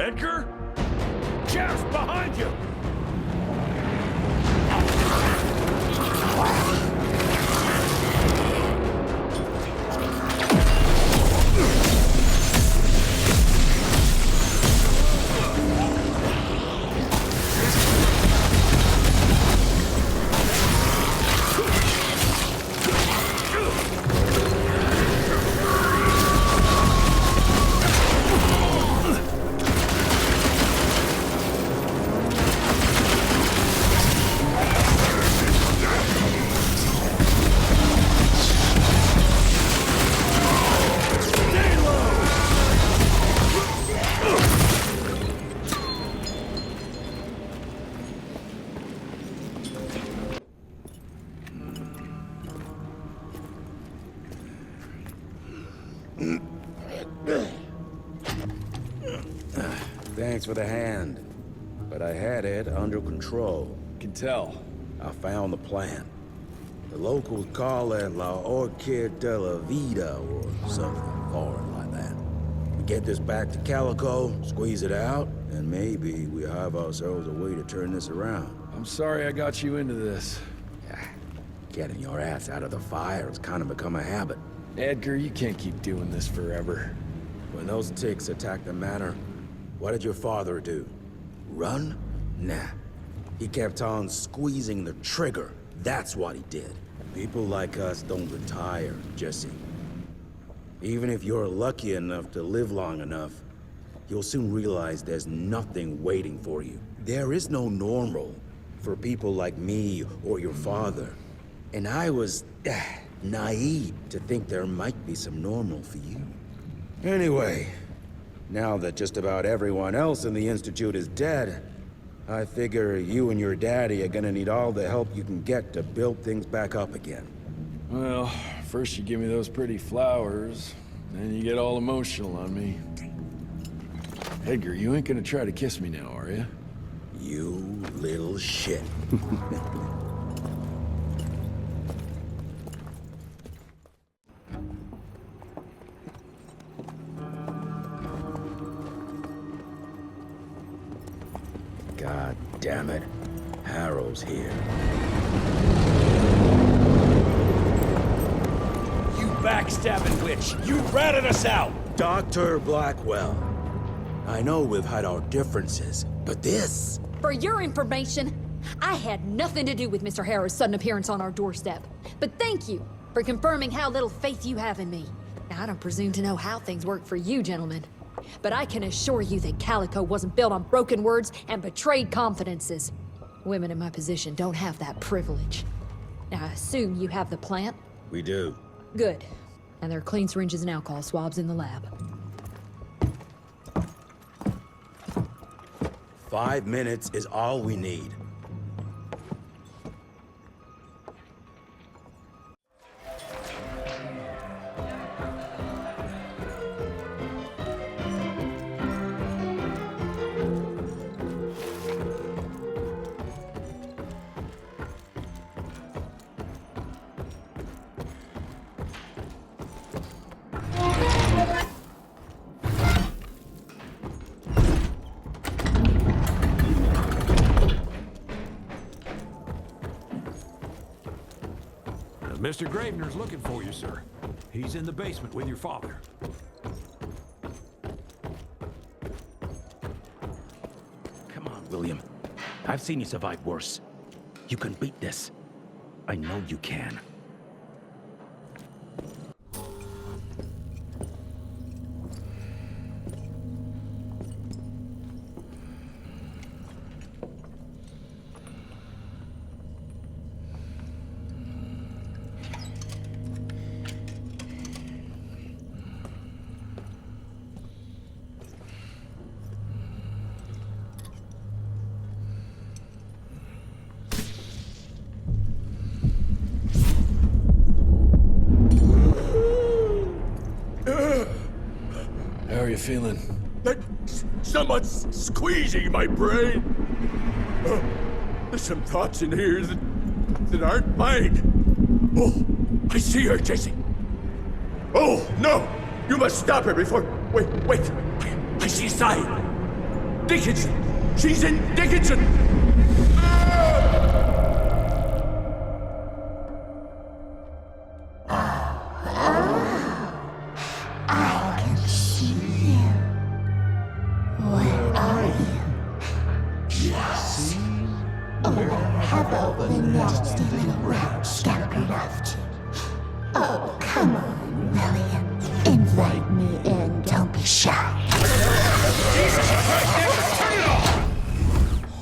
Edgar? Sheriff's behind you! Thanks for the hand, but I had it under control. Can tell. I found the plan. The locals call it La Orchid de la Vida or something foreign like that. We get this back to Calico, squeeze it out, and maybe we have ourselves a way to turn this around. I'm sorry I got you into this. Getting your ass out of the fire has kind of become a habit. Edgar, you can't keep doing this forever. When those ticks attacked the manor, what did your father do? Run? Nah. He kept on squeezing the trigger. That's what he did. People like us don't retire, Jesse. Even if you're lucky enough to live long enough, you'll soon realize there's nothing waiting for you. There is no normal for people like me or your father. And I was naive to think there might be some normal for you. Anyway, now that just about everyone else in the Institute is dead, I figure you and your daddy are gonna need all the help you can get to build things back up again. Well, first you give me those pretty flowers, then you get all emotional on me. Edgar, you ain't gonna try to kiss me now, are you? You little shit. God damn it. Harrow's here. You backstabbing witch! You ratted us out! Dr. Blackwell. I know we've had our differences, but this... For your information, I had nothing to do with Mr. Harrow's sudden appearance on our doorstep. But thank you for confirming how little faith you have in me. Now, I don't presume to know how things work for you, gentlemen. But I can assure you that Calico wasn't built on broken words and betrayed confidences. Women in my position don't have that privilege. Now, I assume you have the plant? We do. Good. And there are clean syringes and alcohol swabs in the lab. 5 minutes is all we need. Mr. Gravener's looking for you, sir. He's in the basement with your father. Come on, William. I've seen you survive worse. You can beat this. I know you can. How are you feeling? Someone's squeezing my brain. There's some thoughts in here that aren't mine. Oh, I see her, Jesse. Oh, no! You must stop her before... Wait. I see sign. Dickinson! She's in Dickinson! I can see you. Where are you, Jesse? Or have all the nasty little rats scampered off to? Oh, come on, Lillian. Invite me in, don't be shy.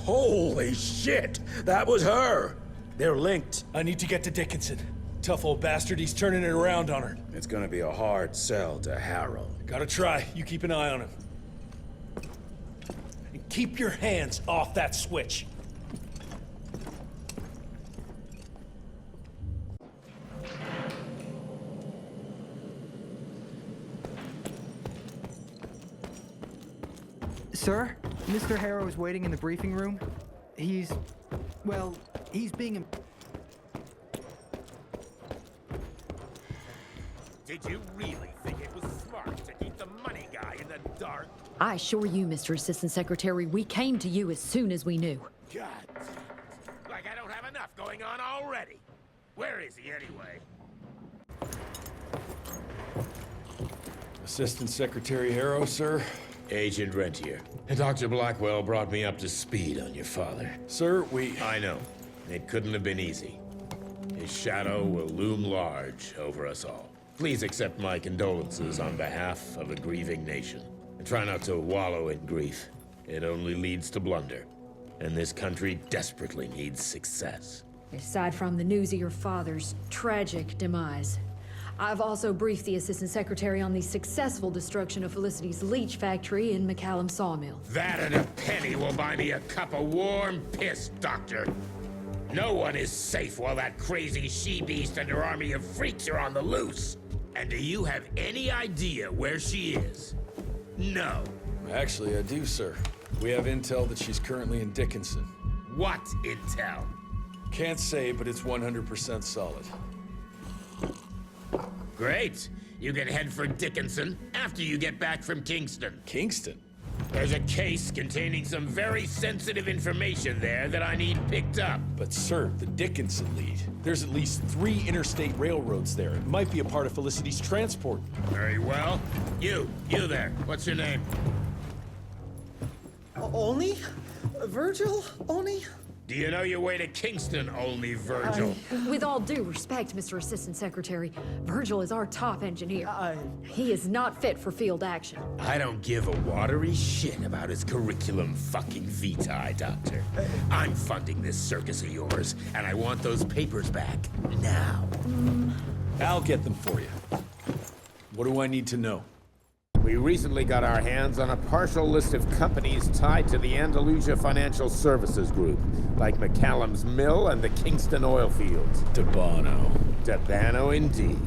Holy shit! That was her! They're linked. I need to get to Dickinson. Tough old bastard, he's turning it around on her. It's gonna be a hard sell to Harold. Gotta try. You keep an eye on him. And keep your hands off that switch. Sir, Mr. Harrow is waiting in the briefing room. He's being... Did you really think it was smart to keep the money guy in the dark? I assure you, Mr. Assistant Secretary, we came to you as soon as we knew. God damn it. Like I don't have enough going on already. Where is he anyway? Assistant Secretary Harrow, sir. Agent Rentier. Dr. Blackwell brought me up to speed on your father. Sir, I know. It couldn't have been easy. His shadow will loom large over us all. Please accept my condolences on behalf of a grieving nation. And try not to wallow in grief. It only leads to blunder. And this country desperately needs success. Aside from the news of your father's tragic demise, I've also briefed the Assistant Secretary on the successful destruction of Felicity's leech factory in McCallum Sawmill. That and a penny will buy me a cup of warm piss, Doctor. No one is safe while that crazy she-beast and her army of freaks are on the loose. And do you have any idea where she is? No. Actually, I do, sir. We have intel that she's currently in Dickinson. What intel? Can't say, but it's 100% solid. Great. You can head for Dickinson after you get back from Kingston. Kingston? There's a case containing some very sensitive information there that I need picked up. But sir, the Dickinson lead. There's at least 3 interstate railroads there. It might be a part of Felicity's transport. Very well. You there. What's your name? Only? Virgil? Only? Do you know your way to Kingston, only Virgil? With all due respect, Mr. Assistant Secretary, Virgil is our top engineer. He is not fit for field action. I don't give a watery shit about his curriculum fucking vitae, Doctor. I'm funding this circus of yours, and I want those papers back now. I'll get them for you. What do I need to know? We recently got our hands on a partial list of companies tied to the Andalusia Financial Services Group, like McCallum's Mill and the Kingston oil fields. Debano. Debano indeed.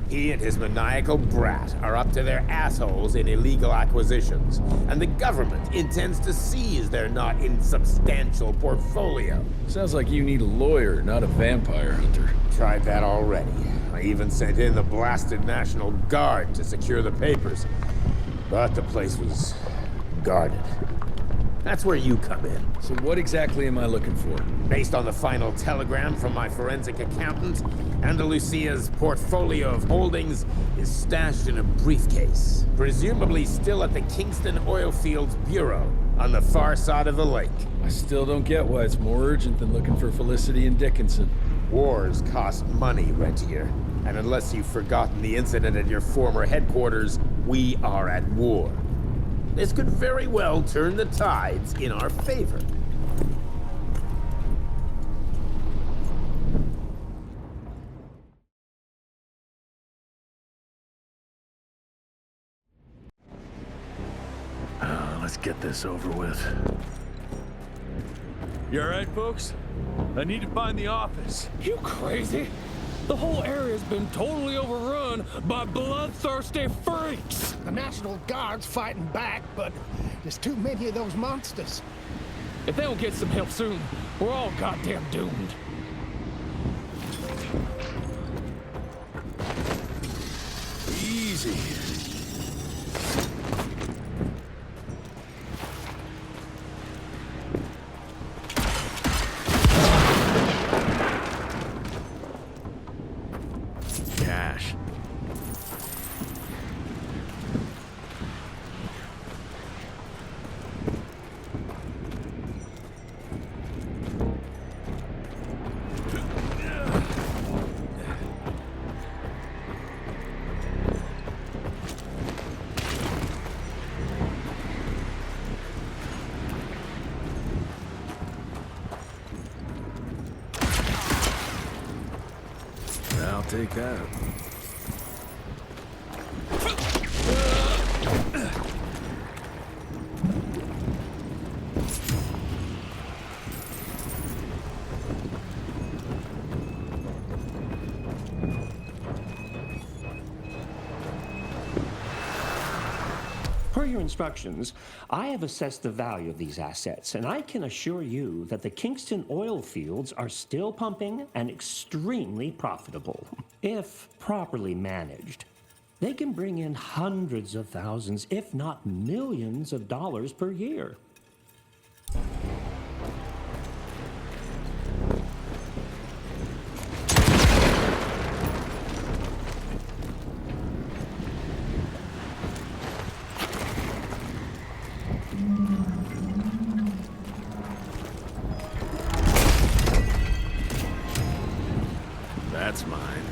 He and his maniacal brat are up to their assholes in illegal acquisitions, and the government intends to seize their not insubstantial portfolio. Sounds like you need a lawyer, not a vampire hunter. Tried that already. I even sent in the blasted National Guard to secure the papers. But the place was guarded. That's where you come in. So what exactly am I looking for? Based on the final telegram from my forensic accountant, Andalusia's portfolio of holdings is stashed in a briefcase, presumably still at the Kingston Oil Fields Bureau on the far side of the lake. I still don't get why it's more urgent than looking for Felicity and Dickinson. Wars cost money, Rentier. And unless you've forgotten the incident at your former headquarters, we are at war. This could very well turn the tides in our favor. Let's get this over with. You all right, folks? I need to find the office. You crazy? The whole area's been totally overrun by bloodthirsty freaks. The National Guard's fighting back, but there's too many of those monsters. If they don't get some help soon, we're all goddamn doomed. Easy. cash. I'll take that. Per your instructions, I have assessed the value of these assets, and I can assure you that the Kingston oil fields are still pumping and extremely profitable. If properly managed, they can bring in hundreds of thousands, if not millions of dollars per year. That's mine.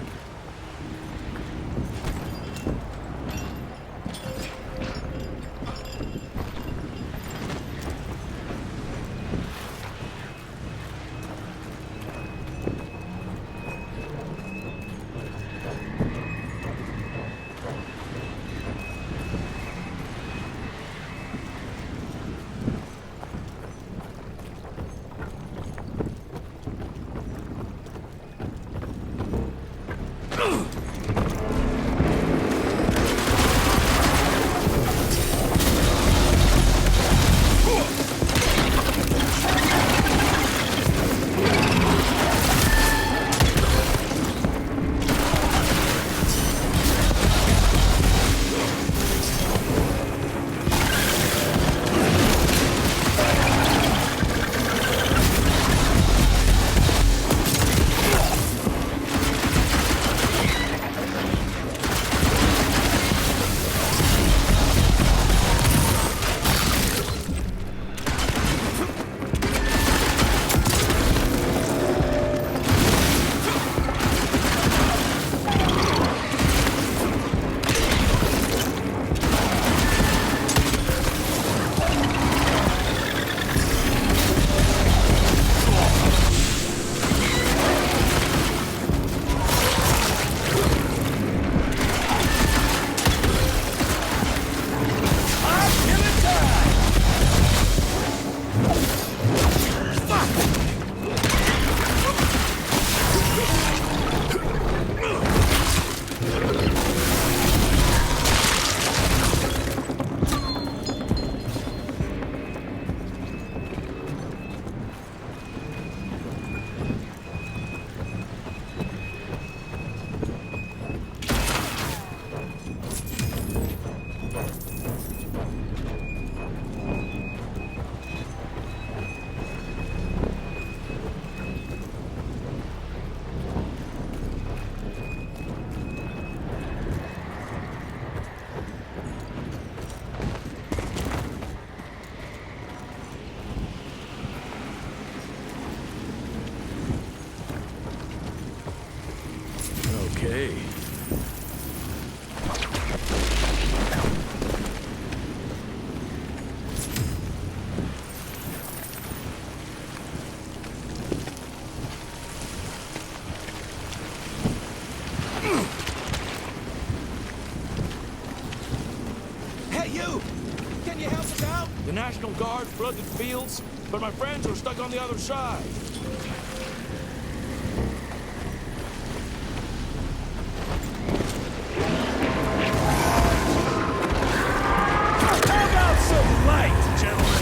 Okay. Hey, you! Can you help us out? The National Guard flooded the fields, but my friends are stuck on the other side. How about some light, gentlemen?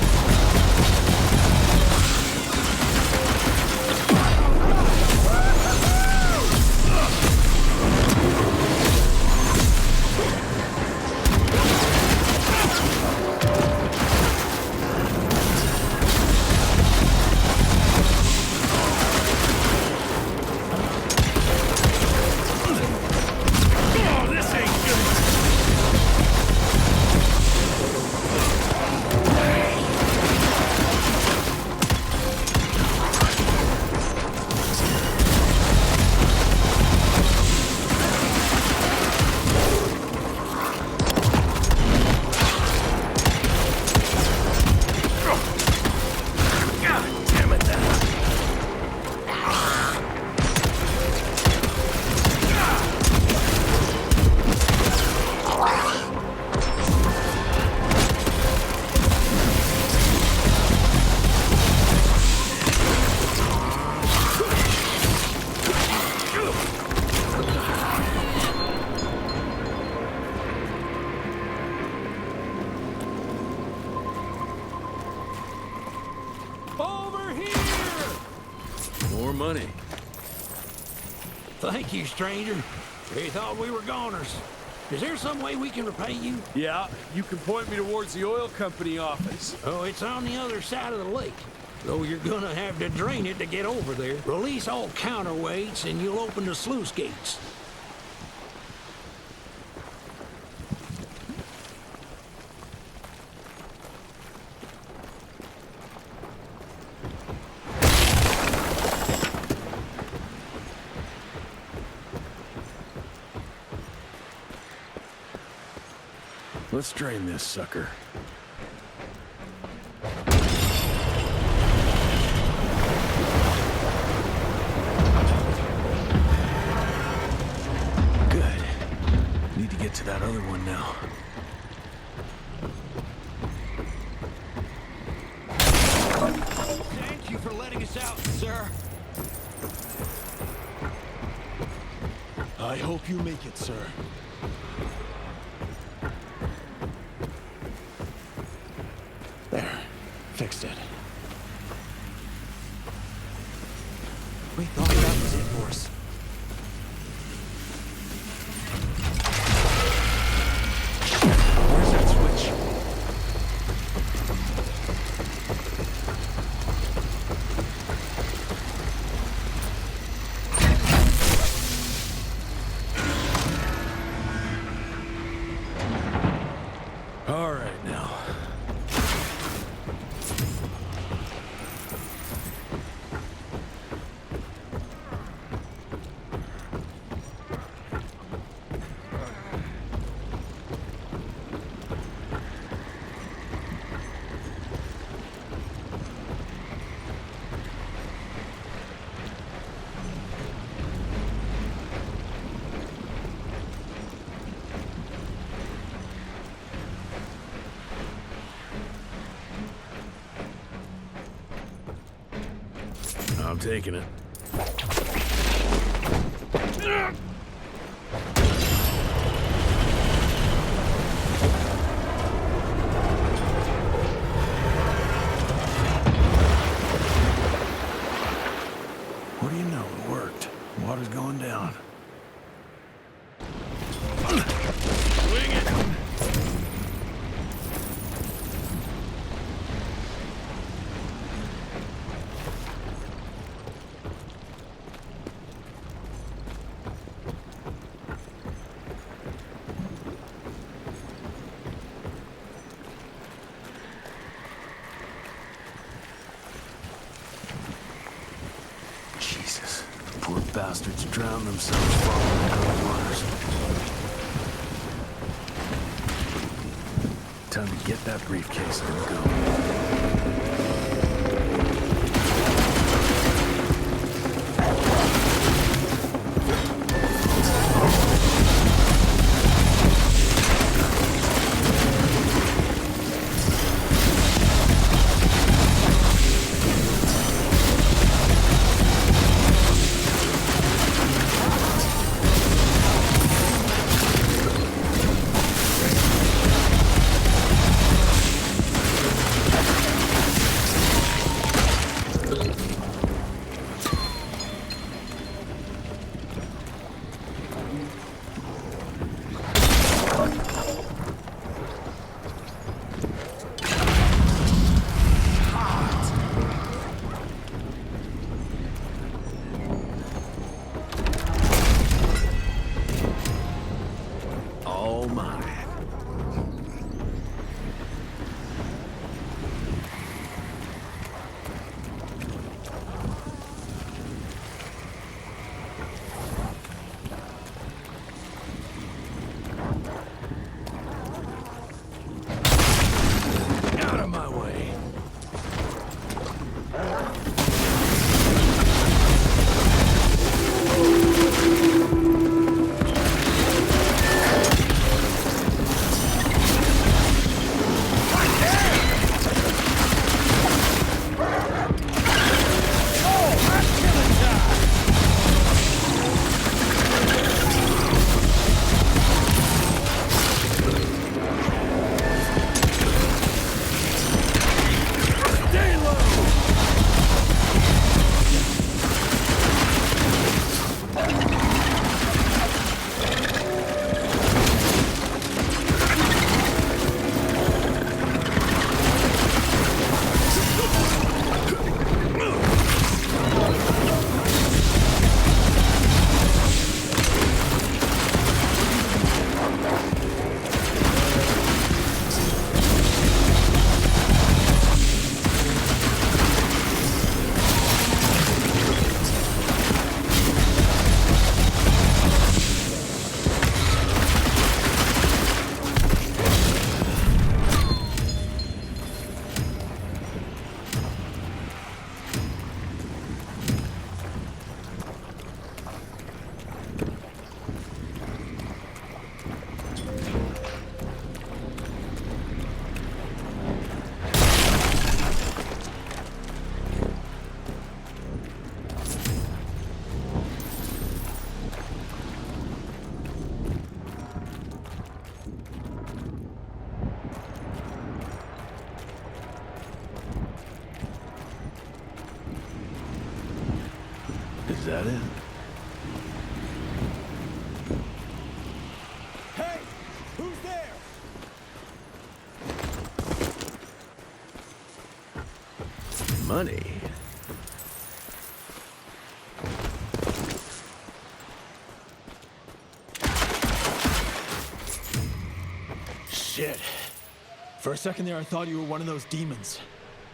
you, stranger. We thought we were goners. Is there some way we can repay you? Yeah, you can point me towards the oil company office. Oh, it's on the other side of the lake. Though you're gonna have to drain it to get over there. Release all counterweights and you'll open the sluice gates. Let's drain this sucker. Good. Need to get to that other one now. Thank you for letting us out, sir. I hope you make it, sir. There. Fixed it. We thought that was it, Morse. Where's that switch? All right, now. I'm taking it. What do you know? It worked. Water's going down. Swing it! Jesus, poor bastards drowned themselves following the cold waters. Time to get that briefcase and go. that it? Hey! Who's there? Money. Shit. For a second there, I thought you were one of those demons.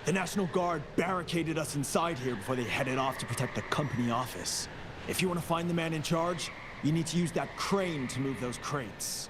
The National Guard barricaded us inside here before they headed off to protect the company office. If you want to find the man in charge, you need to use that crane to move those crates.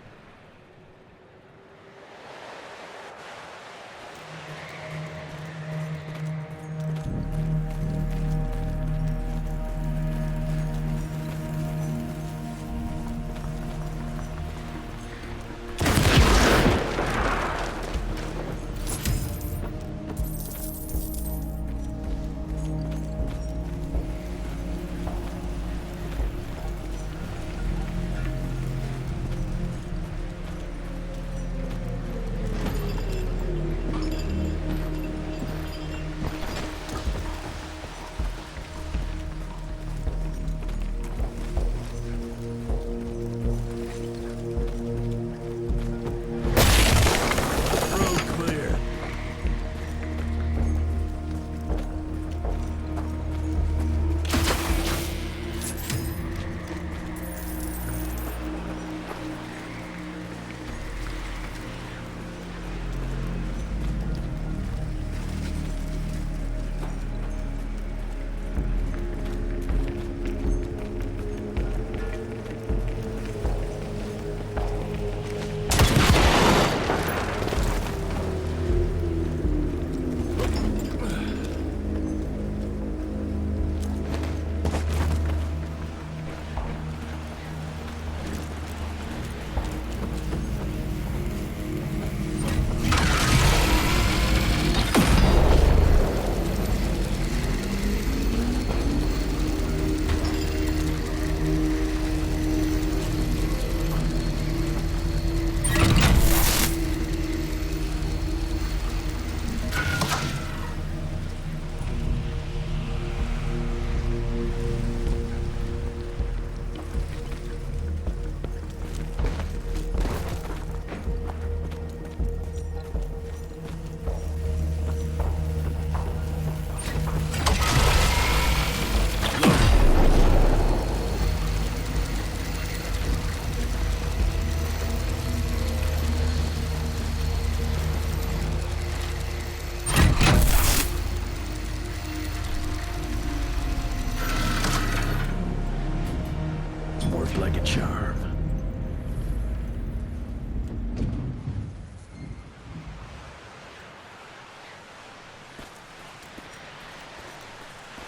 Like a charm.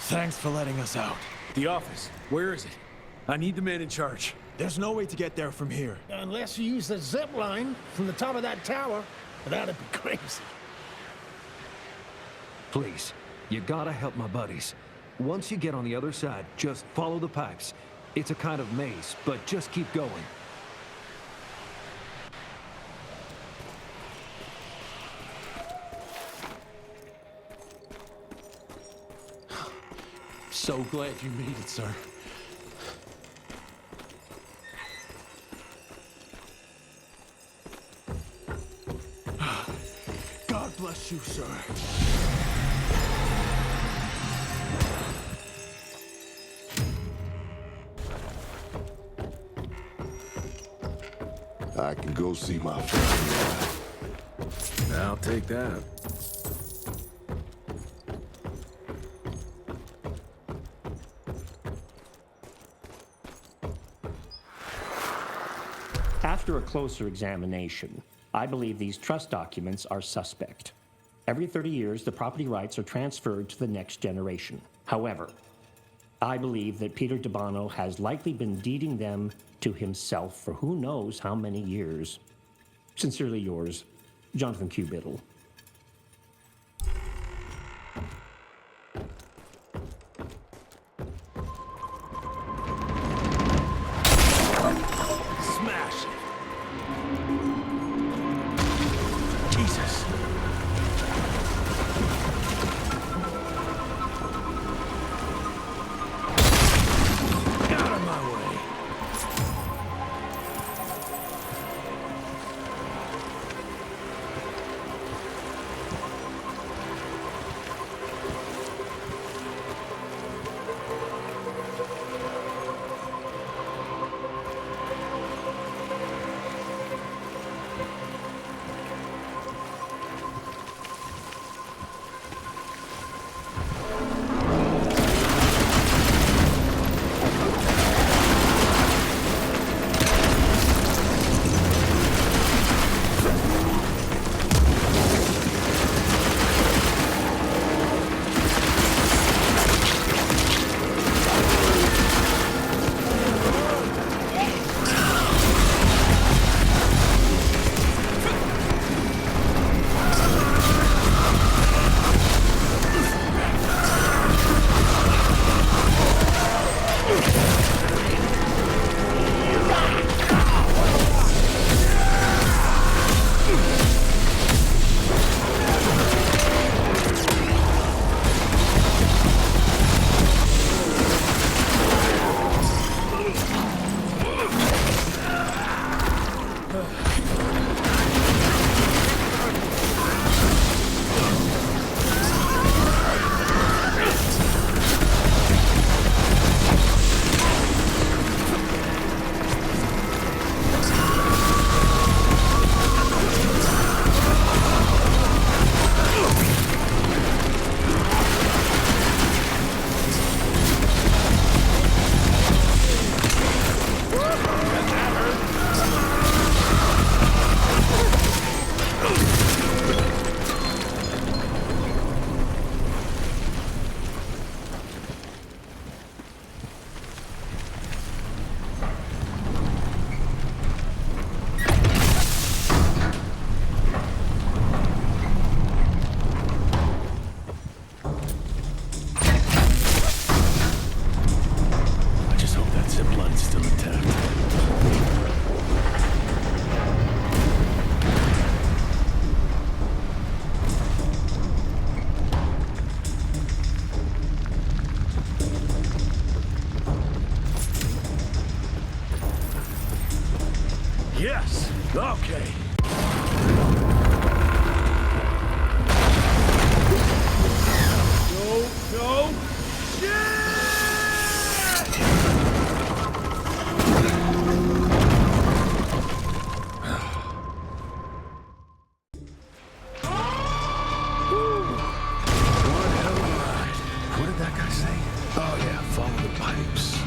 Thanks for letting us out. The office, where is it? I need the man in charge. There's no way to get there from here. Unless you use the zip line from the top of that tower, that'd be crazy. Please, you gotta help my buddies. Once you get on the other side, just follow the pipes. It's a kind of maze, but just keep going. So glad you made it, sir. God bless you, sir. I can go see my family now. I'll take that. After a closer examination, I believe these trust documents are suspect. Every 30 years, the property rights are transferred to the next generation. However, I believe that Peter DeBono has likely been deeding them to himself for who knows how many years. Sincerely yours, Jonathan Q. Biddle. Smash it! Jesus! Yes. Okay. No! What did that guy say? Oh yeah, follow the pipes.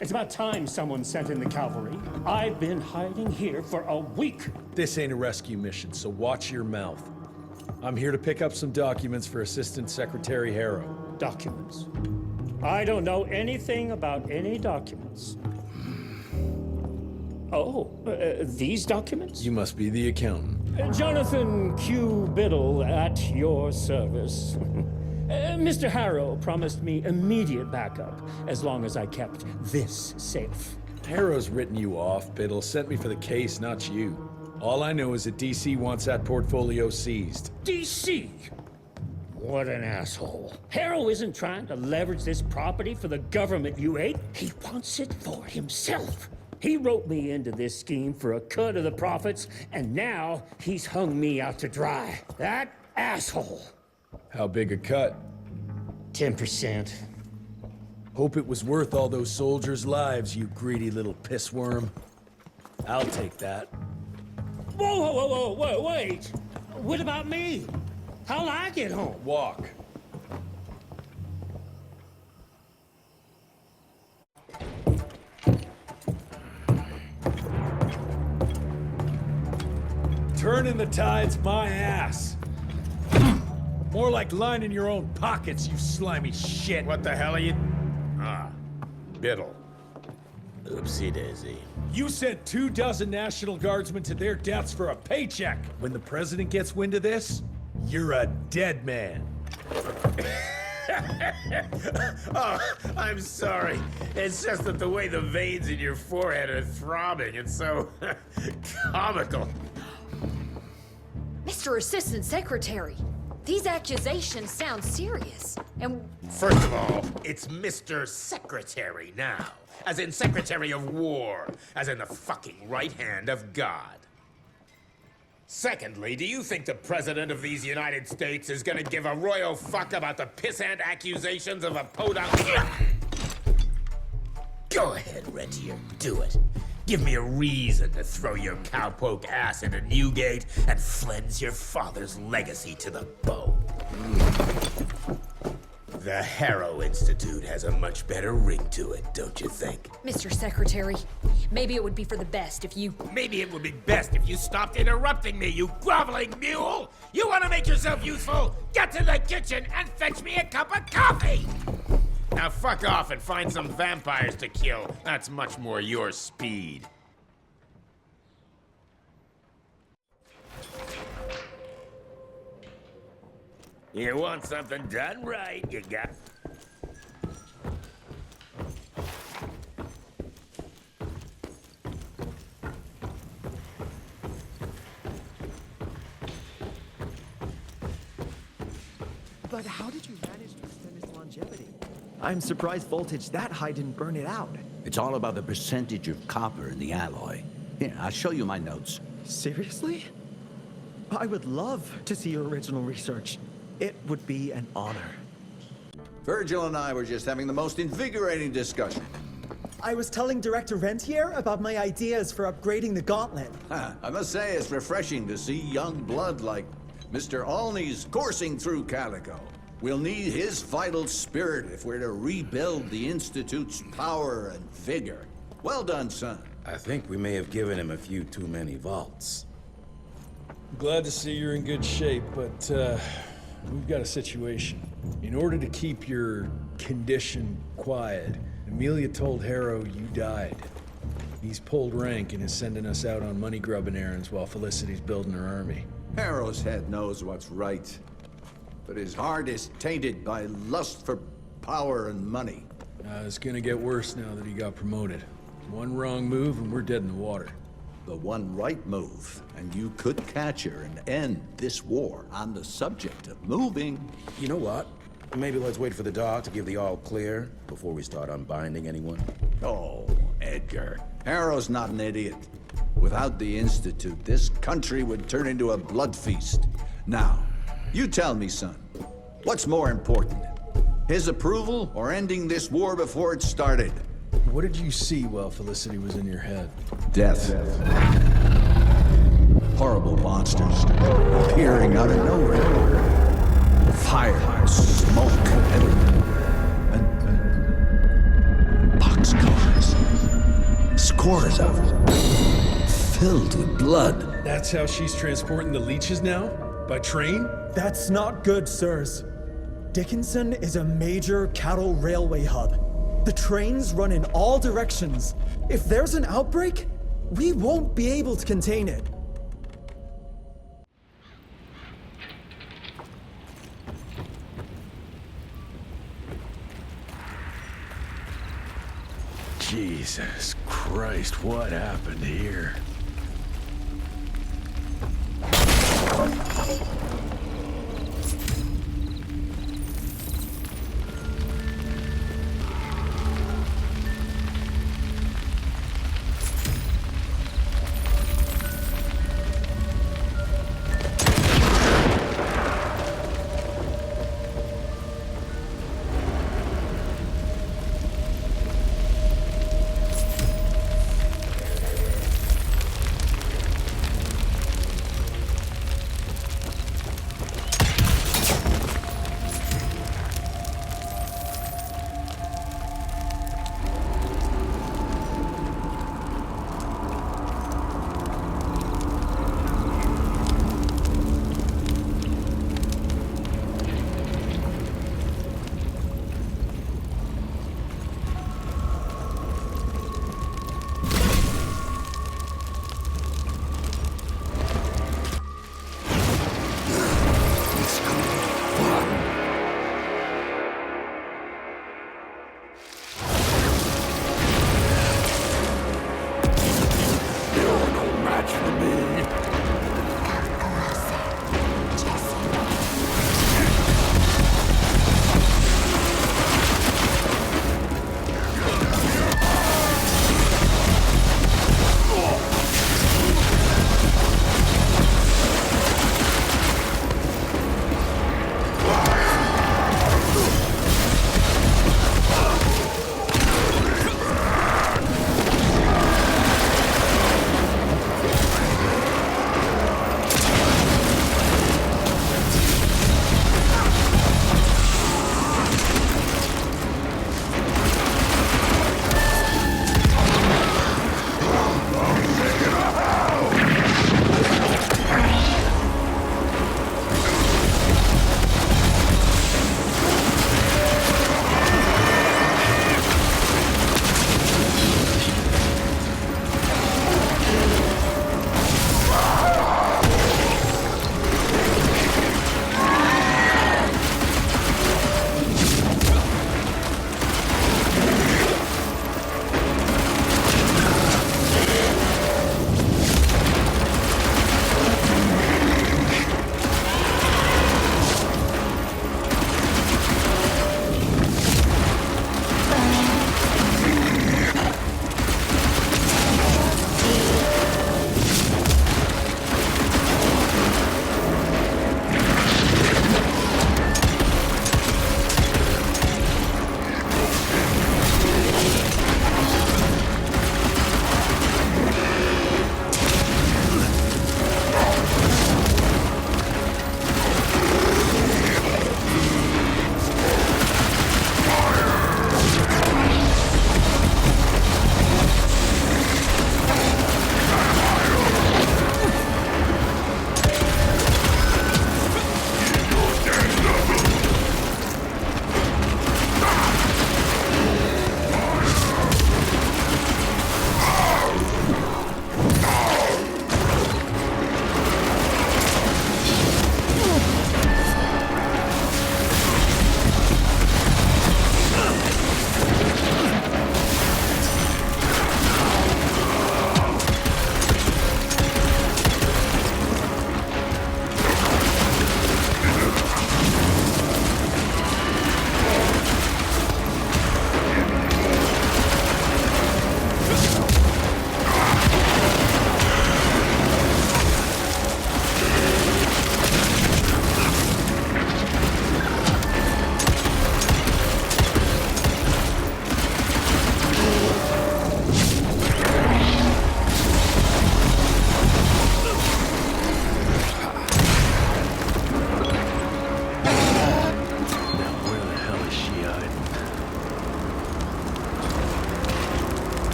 It's about time someone sent in the cavalry. I've been hiding here for a week. This ain't a rescue mission, so watch your mouth. I'm here to pick up some documents for Assistant Secretary Harrow. documents. I don't know anything about any documents. Oh, these documents? You must be the accountant. Jonathan Q. Biddle at your service. Mr. Harrow promised me immediate backup as long as I kept this safe. Harrow's written you off, Biddle. Sent me for the case, not you. All I know is that DC wants that portfolio seized. DC? What an asshole. Harrow isn't trying to leverage this property for the government you hate. He wants it for himself. He roped me into this scheme for a cut of the profits, and now he's hung me out to dry. That asshole. How big a cut? 10%. Hope it was worth all those soldiers' lives, you greedy little pissworm. I'll take that. Whoa, wait. What about me? How'll I get home? Walk. Turning the tide's my ass. More like lining your own pockets, you slimy shit. What the hell are you... Ah, Biddle. Oopsie daisy. You sent 24 National Guardsmen to their deaths for a paycheck. When the president gets wind of this, you're a dead man. Oh, I'm sorry. It's just that the way the veins in your forehead are throbbing, it's so comical. Mr. Assistant Secretary, these accusations sound serious. And First of all, it's Mr. Secretary now. As in Secretary of War. As in the fucking right hand of God. Secondly, do you think the President of these United States is gonna give a royal fuck about the pissant accusations of a podunk? Go ahead, Rentier, do it. Give me a reason to throw your cowpoke ass into Newgate and cleanse your father's legacy to the bone. The Harrow Institute has a much better ring to it, don't you think? Mr. Secretary, maybe it would be for the best if you... Maybe it would be best if you stopped interrupting me, you groveling mule! You want to make yourself useful? Get to the kitchen and fetch me a cup of coffee! Now fuck off and find some vampires to kill. That's much more your speed. You want something done right, you got... But how did you manage to extend its longevity? I'm surprised voltage that high didn't burn it out. It's all about the percentage of copper in the alloy. Here, I'll show you my notes. Seriously? I would love to see your original research. It would be an honor. Virgil and I were just having the most invigorating discussion. I was telling Director Rentier about my ideas for upgrading the gauntlet. I must say it's refreshing to see young blood like Mr. Olney's coursing through Calico. We'll need his vital spirit if we're to rebuild the Institute's power and vigor. Well done, son. I think we may have given him a few too many vaults. Glad to see you're in good shape, but we've got a situation. In order to keep your condition quiet, Amelia told Harrow you died. He's pulled rank and is sending us out on money-grubbing errands while Felicity's building her army. Harrow's head knows what's right, but his heart is tainted by lust for power and money. It's gonna get worse now that he got promoted. One wrong move and we're dead in the water. The one right move, and you could catch her and end this war. On the subject of moving... You know what? Maybe let's wait for the dog to give the all clear before we start unbinding anyone. Oh, Edgar. Harrow's not an idiot. Without the Institute, this country would turn into a blood feast. Now, you tell me, son, what's more important? His approval or ending this war before it started? What did you see while Felicity was in your head? Death. Horrible monsters appearing out of nowhere. Fire, smoke, and boxcars. Scores of them. Filled with blood. That's how she's transporting the leeches now? By train? That's not good, sirs. Dickinson is a major cattle railway hub. The trains run in all directions. If there's an outbreak, we won't be able to contain it. Jesus Christ, what happened here?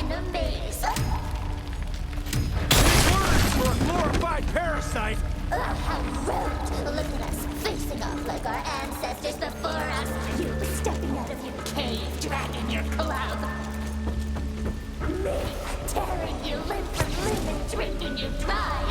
in a maze. For a glorified parasite! Oh, how rude! Look at us, facing off like our ancestors before us. You stepping out of your cave, dragging your club. Me, tearing you limb from limb and drinking you dry.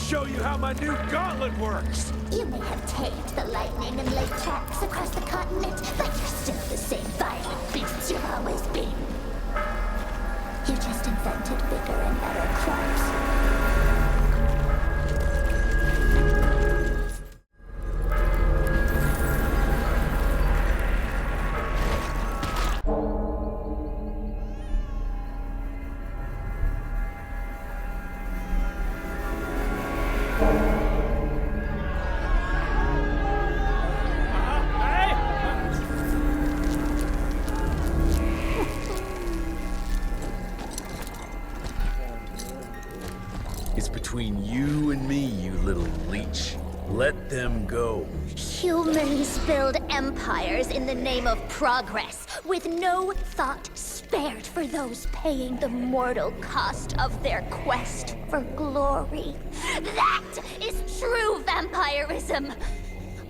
Show you how my new gauntlet works! You may have tamed the lightning and laid traps across the continent, but you're still the same violent beast you've always been. You just invented bigger and better crops. Between you and me, you little leech. Let them go. Humans build empires in the name of progress, with no thought spared for those paying the mortal cost of their quest for glory. That is true vampirism!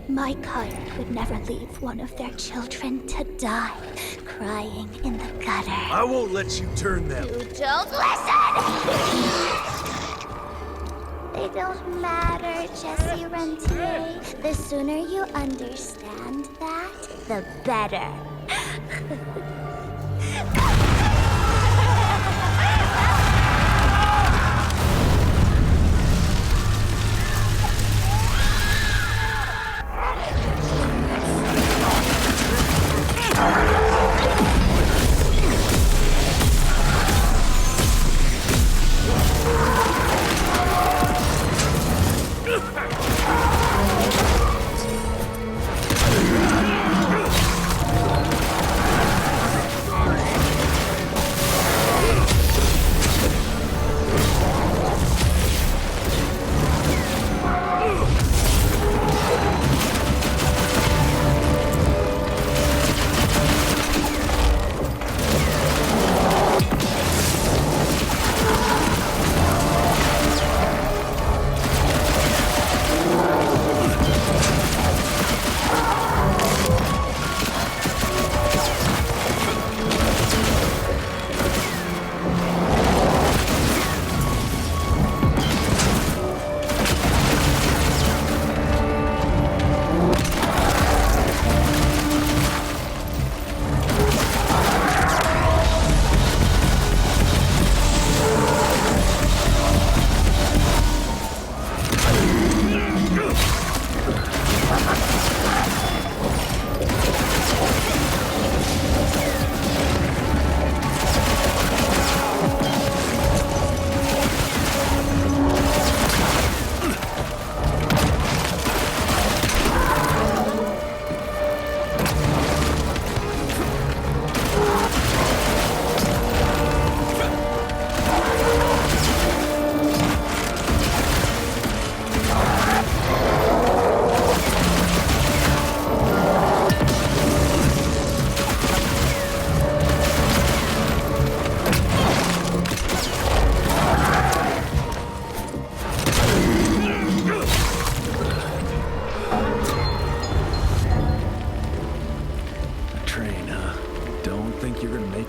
My kind would never leave one of their children to die, crying in the gutter. I won't let you turn them. You don't listen! They don't matter, Jesse Rentier. The sooner you understand that, the better.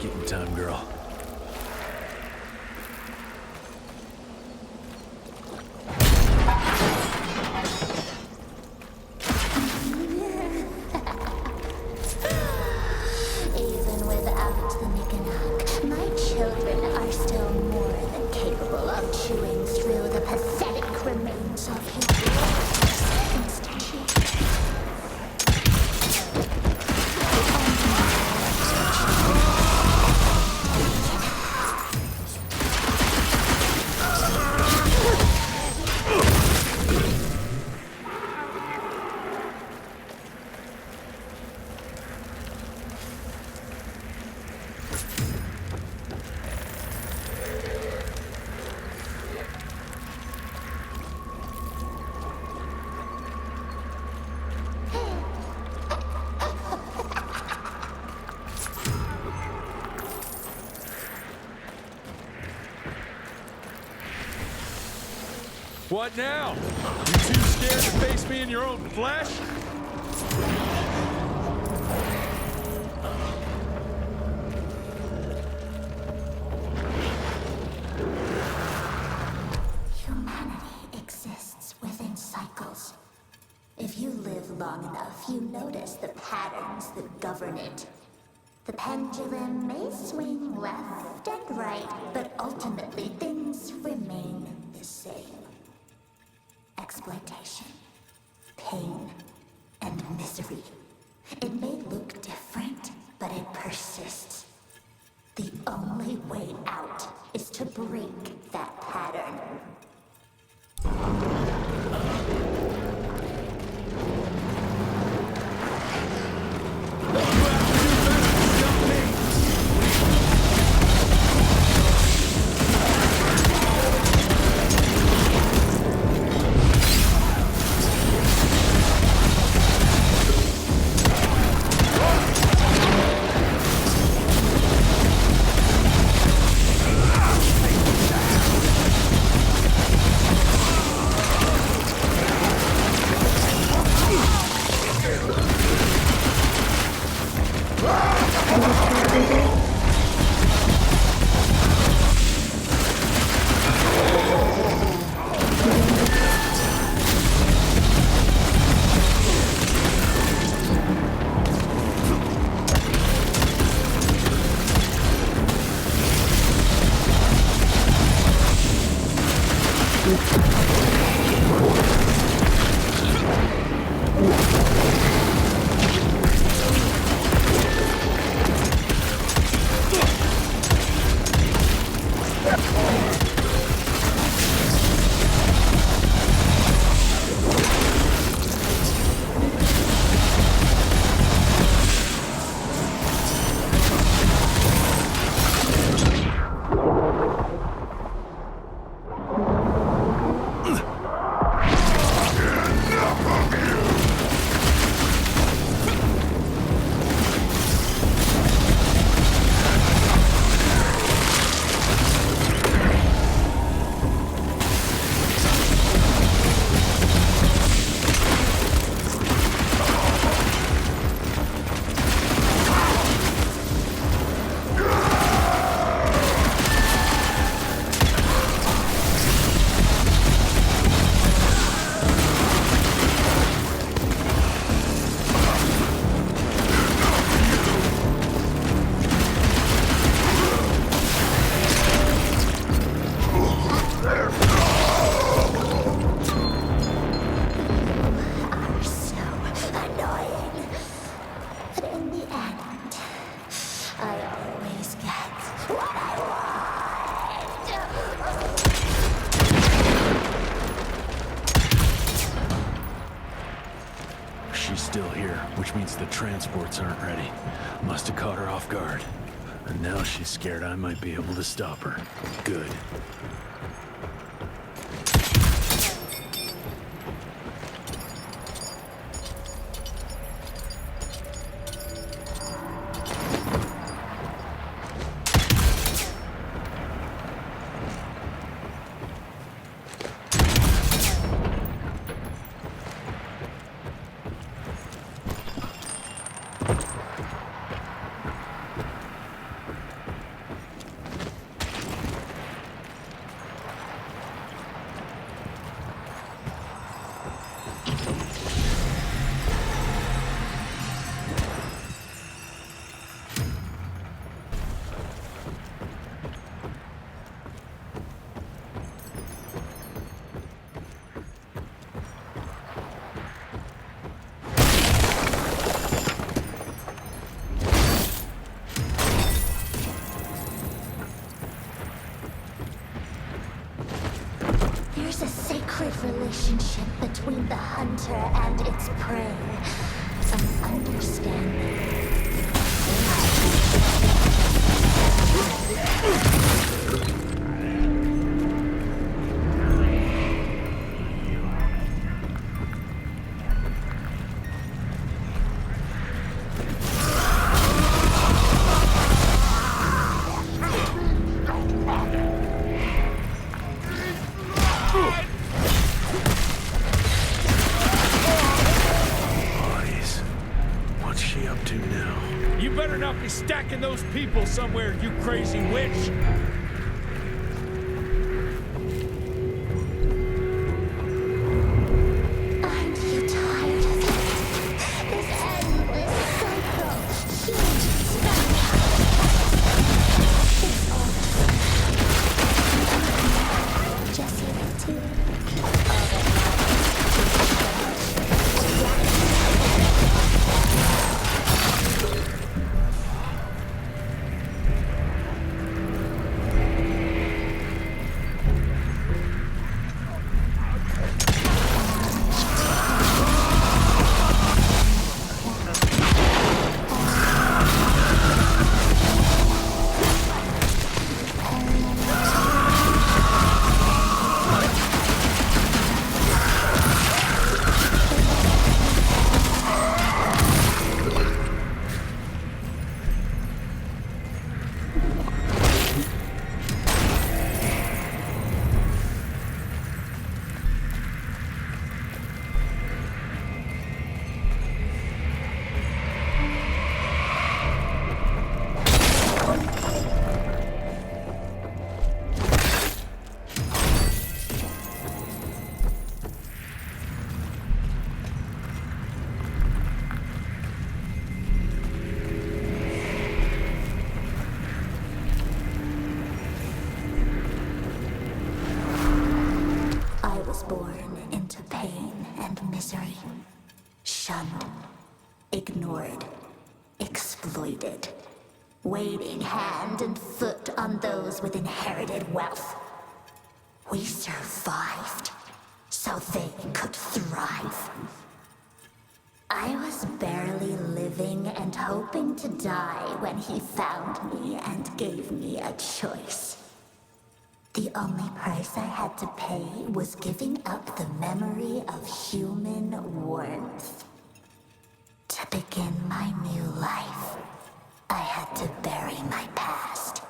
make it in time, girl. Even without the Mikanak, my children are still more than capable of chewing through the pathetic remains of your institution. What now? You too scared to face me in your own flesh? Humanity exists within cycles. If you live long enough, you notice the patterns that govern it. The pendulum may swing left and right, but ultimately things remain the same. Exploitation, pain, and misery. It may look different, but it persists. The only way out is to break that pattern. Which means the transports aren't ready. Must have caught her off guard. And now she's scared I might be able to stop her. Good. relationship between the hunter and its prey. An understanding. Bodies. What's she up to now? You better not be stacking those people somewhere, you crazy witch! Aren't you tired of it? This endless cycle. Huge spectacle. It's all Jesse, too. I was born into pain and misery, shunned, ignored, exploited, waiting hand and foot on those with inherited wealth. We survived, so they could thrive. I was barely living and hoping to die when he found me and gave me a choice. The only price I had to pay was giving up the memory of human warmth. To begin my new life, I had to bury my past.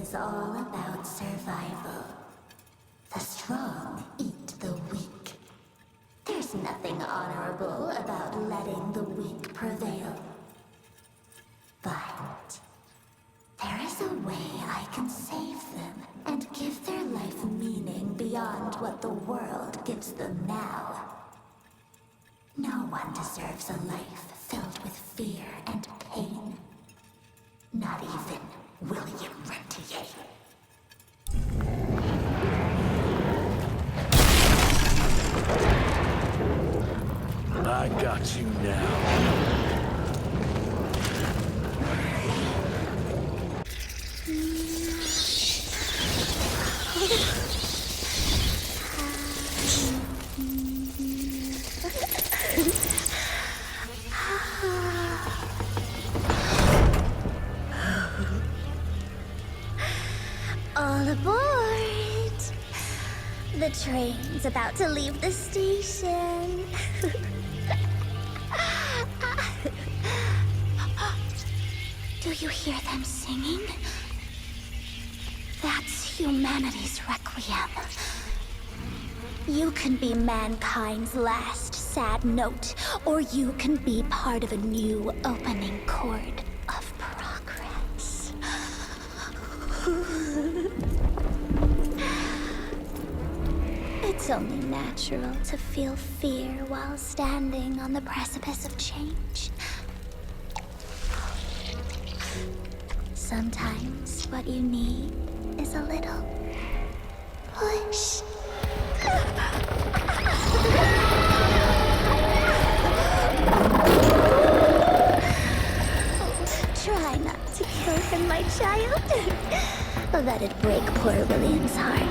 is all about survival. The strong eat the weak. There's nothing honorable about letting the weak prevail. But there is a way I can save them and give their life meaning beyond what the world gives them now. No one deserves a life filled with fear and pain. Not even William Rentier. I got you now. All aboard! The train's about to leave the station. Do you hear them singing? That's humanity's requiem. You can be mankind's last sad note, or you can be part of a new opening chord of progress. It's only natural to feel fear while standing on the precipice of change. Sometimes what you need is a little push. Try not to kill him, my child. That'd break poor William's heart.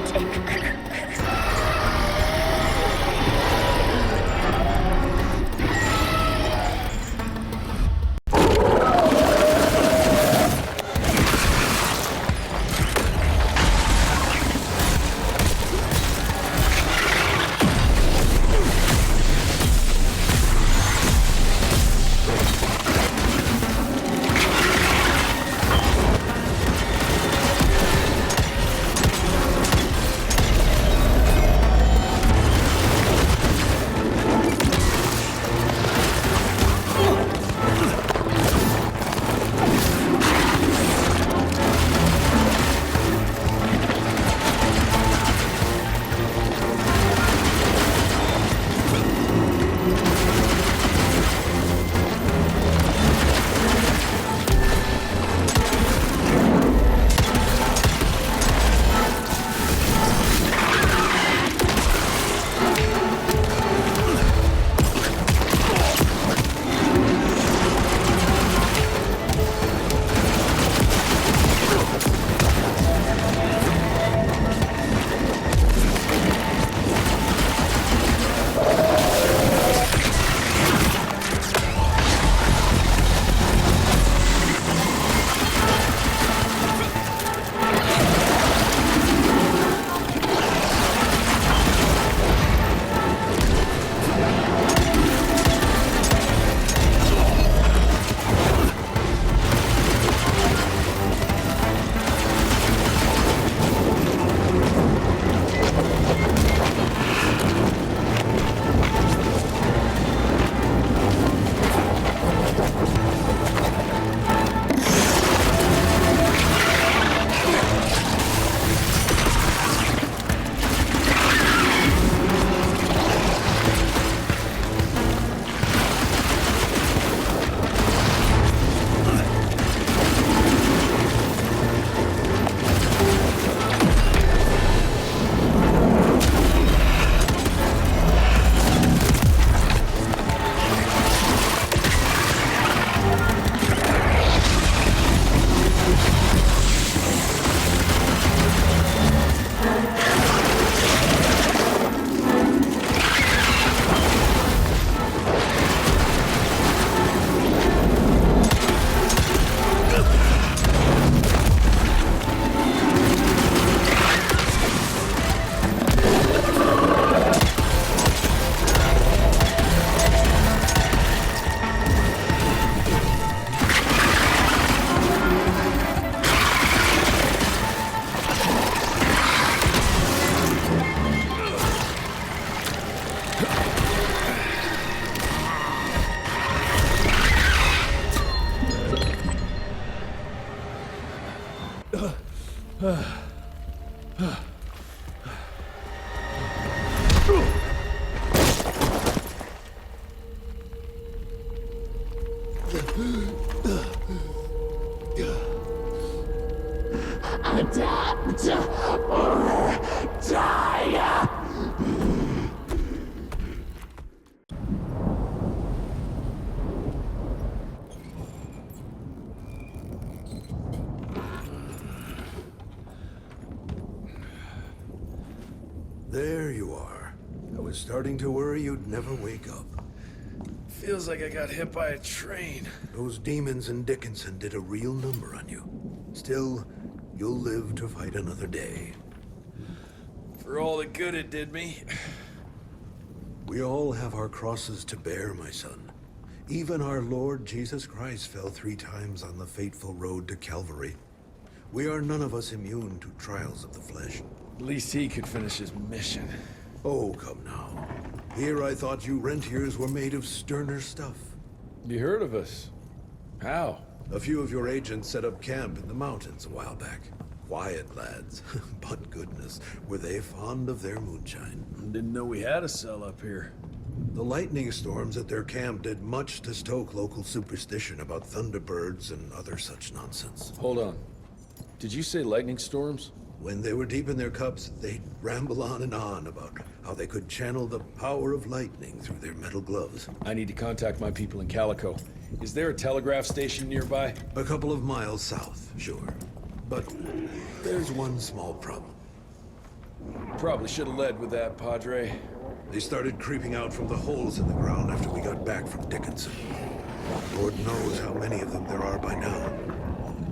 Adapt or die! There you are. I was starting to worry you'd never wake up. Feels like I got hit by a train. Those demons in Dickinson did a real number on you. Still, you'll live to fight another day. For all the good it did me. We all have our crosses to bear, my son. Even our Lord Jesus Christ fell 3 times on the fateful road to Calvary. We are none of us immune to trials of the flesh. At least he could finish his mission. Oh, come now. Here I thought you rentiers were made of sterner stuff. You heard of us? How? A few of your agents set up camp in the mountains a while back. Quiet lads, but goodness, were they fond of their moonshine. Didn't know we had a cell up here. The lightning storms at their camp did much to stoke local superstition about thunderbirds and other such nonsense. Hold on. Did you say lightning storms? When they were deep in their cups, they'd ramble on and on about how they could channel the power of lightning through their metal gloves. I need to contact my people in Calico. Is there a telegraph station nearby? A couple of miles south, sure. But there's one small problem. Probably should have led with that, Padre. They started creeping out from the holes in the ground after we got back from Dickinson. Lord knows how many of them there are by now.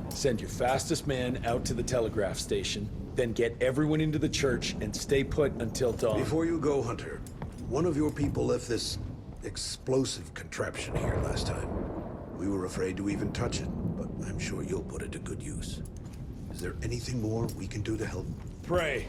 Send your fastest man out to the telegraph station, then get everyone into the church and stay put until dawn. Before you go, Hunter, one of your people left this explosive contraption here last time. We were afraid to even touch it, but I'm sure you'll put it to good use. Is there anything more we can do to help? Pray.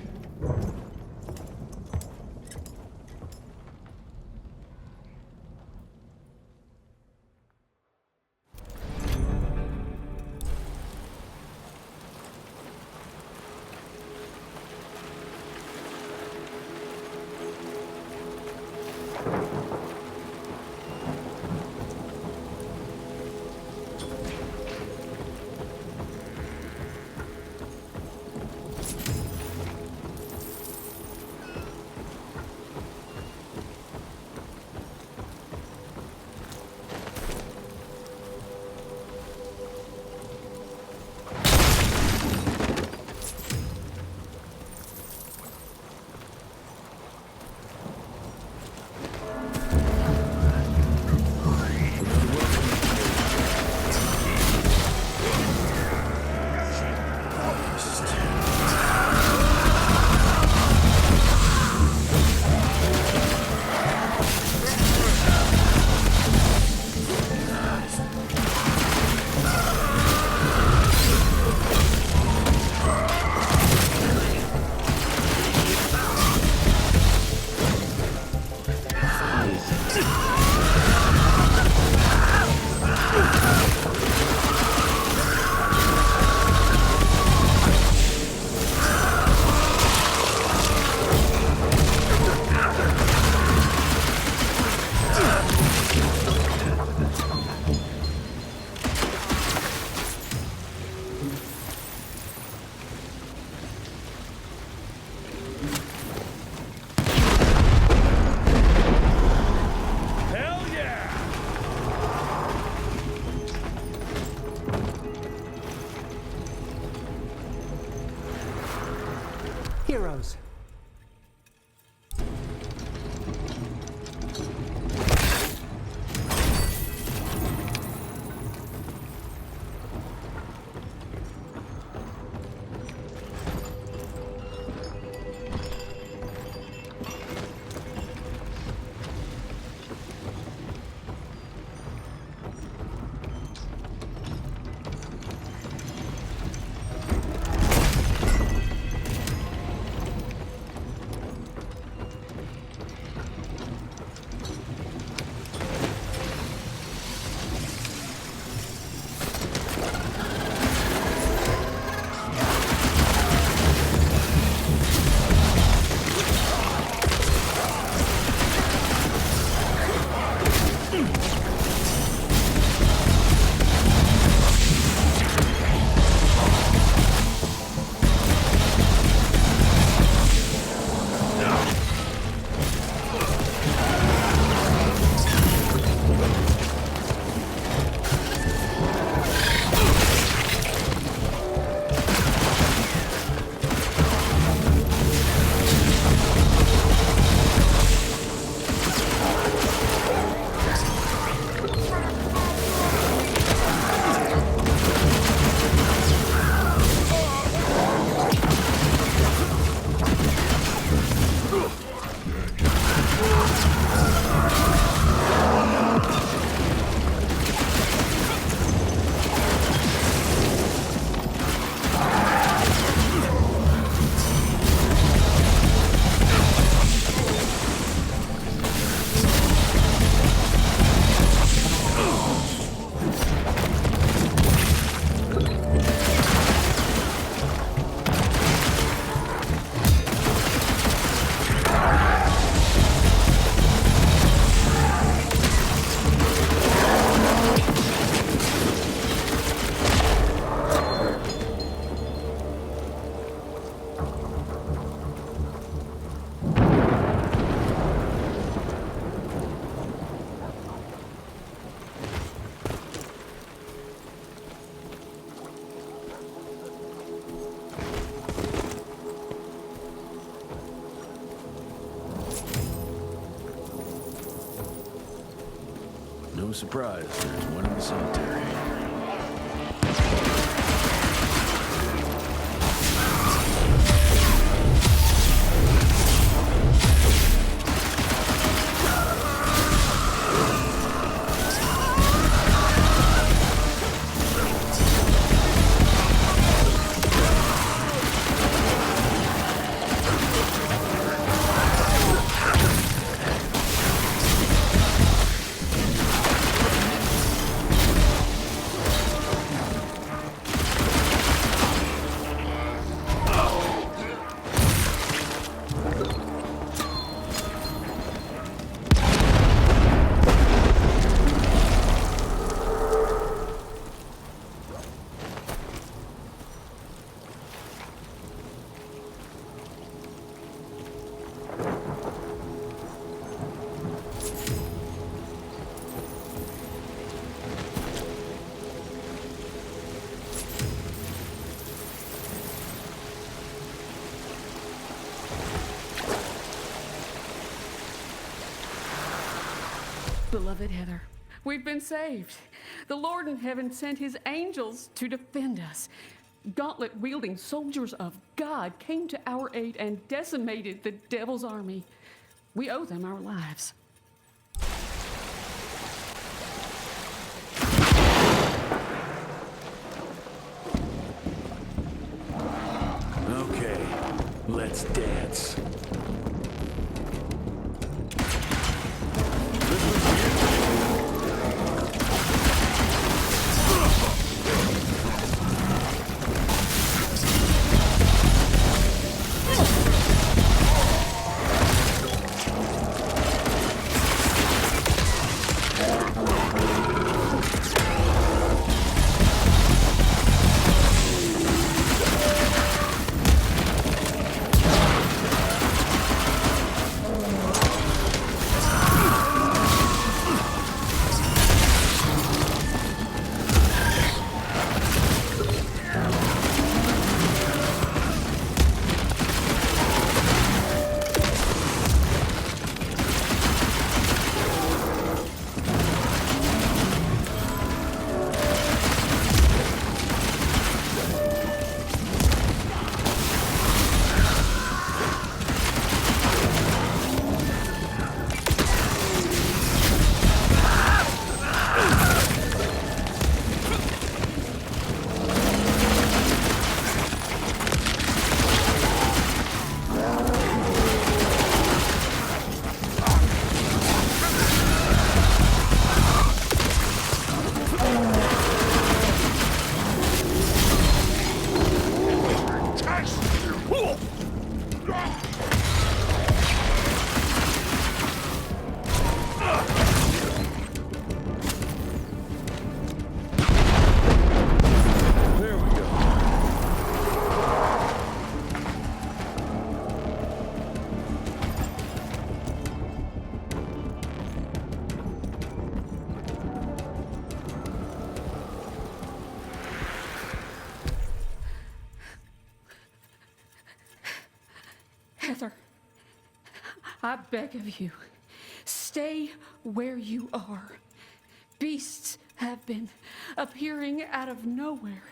Heroes. surprise, there's one in the cemetery. Beloved Heather, we've been saved. The Lord in heaven sent his angels to defend us. Gauntlet-wielding soldiers of God came to our aid and decimated the devil's army. We owe them our lives. Okay, let's dance. Heather, I beg of you, stay where you are. Beasts have been appearing out of nowhere,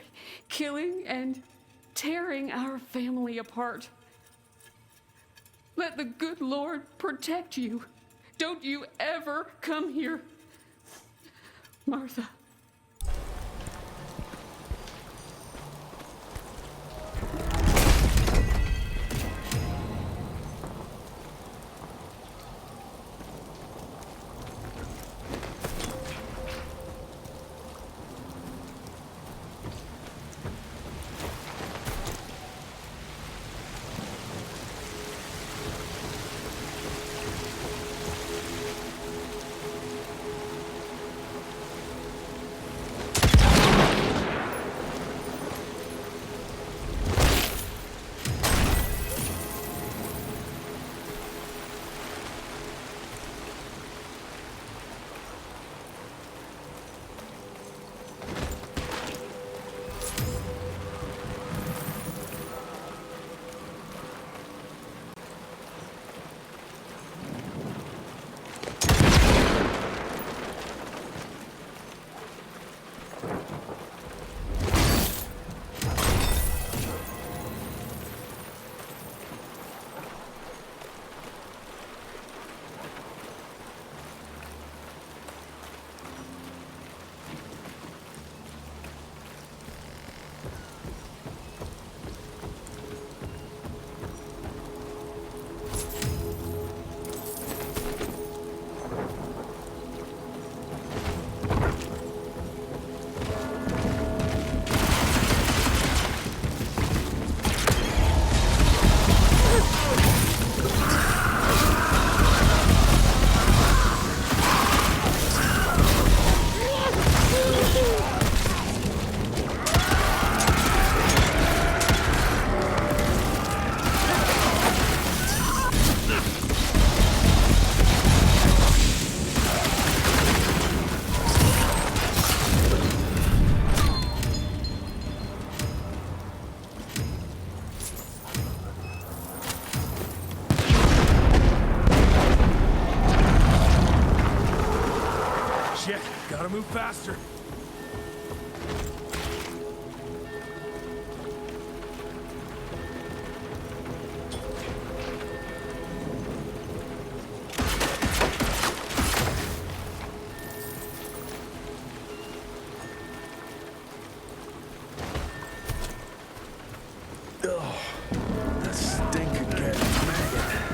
killing and tearing our family apart. Let the good Lord protect you. Don't you ever come here. Martha. Gotta move faster. Oh, that stink could get maggot.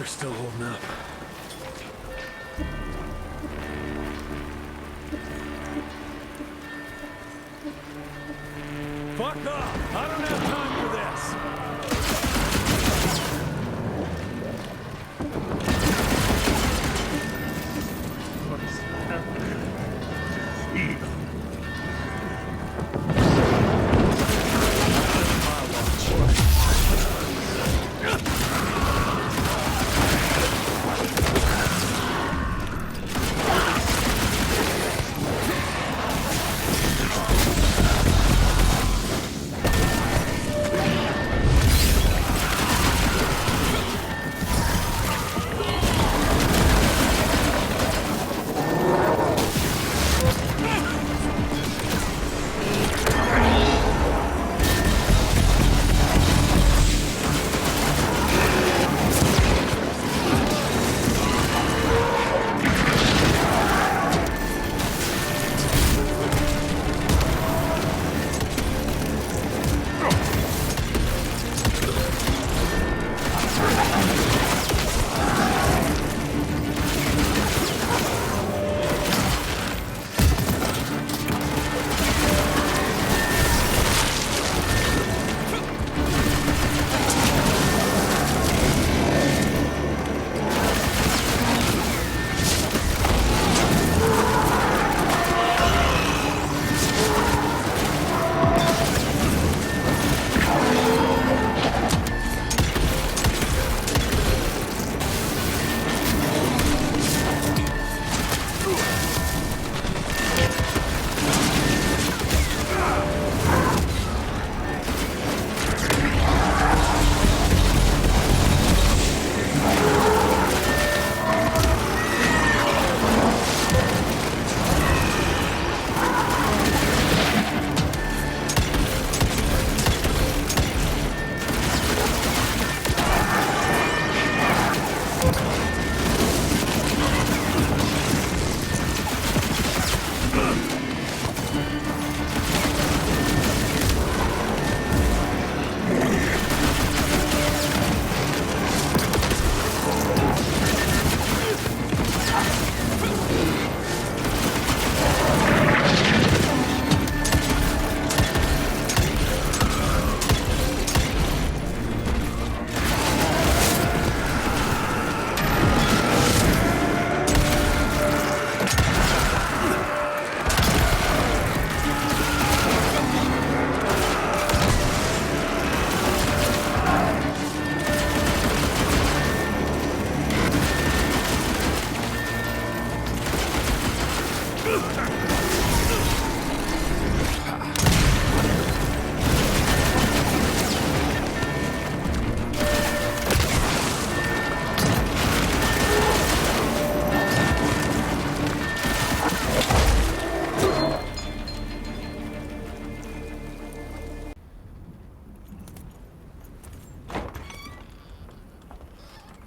Still holding up. Fuck off! I don't have time for this!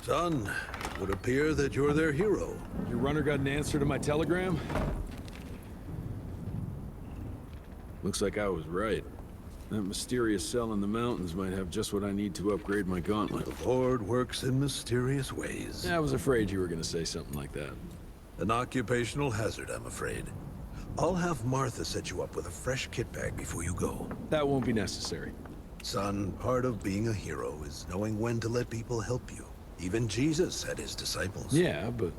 Son, it would appear that you're their hero. Your runner got an answer to my telegram? Looks like I was right. That mysterious cell in the mountains might have just what I need to upgrade my gauntlet. The Lord works in mysterious ways. Yeah, I was afraid you were gonna say something like that. An occupational hazard, I'm afraid. I'll have Martha set you up with a fresh kit bag before you go. That won't be necessary. Son, part of being a hero is knowing when to let people help you. Even Jesus had his disciples. Yeah, but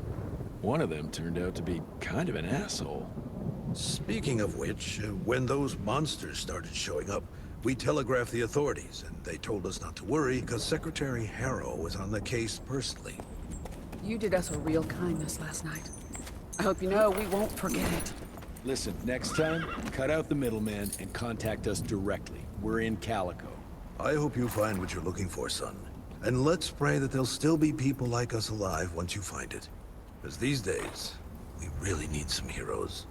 one of them turned out to be kind of an asshole. Speaking of which, when those monsters started showing up, we telegraphed the authorities, and they told us not to worry because Secretary Harrow was on the case personally. You did us a real kindness last night. I hope you know we won't forget it. Listen, next time, cut out the middleman and contact us directly. We're in Calico. I hope you find what you're looking for, son. And let's pray that there'll still be people like us alive once you find it. Because these days, we really need some heroes.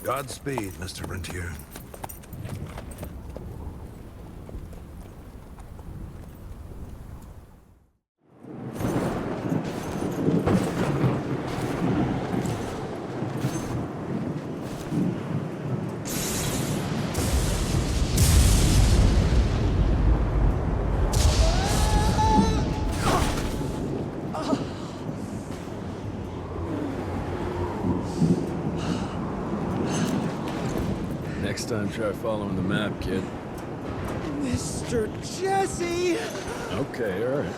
Godspeed, Mr. Rentier. Next time, try following the map, kid. Mr. Jesse! Okay, all right.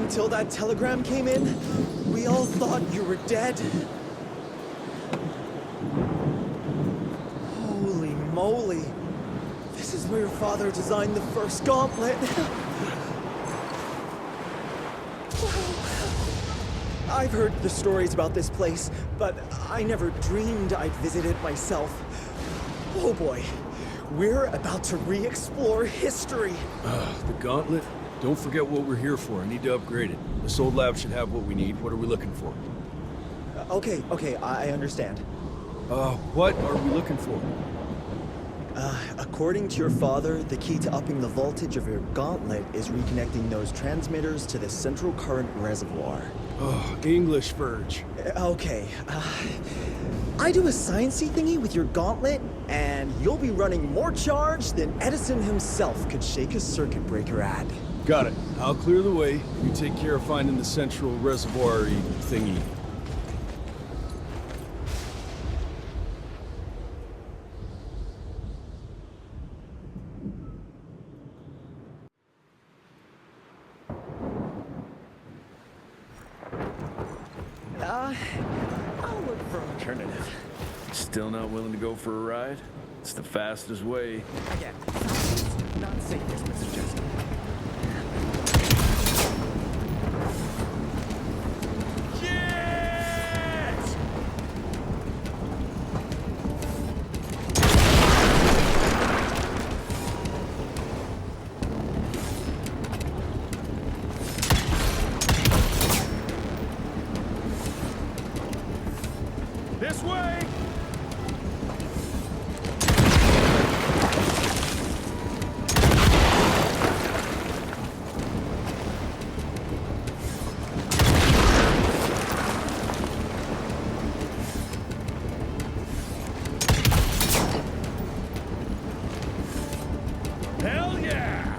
Until that telegram came in, we all thought you were dead. Holy moly. This is where your father designed the first gauntlet. I've heard the stories about this place, but I never dreamed I'd visit it myself. Oh boy, we're about to re-explore history. The gauntlet? Don't forget what we're here for. I need to upgrade it. This old lab should have what we need. What are we looking for? Okay, I understand. What are we looking for? According to your father, the key to upping the voltage of your gauntlet is reconnecting those transmitters to the central current reservoir. Oh, English verge. Okay, I do a sciencey thingy with your gauntlet, and you'll be running more charge than Edison himself could shake a circuit breaker at. Got it. I'll clear the way. You take care of finding the central reservoir-y thingy. I'll look for an alternative. Still not willing to go for a ride? It's the fastest way. Again, not say this, Mr. Jesse. This way! Hell yeah!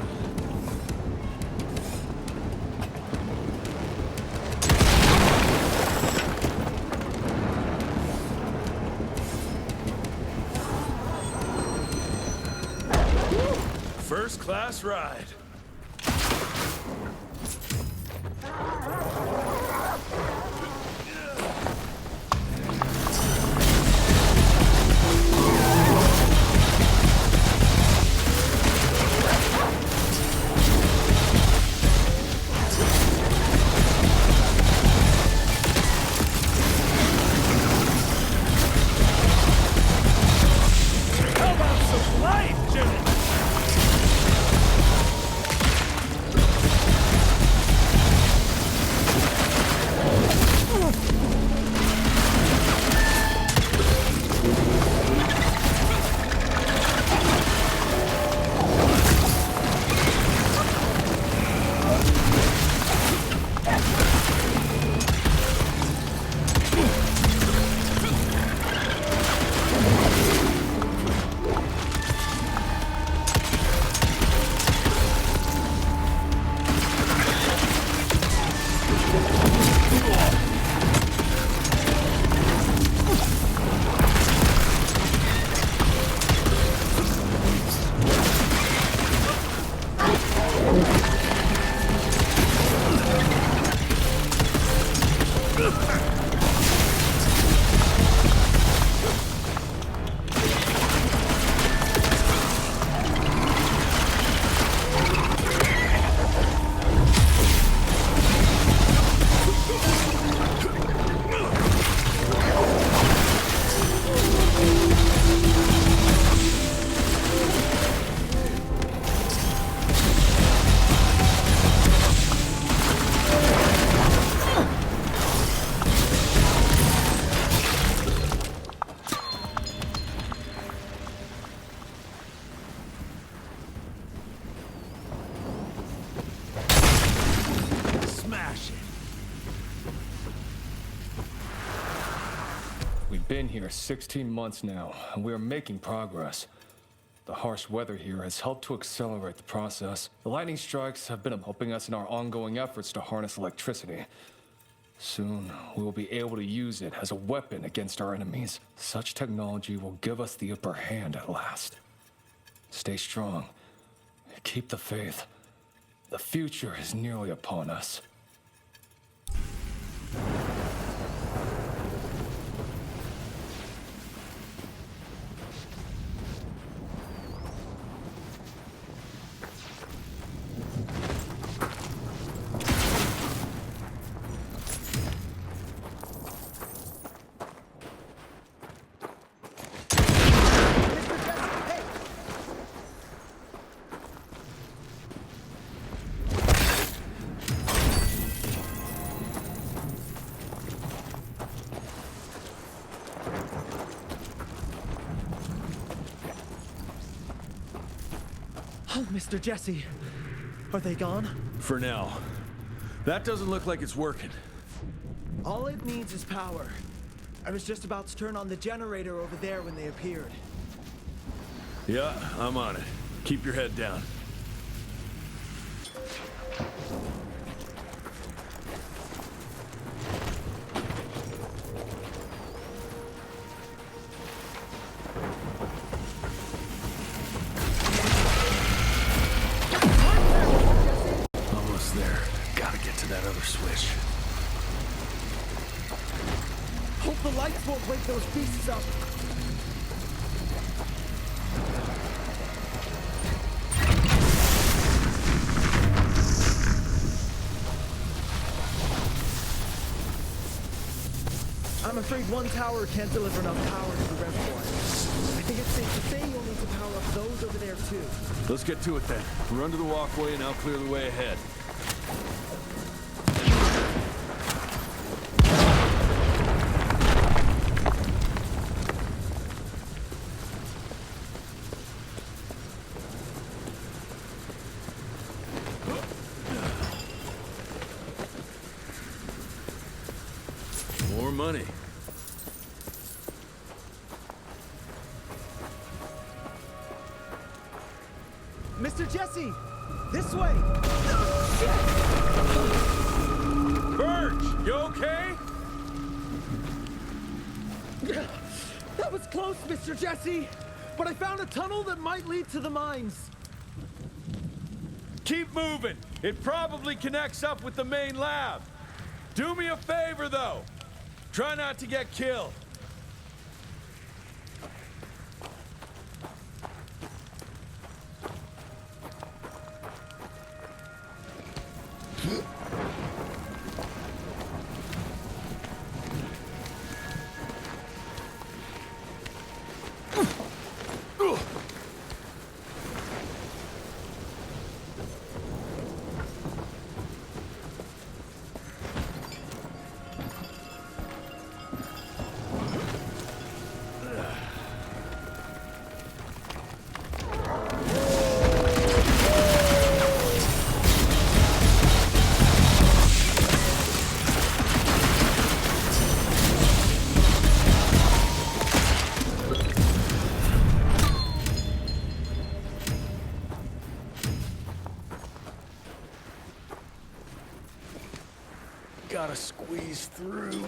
First class ride. How about some life, Jimmy? We've been here 16 months now, and we are making progress. The harsh weather here has helped to accelerate the process. The lightning strikes have been helping us in our ongoing efforts to harness electricity. Soon, we will be able to use it as a weapon against our enemies. Such technology will give us the upper hand at last. Stay strong. Keep the faith. The future is nearly upon us. Oh, Mr. Jesse. Are they gone? For now. That doesn't look like it's working. All it needs is power. I was just about to turn on the generator over there when they appeared. Yeah, I'm on it. Keep your head down. Almost there. Gotta get to that other switch. Hope the lights won't wake those beasts up. I'm afraid one tower can't deliver enough power to the reservoir. I think it's safe to say you'll need to power up those over there too. Let's get to it then. Run to the walkway and I'll clear the way ahead. More money. Mr. Jesse! This way! Birch, you okay? That was close, Mr. Jesse! But I found a tunnel that might lead to the mines. Keep moving. It probably connects up with the main lab. Do me a favor, though. Try not to get killed. Gotta squeeze through.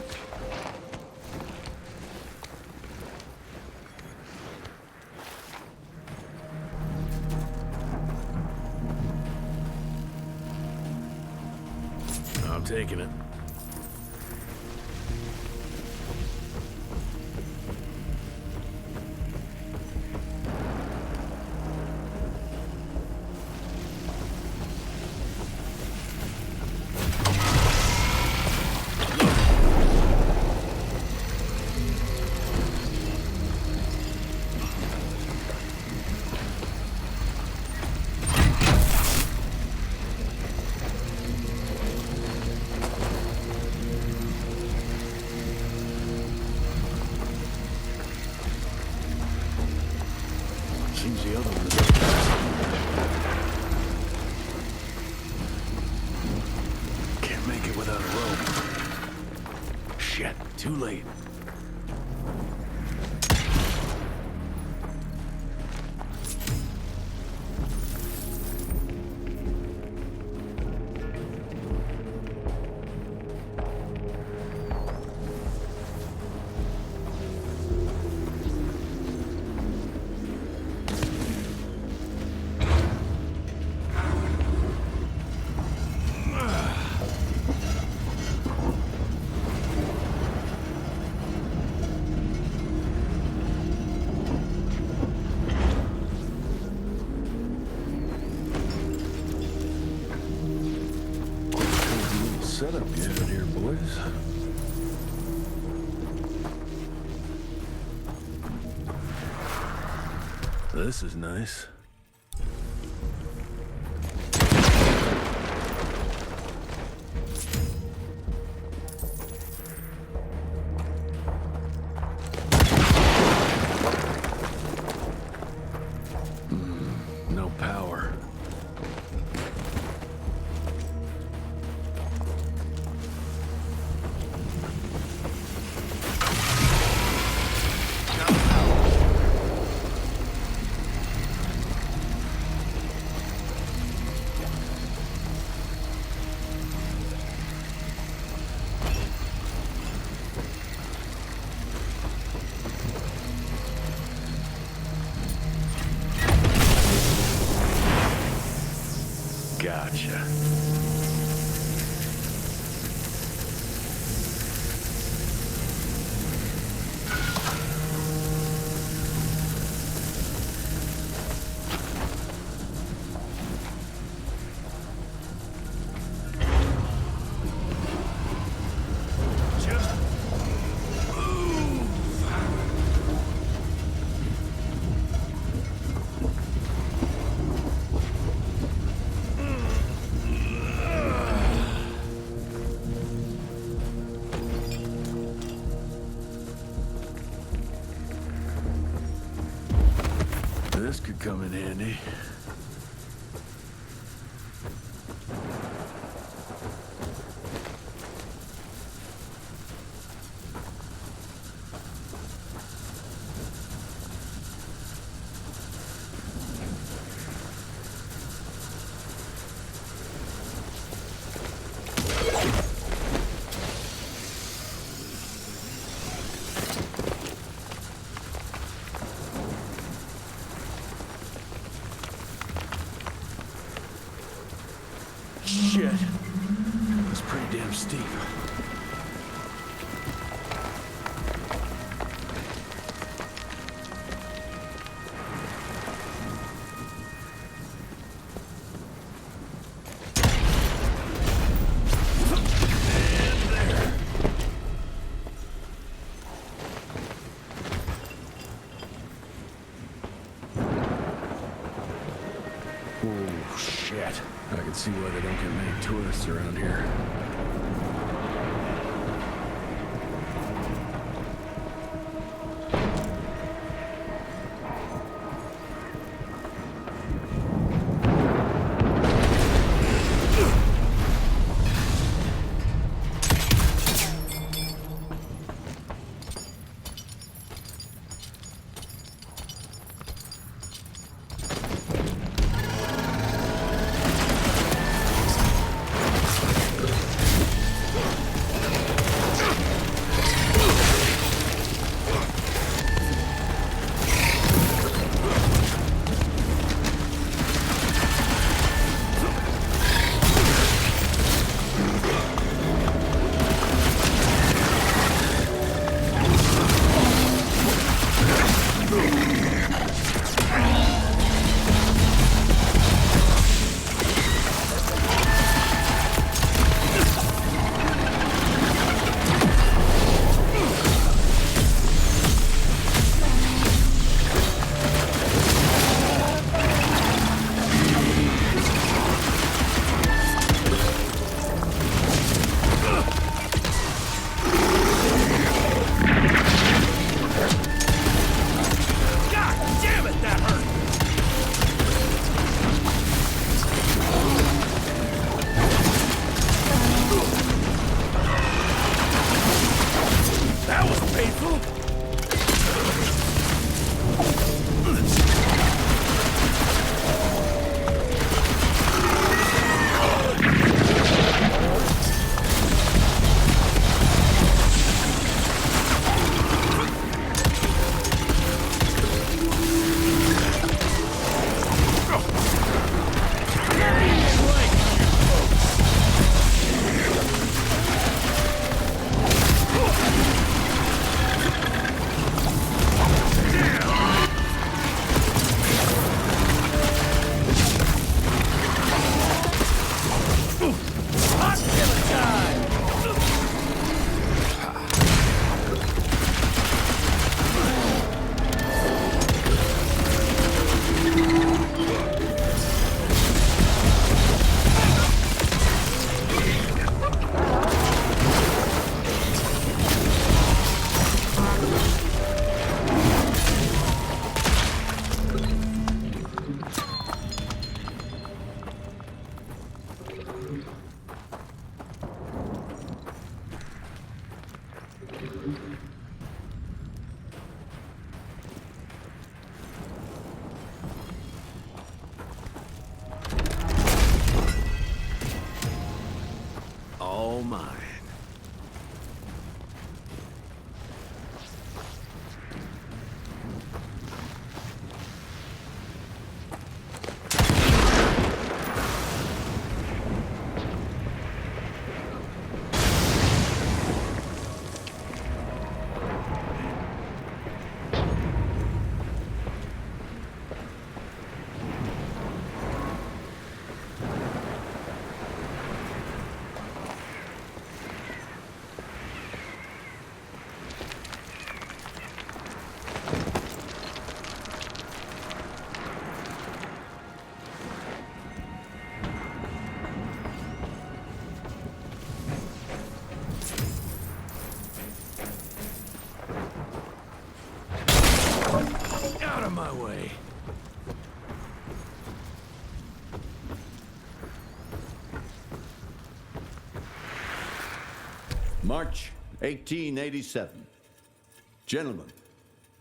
I'm taking it. Seems the other one is up. Can't make it without a rope. Shit, too late. Setup you have here, boys. This is nice. No power. Gotcha. This could come in handy. Shit. It's pretty damn steep. Oh, shit. I can see why they don't get many tourists around here. my way. March 1887. Gentlemen,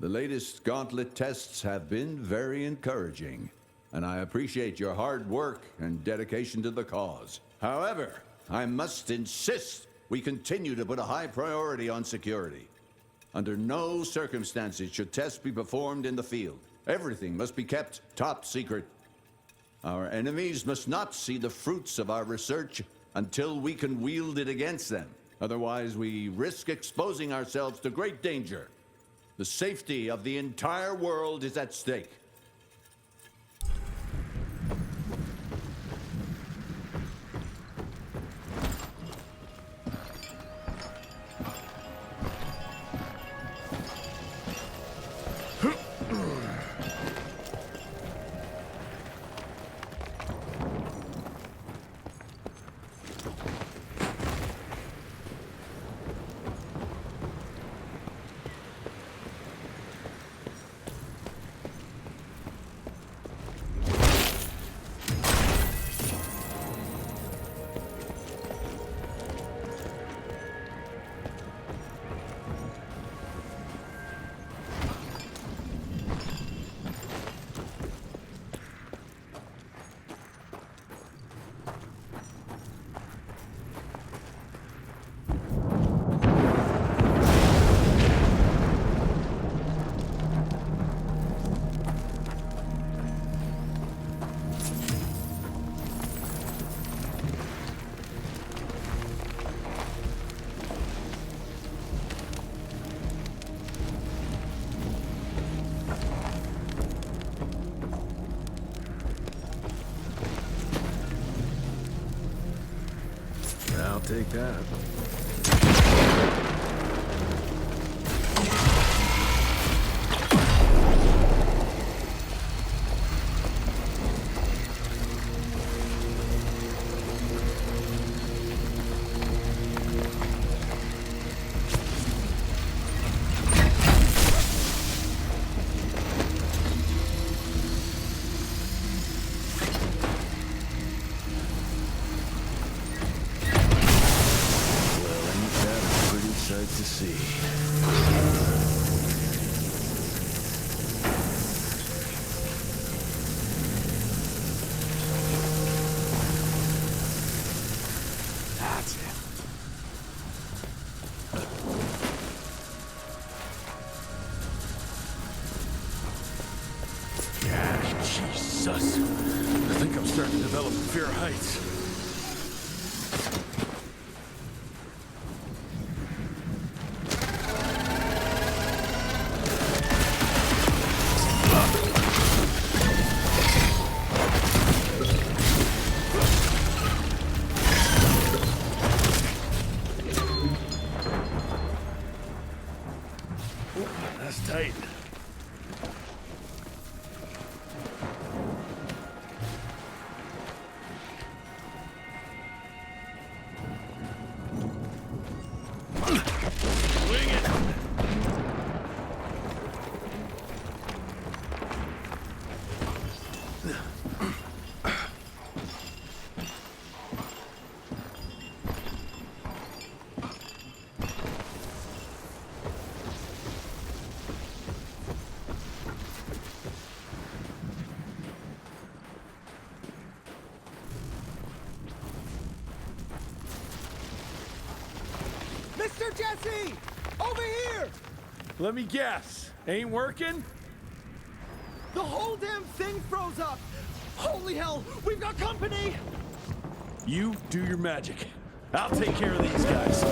the latest gauntlet tests have been very encouraging, and I appreciate your hard work and dedication to the cause. However, I must insist we continue to put a high priority on security. Under no circumstances should tests be performed in the field. Everything must be kept top secret. Our enemies must not see the fruits of our research until we can wield it against them. Otherwise, we risk exposing ourselves to great danger. The safety of the entire world is at stake. I'll take that. To see. That's it. Jesus. I think I'm starting to develop a fear of heights. That's tight. Swing it. Mr. Jesse! Over here! Let me guess. Ain't working? The whole damn thing froze up! Holy hell! We've got company! You do your magic. I'll take care of these guys.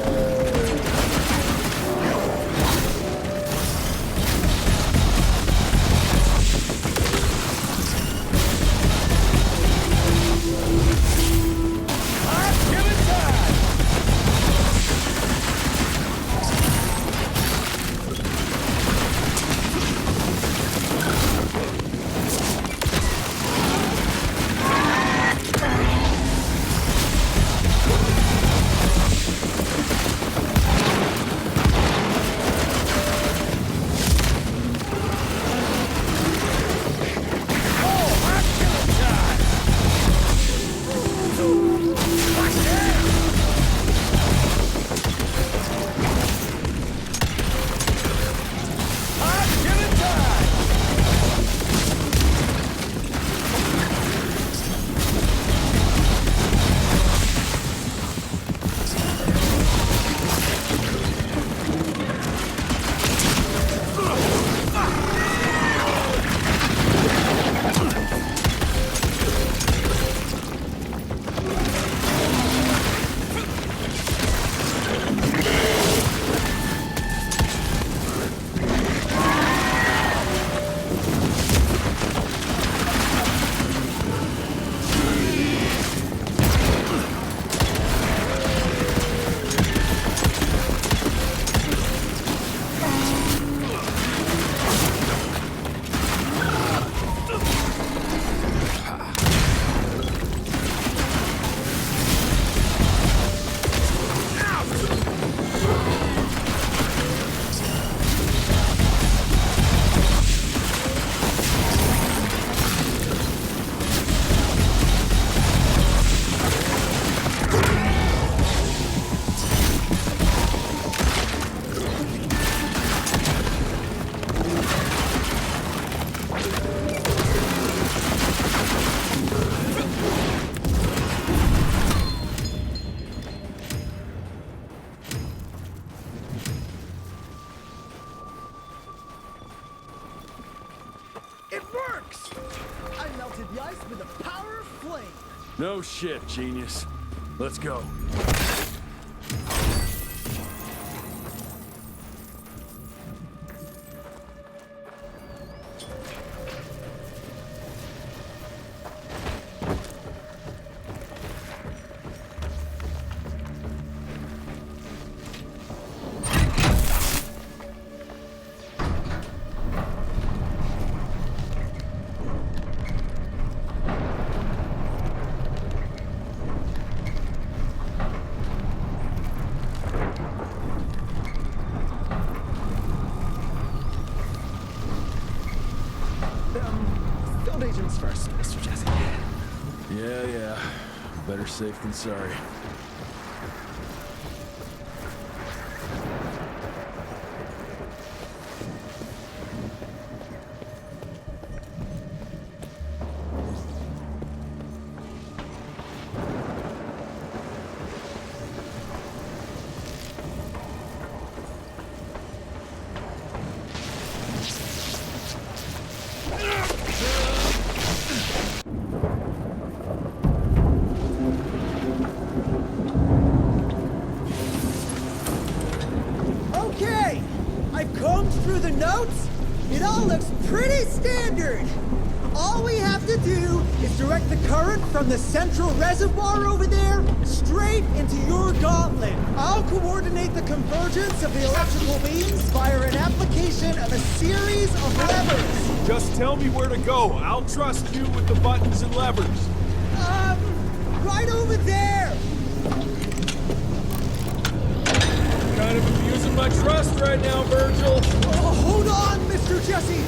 ice with the power of flame. No shit, genius. Let's go. Field agents first, Mr. Jesse. Yeah. Better safe than sorry. Okay, I've combed through the notes. It all looks pretty standard. All we have to do is direct the current from the central reservoir over there straight into your gauntlet. I'll coordinate the convergence of the electrical beams via an application of a series of levers. Just tell me where to go. I'll trust you with the buttons and levers. Right over there. Kind of abusing my trust right now, Virgil. Oh, hold on, Mr. Jesse.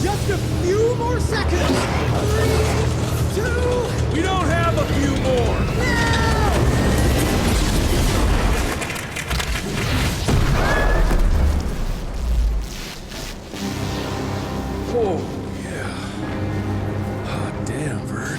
Just a few more seconds. 3, 2... We don't have a few more. Now! Oh, yeah. Hot damn, Virg.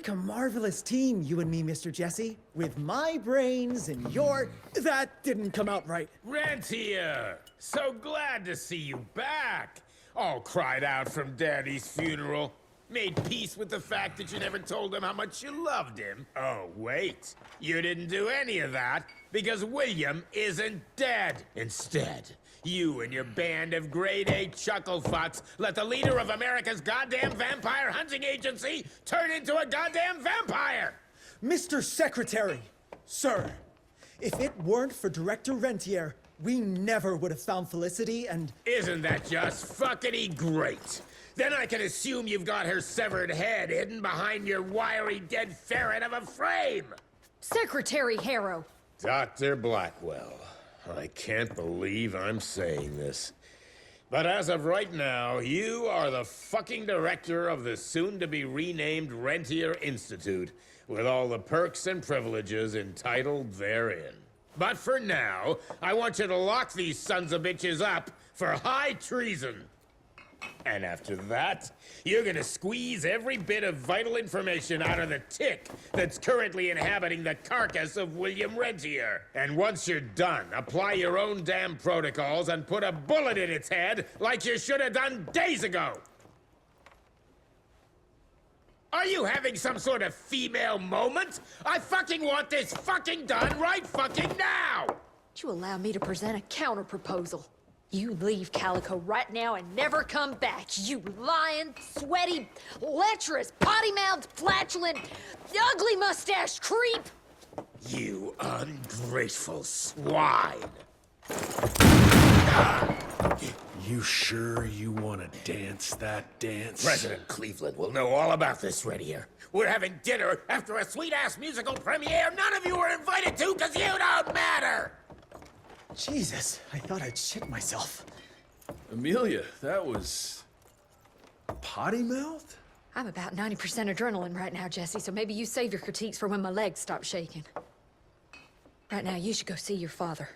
like a marvelous team, you and me, Mr. Jesse. With my brains and your... That didn't come out right. Rentier! So glad to see you back! All cried out from Daddy's funeral. Made peace with the fact that you never told him how much you loved him. Oh, wait. You didn't do any of that because William isn't dead. Instead, you and your band of grade-A chucklefucks let the leader of America's goddamn vampire hunting agency turn into a goddamn vampire! Mr. Secretary, sir, if it weren't for Director Rentier, we never would have found Felicity and... Isn't that just fuckity great? Then I can assume you've got her severed head hidden behind your wiry dead ferret of a frame! Secretary Harrow! Dr. Blackwell, I can't believe I'm saying this. But as of right now, you are the fucking director of the soon-to-be renamed Rentier Institute, with all the perks and privileges entitled therein. But for now, I want you to lock these sons of bitches up for high treason. And after that, you're gonna squeeze every bit of vital information out of the tick that's currently inhabiting the carcass of William Rentier. And once you're done, apply your own damn protocols and put a bullet in its head like you should have done days ago. Are you having some sort of female moment? I fucking want this fucking done right fucking now! Would you allow me to present a counter-proposal? You leave Calico right now and never come back, you lying, sweaty, lecherous, potty-mouthed, flatulent, ugly mustached creep! You ungrateful swine! You sure you want to dance that dance? President Cleveland will know all about this right here. We're having dinner after a sweet-ass musical premiere none of you were invited to because you don't matter! Jesus, I thought I'd shit myself. Amelia, that was... potty mouth? I'm about 90% adrenaline right now, Jesse, so maybe you save your critiques for when my legs stop shaking. Right now, you should go see your father.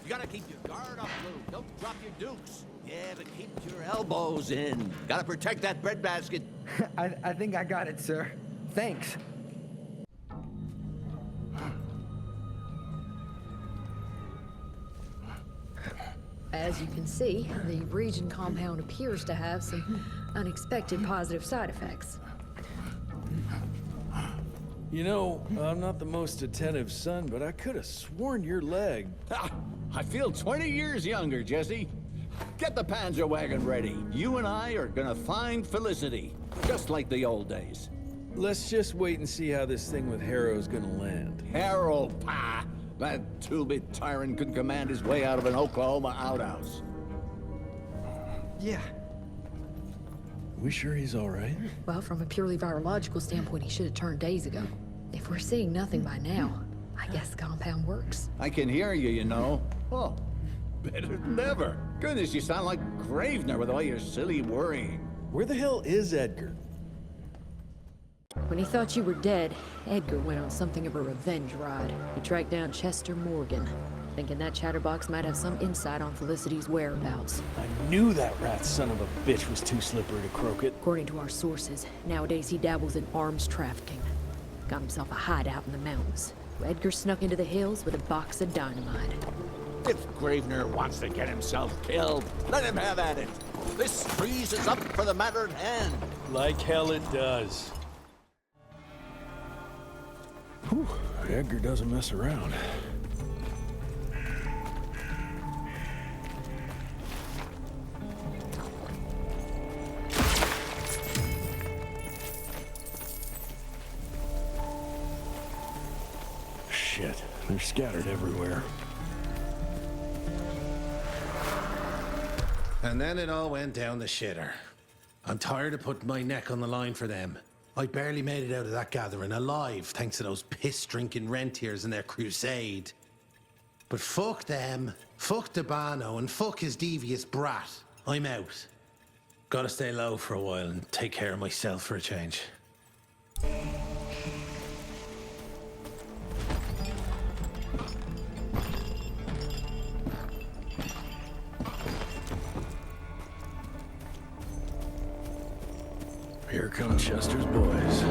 You gotta keep your guard up, Lou. Don't drop your dukes. Yeah, but keep your elbows in. Gotta protect that breadbasket. I think I got it, sir. Thanks. As you can see, the region compound appears to have some unexpected positive side effects. You know, I'm not the most attentive son, but I could have sworn your leg... I feel 20 years younger, Jesse. Get the Panzer wagon ready. You and I are gonna find Felicity, just like the old days. Let's just wait and see how this thing with Harrow's gonna land. Harrow, pah! That two-bit tyrant could command his way out of an Oklahoma outhouse. Yeah. We sure he's all right? Well, from a purely virological standpoint, he should have turned days ago. If we're seeing nothing by now, I guess the compound works. I can hear you, you know. Oh, better than ever. Goodness, you sound like Gravener with all your silly worrying. Where the hell is Edgar? When he thought you were dead, Edgar went on something of a revenge ride. He tracked down Chester Morgan, thinking that chatterbox might have some insight on Felicity's whereabouts. I knew that rat son of a bitch was too slippery to croak it. According to our sources, nowadays he dabbles in arms trafficking. Got himself a hideout in the mountains. Edgar snuck into the hills with a box of dynamite. If Gravener wants to get himself killed, let him have at it. This trees is up for the matter at hand. Like hell it does. Whew, Edgar doesn't mess around. shit. They're scattered everywhere. And then it all went down the shitter. I'm tired of putting my neck on the line for them. I barely made it out of that gathering alive thanks to those piss-drinking rentiers and their crusade. But fuck them, fuck Debano, and fuck his devious brat. I'm out. Gotta stay low for a while and take care of myself for a change. Here come Chester's boys.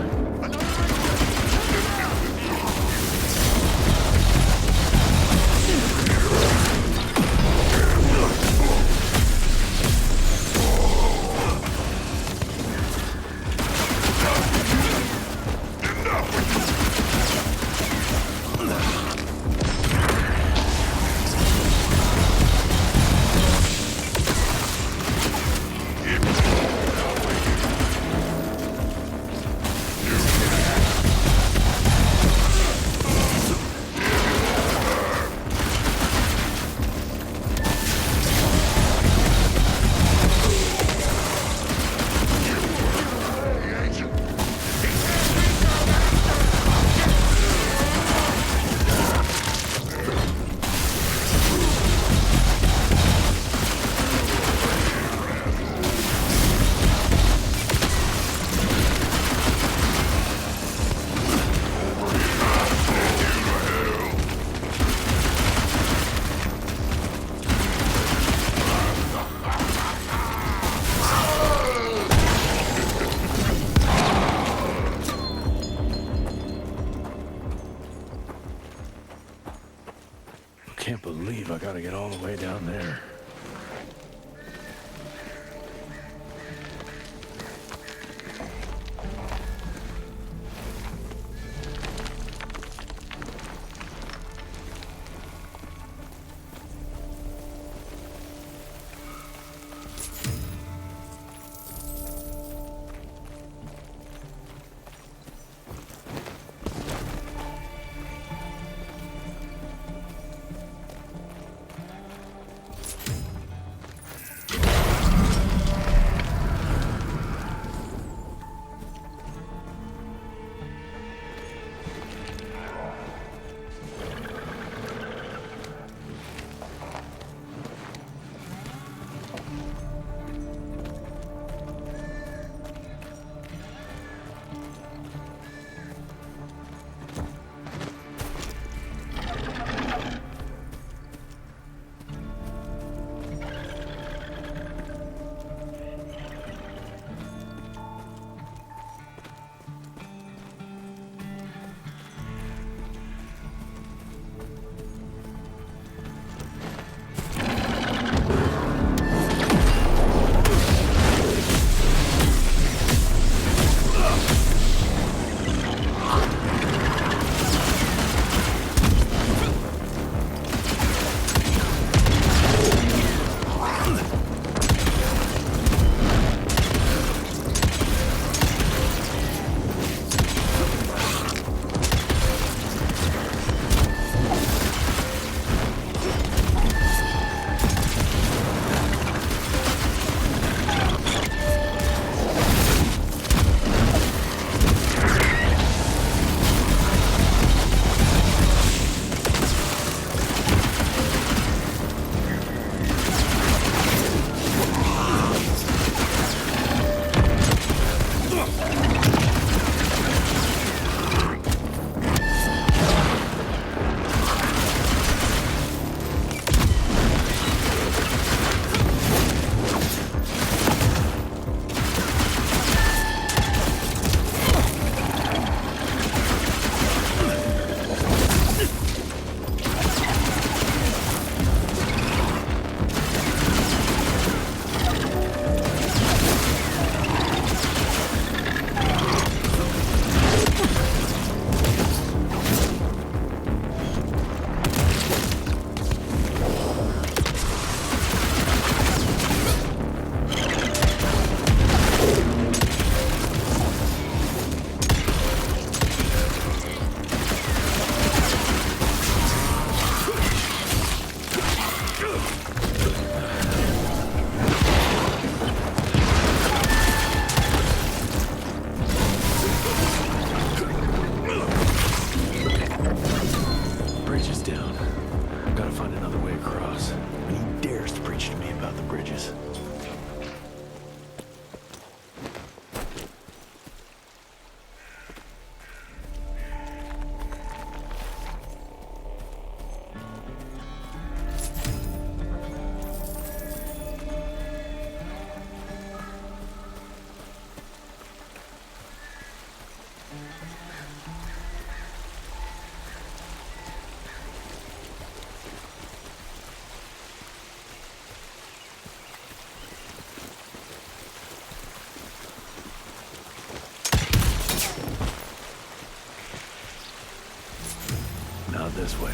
Can't believe I gotta get all the way down there. this way.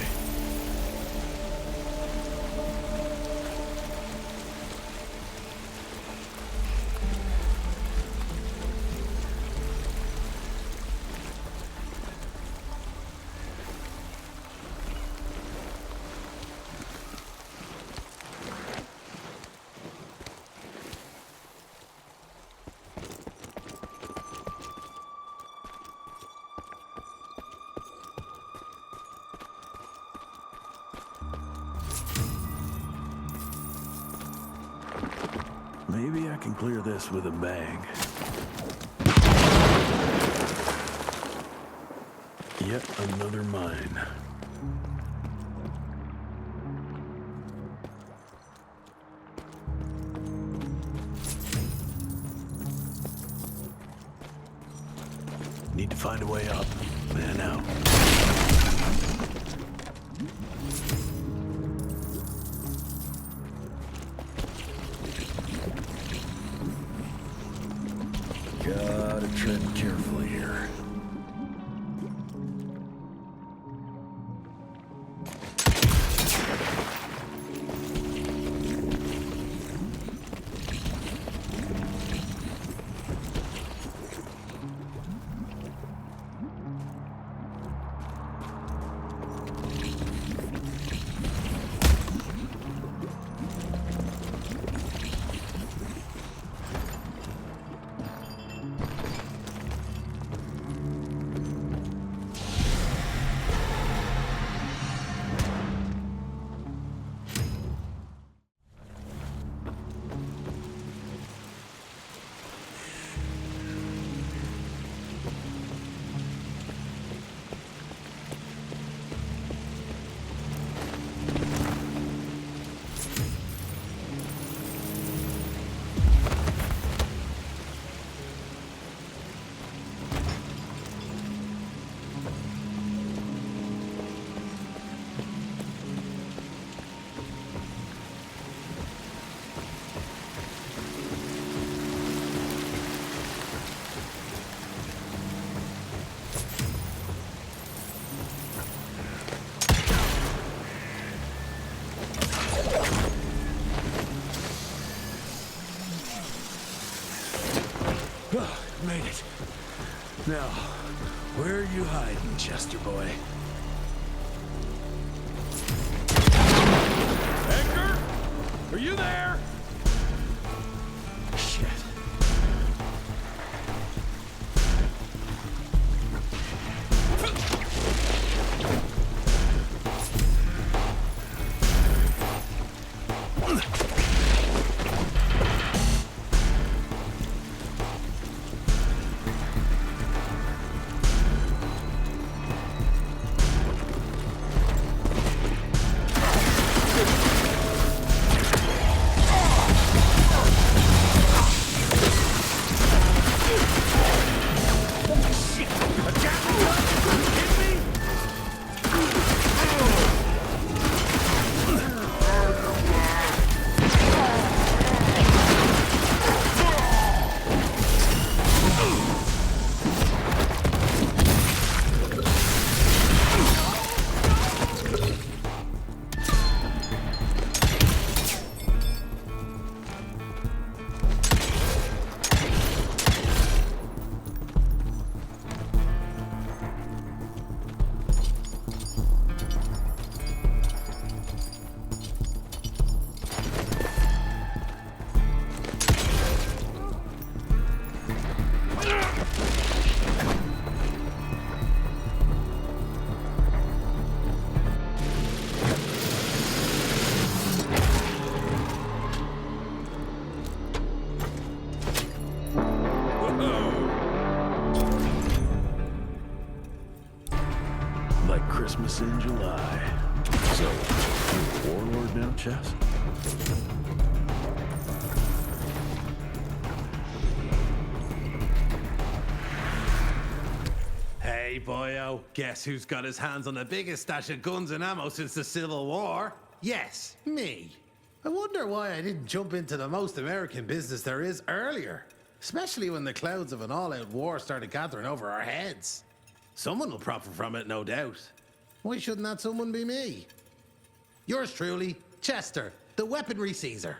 Maybe I can clear this with a bag. Yet another mine. Need to find a way up and out. Gotta tread carefully here. Made it. Now, where are you hiding, Chester boy? Edgar? Are you there? Shit. Like Christmas in July. So, you a warlord now, Chess? Hey, boyo, guess who's got his hands on the biggest stash of guns and ammo since the Civil War? Yes, me. I wonder why I didn't jump into the most American business there is earlier, especially when the clouds of an all-out war started gathering over our heads. Someone will profit from it, no doubt. Why shouldn't that someone be me? Yours truly, Chester, the weaponry Caesar.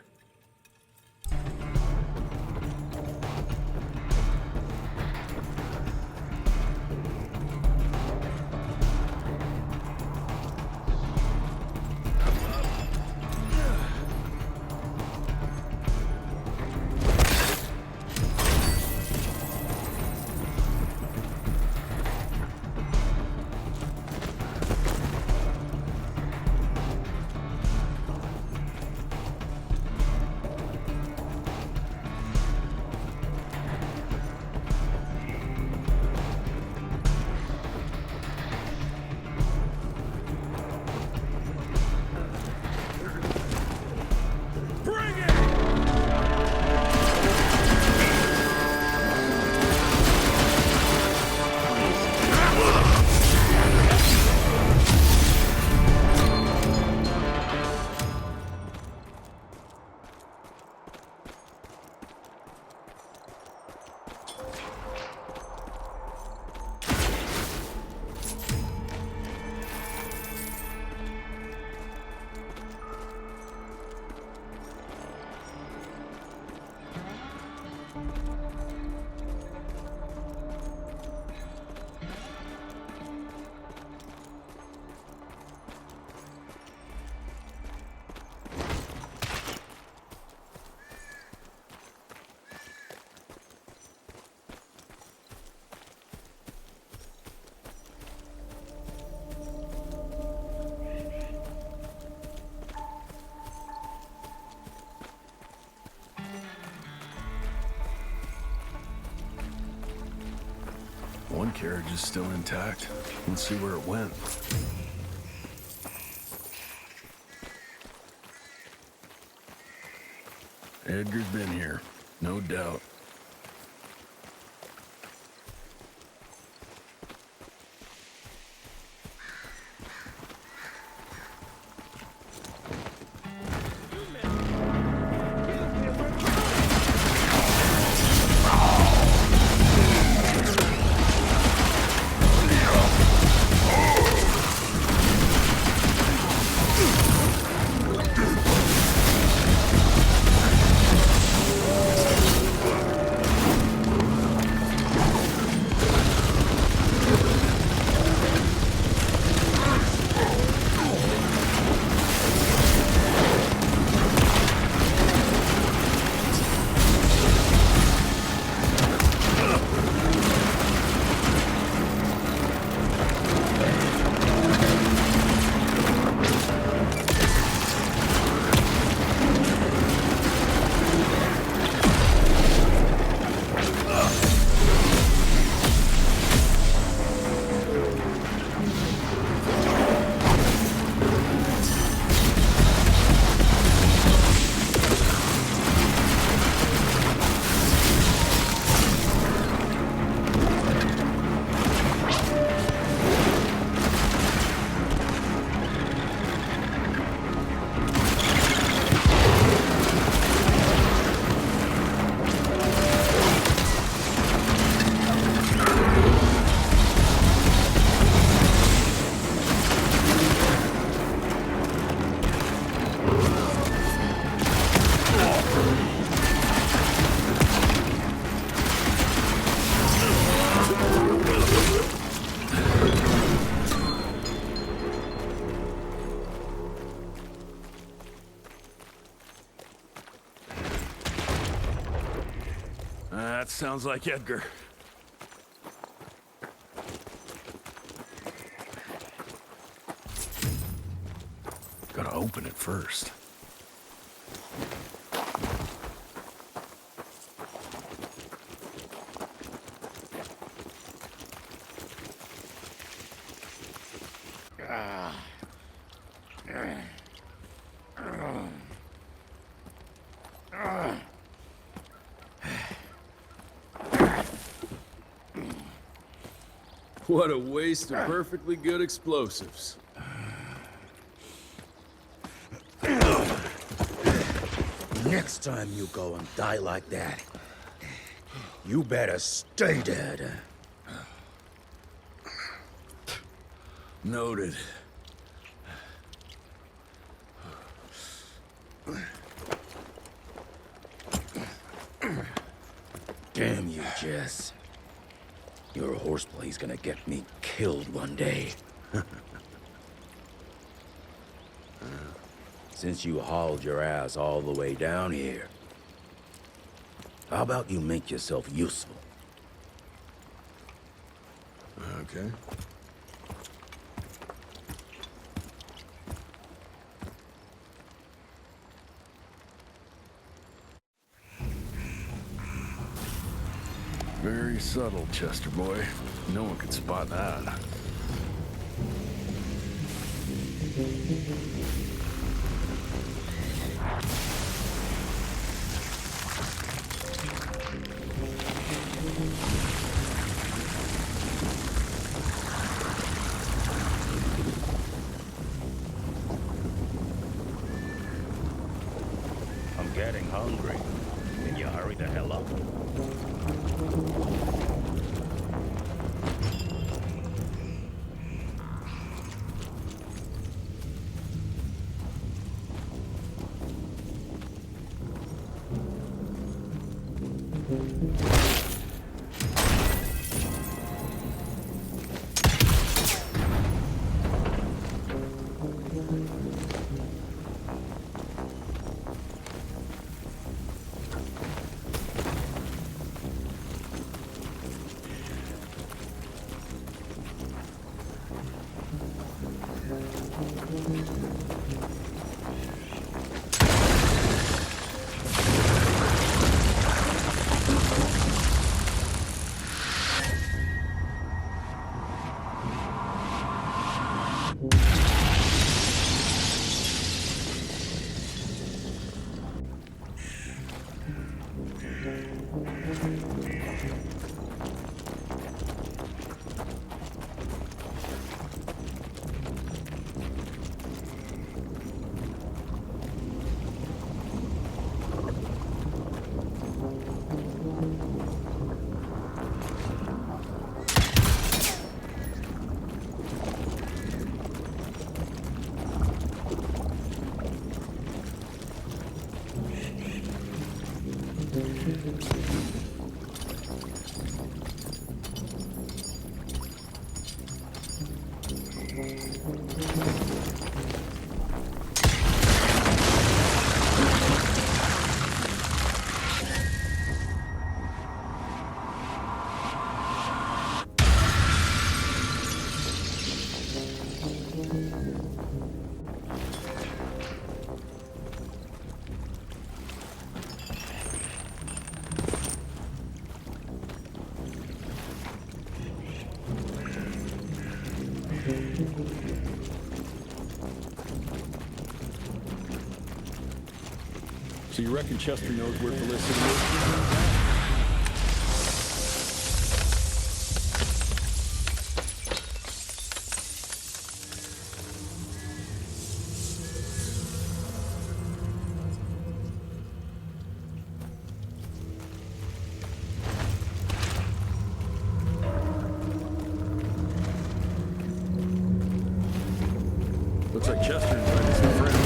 One carriage is still intact. Let's see where it went. Edgar's been here, no doubt. That sounds like Edgar. Gotta open it first. What a waste of perfectly good explosives. Next time you go and die like that, you better stay dead. Noted. Damn you, Jess. Your horseplay's gonna get me killed one day. Since you hauled your ass all the way down here, how about you make yourself useful? Okay. Very subtle, Chester boy. No one could spot that. I'm getting hungry. Can you hurry the hell up? So you reckon Chester knows where Felicity is? Looks like Chester invited some friends.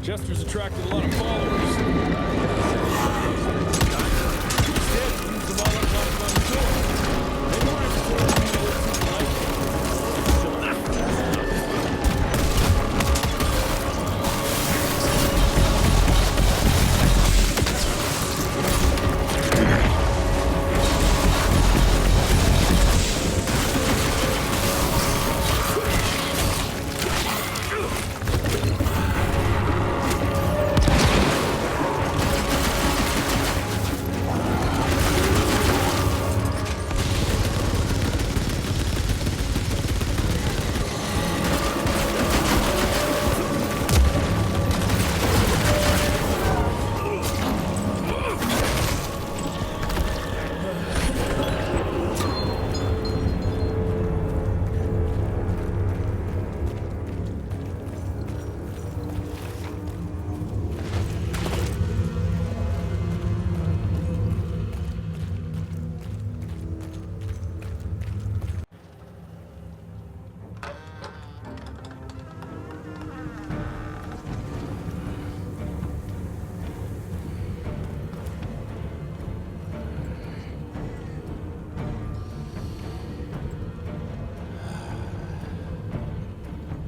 Chester's attracted a lot of followers. Instead, he leaves them all up knocking on the door. They don't have to tell him he lives his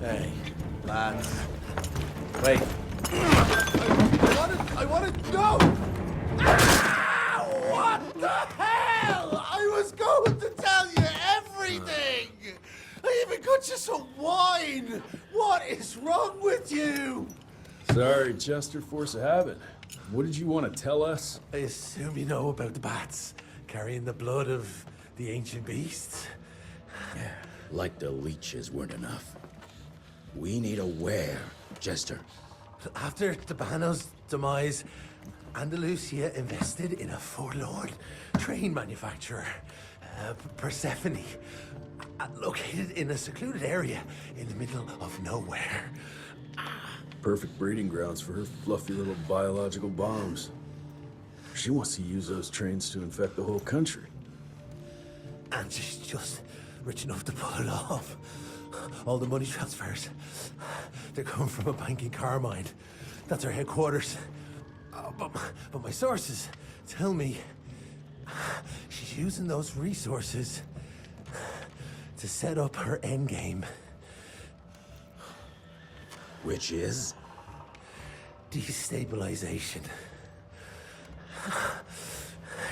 Hey, lads. Wait. I want to go! Ah, what the hell? I was going to tell you everything! I even got you some wine! What is wrong with you? Sorry, Chester, force of habit. What did you want to tell us? I assume you know about the bats carrying the blood of the ancient beasts. Yeah, like the leeches weren't enough. We need a where, Chester. After Tabano's demise, Andalusia invested in a forlorn train manufacturer, Persephone, located in a secluded area in the middle of nowhere. Perfect breeding grounds for her fluffy little biological bombs. She wants to use those trains to infect the whole country. And she's just rich enough to pull it off. All the money transfers, they're coming from a bank in Carmine. That's her headquarters. But my sources tell me she's using those resources to set up her endgame. Which is? Destabilization.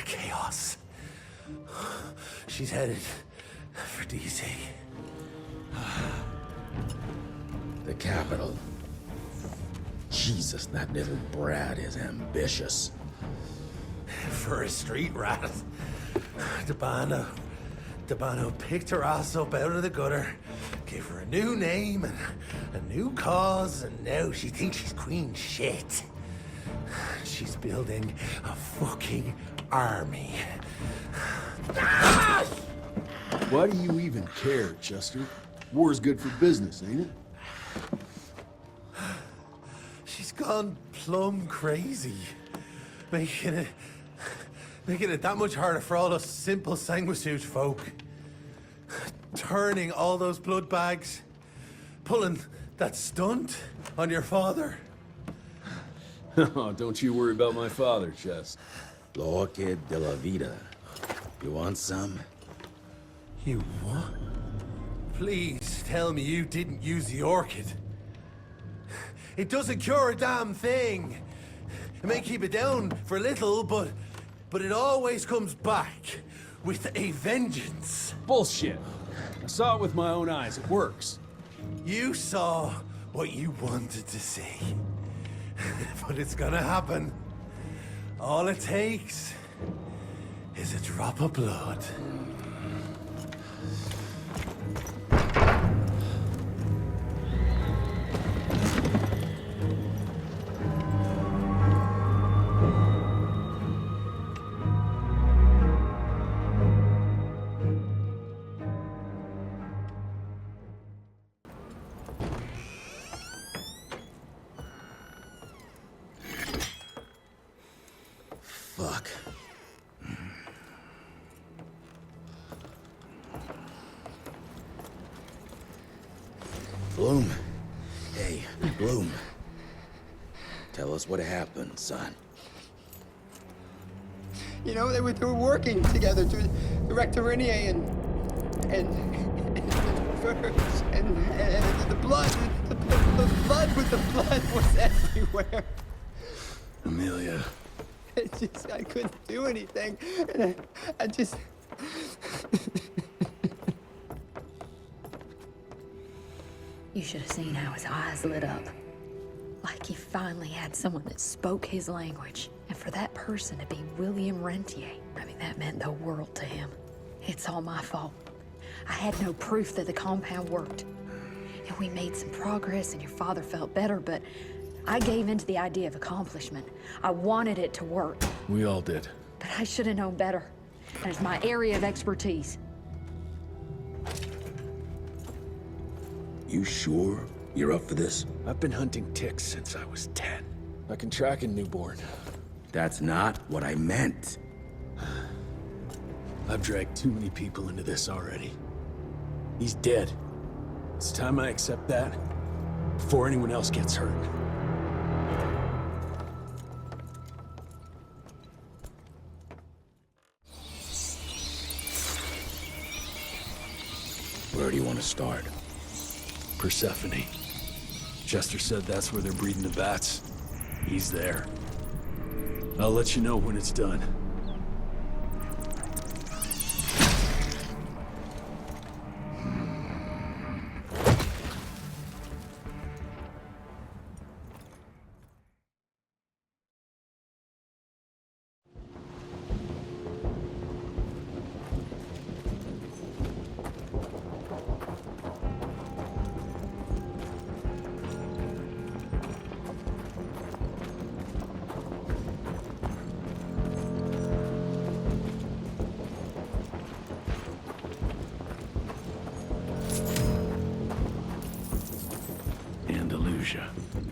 Chaos. She's headed for DC. The capital. Jesus, that little brat is ambitious. For a street rat. Tabano picked her ass up out of the gutter, gave her a new name and a new cause, and now she thinks she's queen shit. She's building a fucking army. Why do you even care, Chester? War's good for business, ain't it? She's gone plumb crazy. Making it that much harder for all us simple sanguisuge folk. Turning all those blood bags. Pulling that stunt on your father. Oh, don't you worry about my father, Chest. L'orchid de la vida. You want some? You what? Please tell me you didn't use the orchid. It doesn't cure a damn thing. It may keep it down for a little, but it always comes back with a vengeance. Bullshit. I saw it with my own eyes. It works. You saw what you wanted to see. But it's gonna happen. All it takes is a drop of blood. Fuck. Bloom. Hey, Bloom. Tell us what happened, son. You know, they were working together to direct Renier and the blood with the blood was everywhere. Amelia. I couldn't do anything. And I just... You should have seen how his eyes lit up. Like he finally had someone that spoke his language. And for that person to be William Rentier, I mean, that meant the world to him. It's all my fault. I had no proof that the compound worked. And we made some progress and your father felt better, but I gave in to the idea of accomplishment. I wanted it to work. We all did. But I should have known better. And it's my area of expertise. You sure you're up for this? I've been hunting ticks since I was 10. I can track a newborn. That's not what I meant. I've dragged too many people into this already. He's dead. It's time I accept that before anyone else gets hurt. Where do you want to start? Persephone. Chester said that's where they're breeding the bats. He's there. I'll let you know when it's done.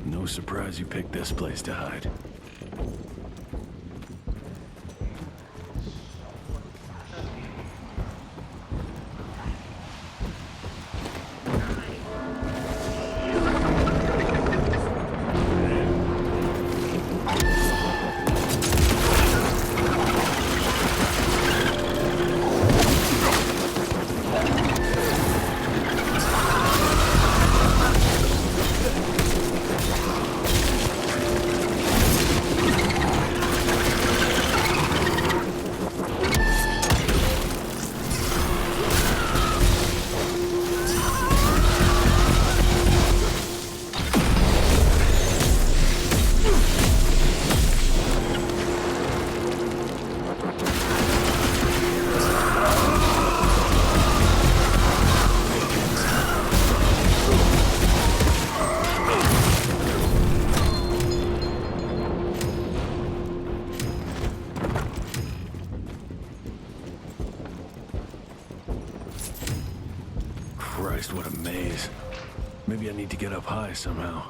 No surprise you picked this place to hide. Christ, what a maze. Maybe I need to get up high somehow.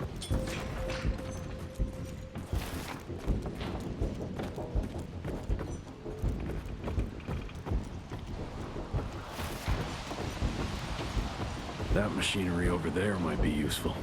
That machinery over there might be useful.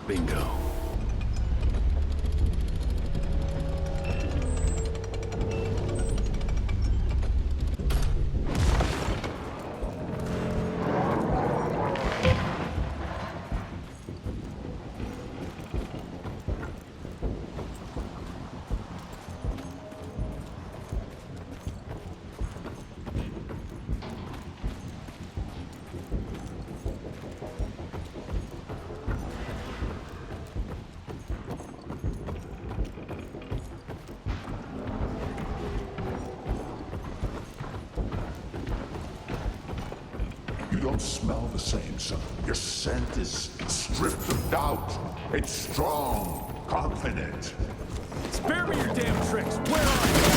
Bingo. You don't smell the same, son. Your scent is stripped of doubt. It's strong, confident. Spare me your damn tricks. Where are you?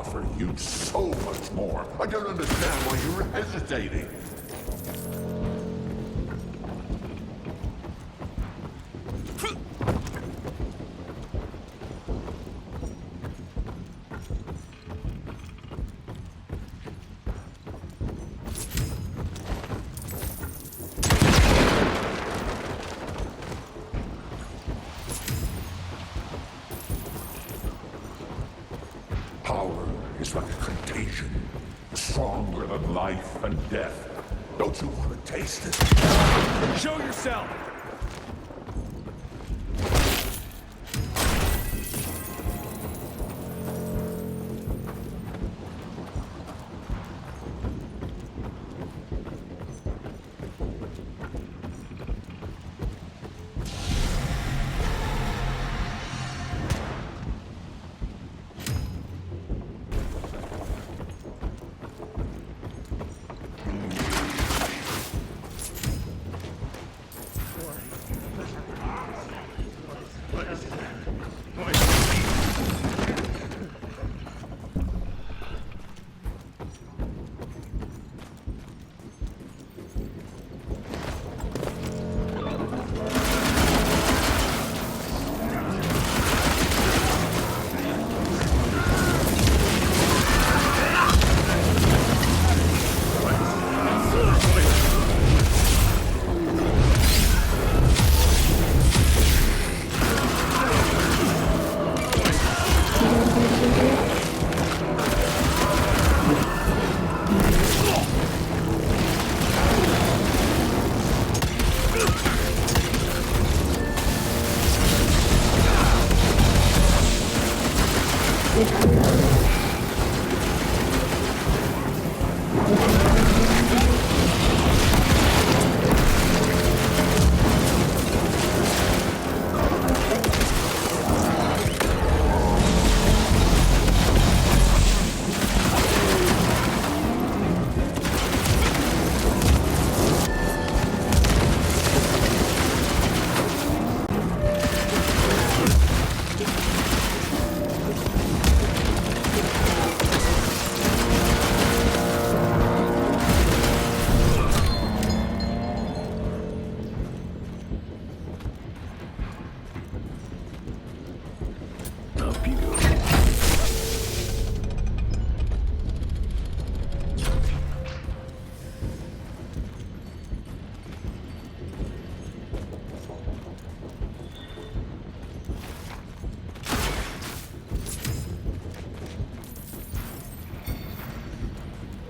offer you so much more. I don't understand why you're hesitating. Power is like a contagion, stronger than life and death. Don't you want to taste it? Show yourself!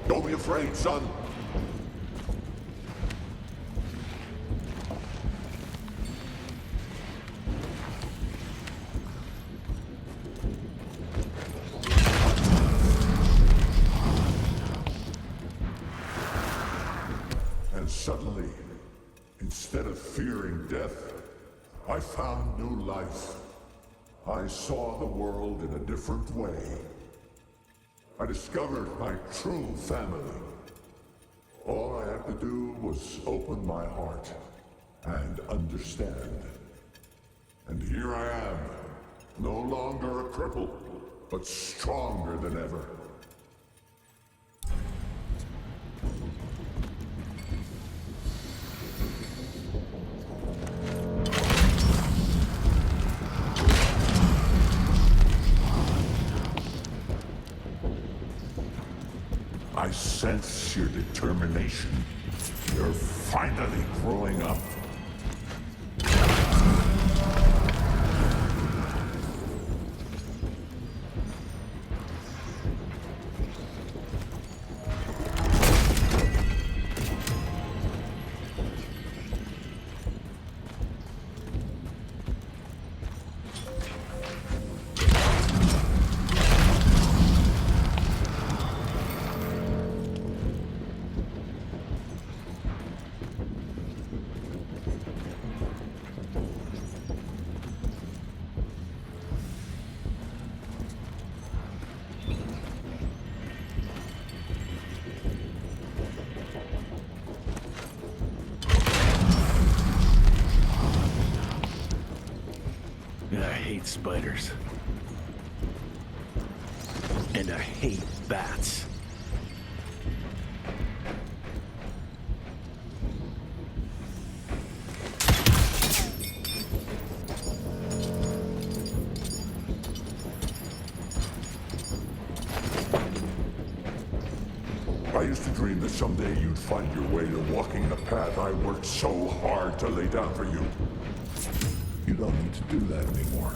Don't be afraid, son. And suddenly, instead of fearing death, I found new life. I saw the world in a different way. I discovered my true family. All I had to do was open my heart and understand. And here I am, no longer a cripple, but stronger than ever. I sense your determination. You're finally growing up. I hate spiders. And I hate bats. I used to dream that someday you'd find your way to walking the path I worked so hard to lay down for you. You don't need to do that anymore.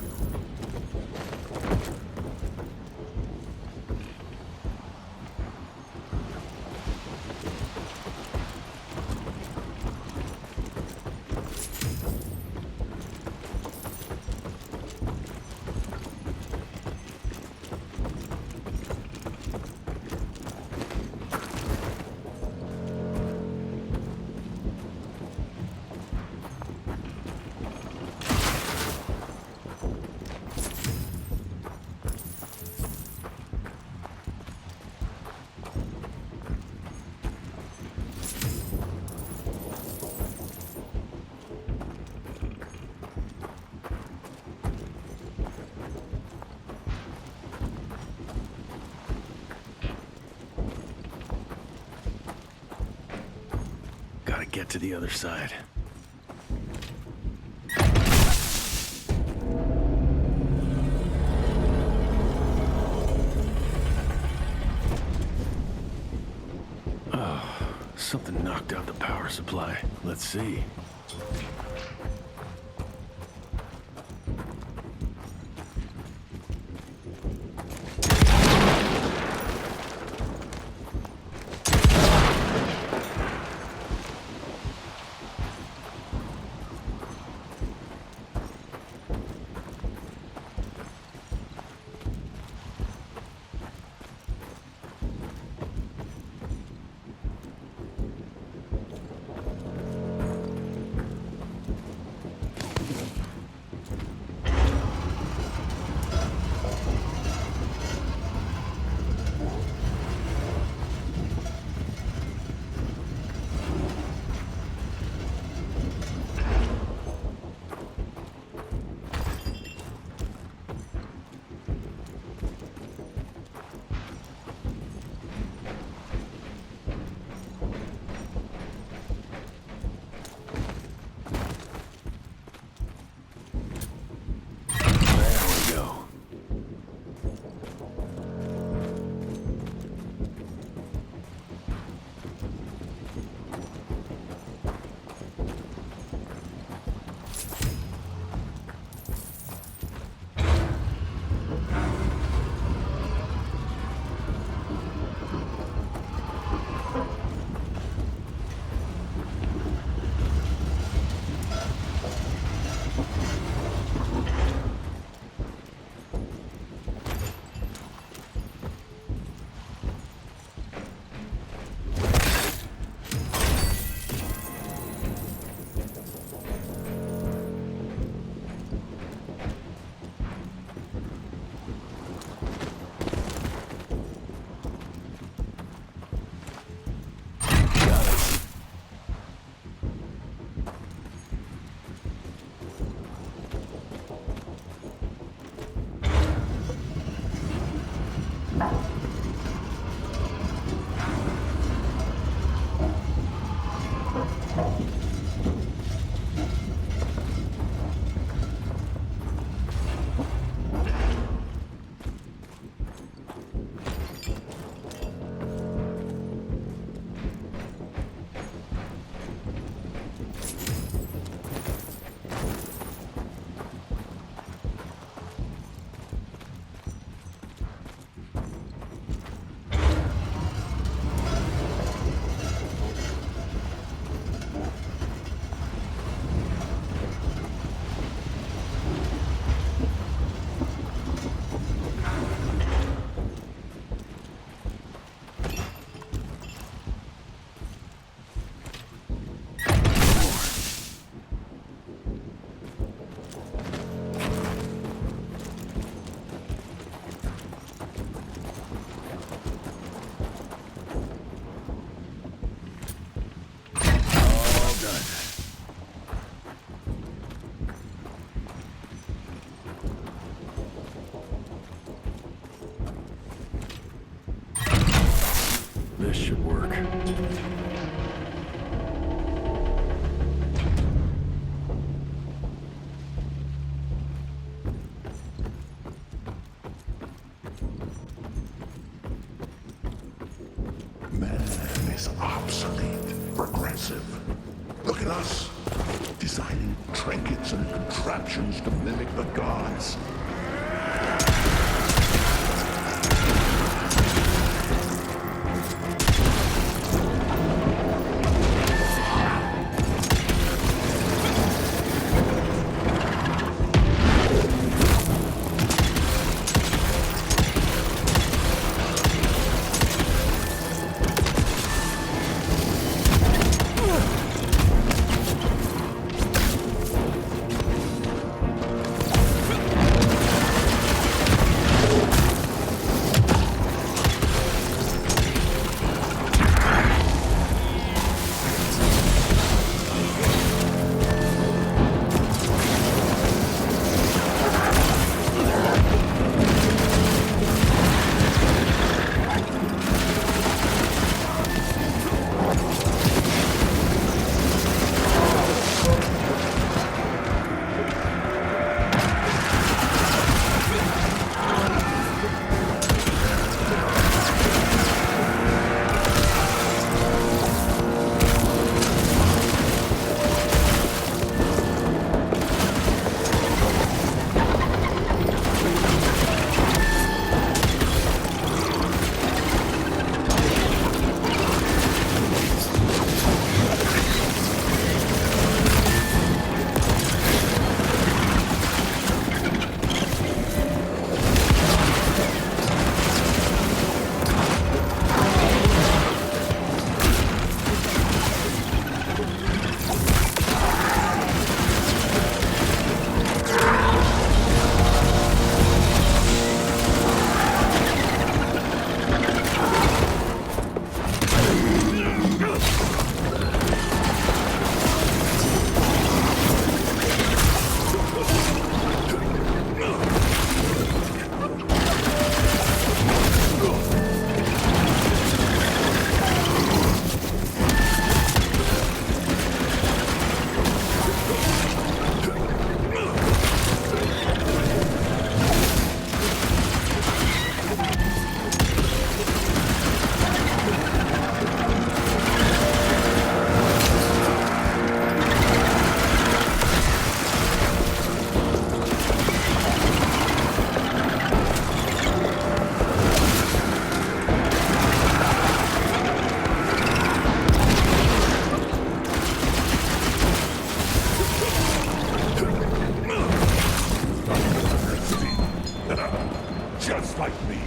Gotta get to the other side. Oh, something knocked out the power supply. Let's see. impressive. Look at us, designing trinkets and contraptions to mimic the gods. Just like me.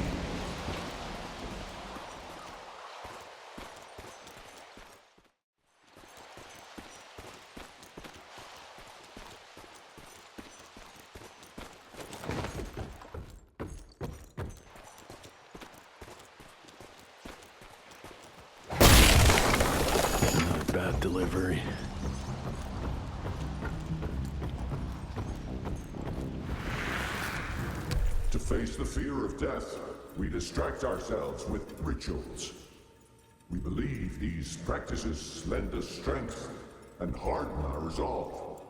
Not a bad delivery. To face the fear of death, we distract ourselves with rituals. We believe these practices lend us strength and harden our resolve.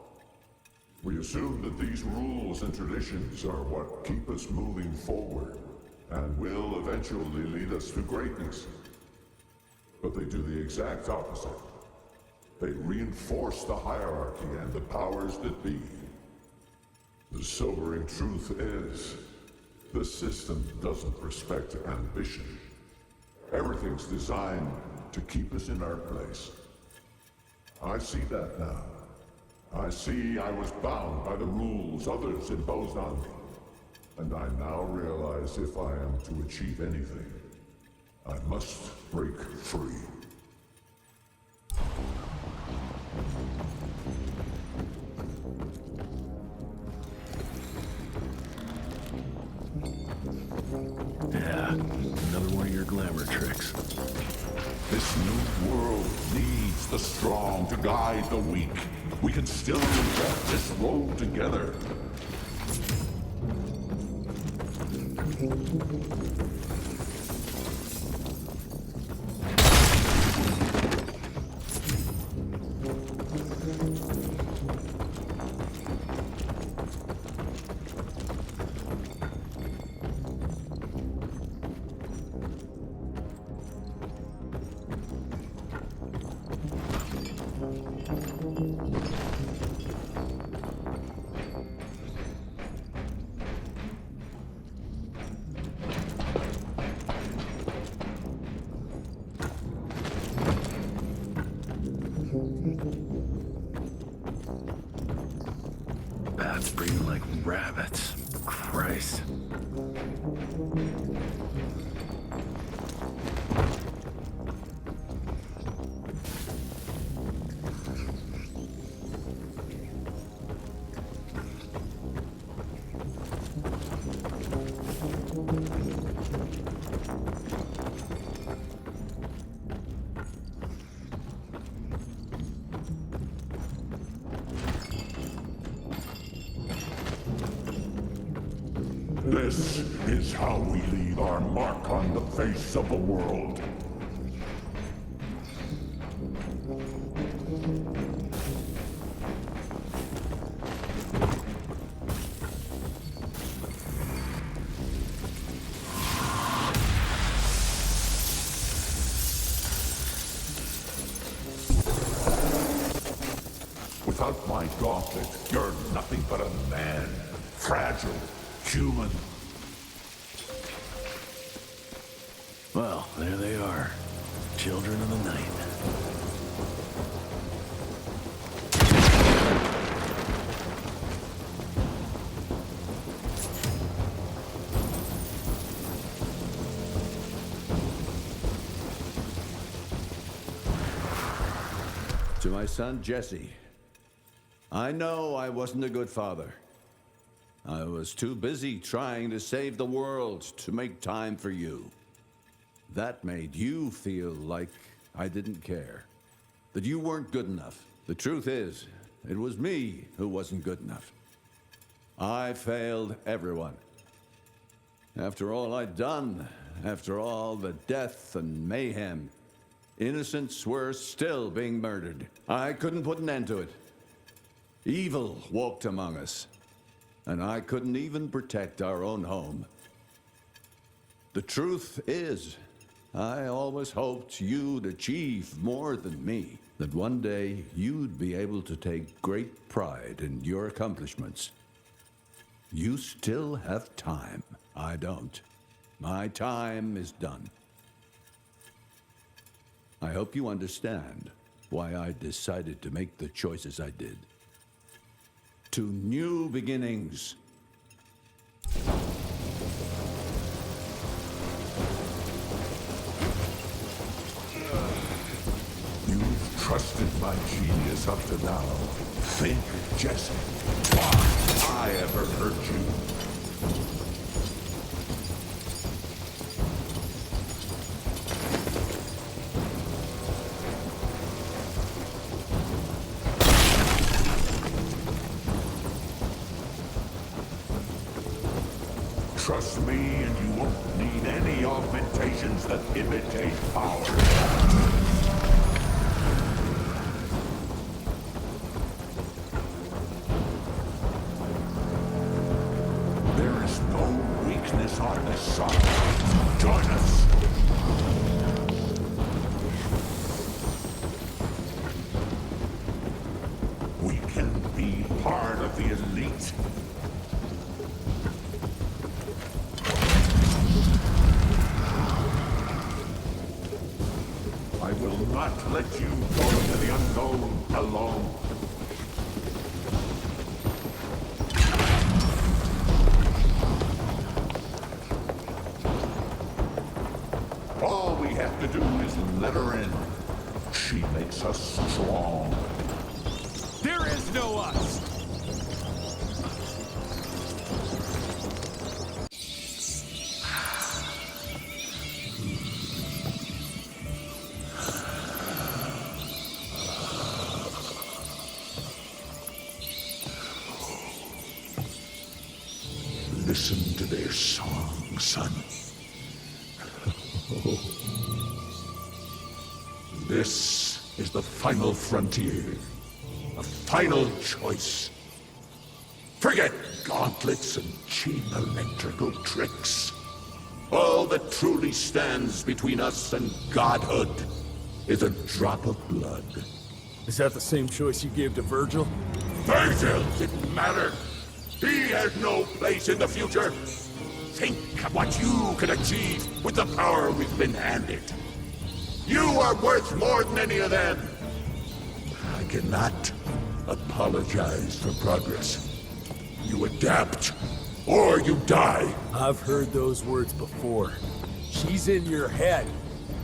We assume that these rules and traditions are what keep us moving forward and will eventually lead us to greatness. But they do the exact opposite. They reinforce the hierarchy and the powers that be. The sobering truth is, the system doesn't respect ambition. Everything's designed to keep us in our place. I see that now. I see I was bound by the rules others imposed on me. And I now realize if I am to achieve anything, I must break free. Yeah, another one of your glamour tricks. This new world needs the strong to guide the weak. We can still walk this road together. Bats breeding like rabbits. Christ. This is how we leave our mark on the face of the world. Without my gauntlet, you're nothing but a man. Fragile. Human. Well, there they are. Children of the night. To my son, Jesse. I know I wasn't a good father. I was too busy trying to save the world to make time for you. That made you feel like I didn't care. That you weren't good enough. The truth is, it was me who wasn't good enough. I failed everyone. After all I'd done, after all the death and mayhem, innocents were still being murdered. I couldn't put an end to it. Evil walked among us. And I couldn't even protect our own home. The truth is, I always hoped you'd achieve more than me. That one day you'd be able to take great pride in your accomplishments. You still have time. I don't. My time is done. I hope you understand why I decided to make the choices I did. To new beginnings. You've trusted my genius up to now. Think, Jesse. Why I ever hurt you? Trust me, and you won't need any augmentations that imitate power. There is no weakness on this side. Join us. We can be part of the elite. I will not let you go into the unknown alone. All we have to do is let her in. She makes us strong. There is no us! Listen to their song, son. This is the final frontier. A final choice. Forget gauntlets and cheap electrical tricks. All that truly stands between us and godhood is a drop of blood. Is that the same choice you gave to Virgil? Virgil didn't matter. He had no place in the future. Think of what you could achieve with the power we've been handed. You are worth more than any of them. I cannot apologize for progress. You adapt, or you die. I've heard those words before. She's in your head.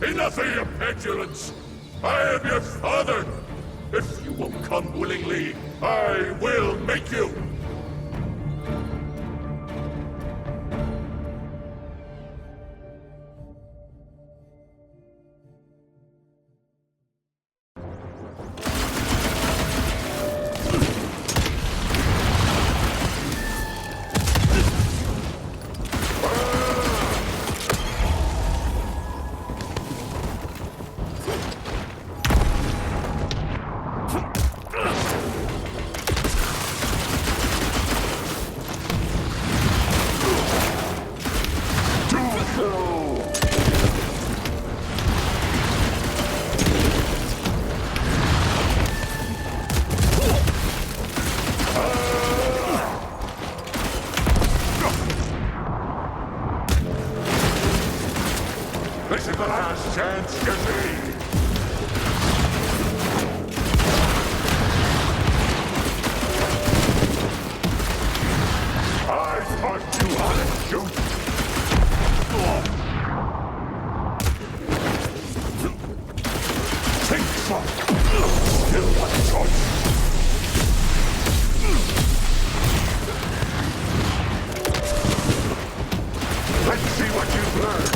Enough of your petulance! I am your father! If you won't come willingly, I will make you! This is the last chance you see! I taught you how to shoot! Think so! Still one choice! Let's see what you've learned!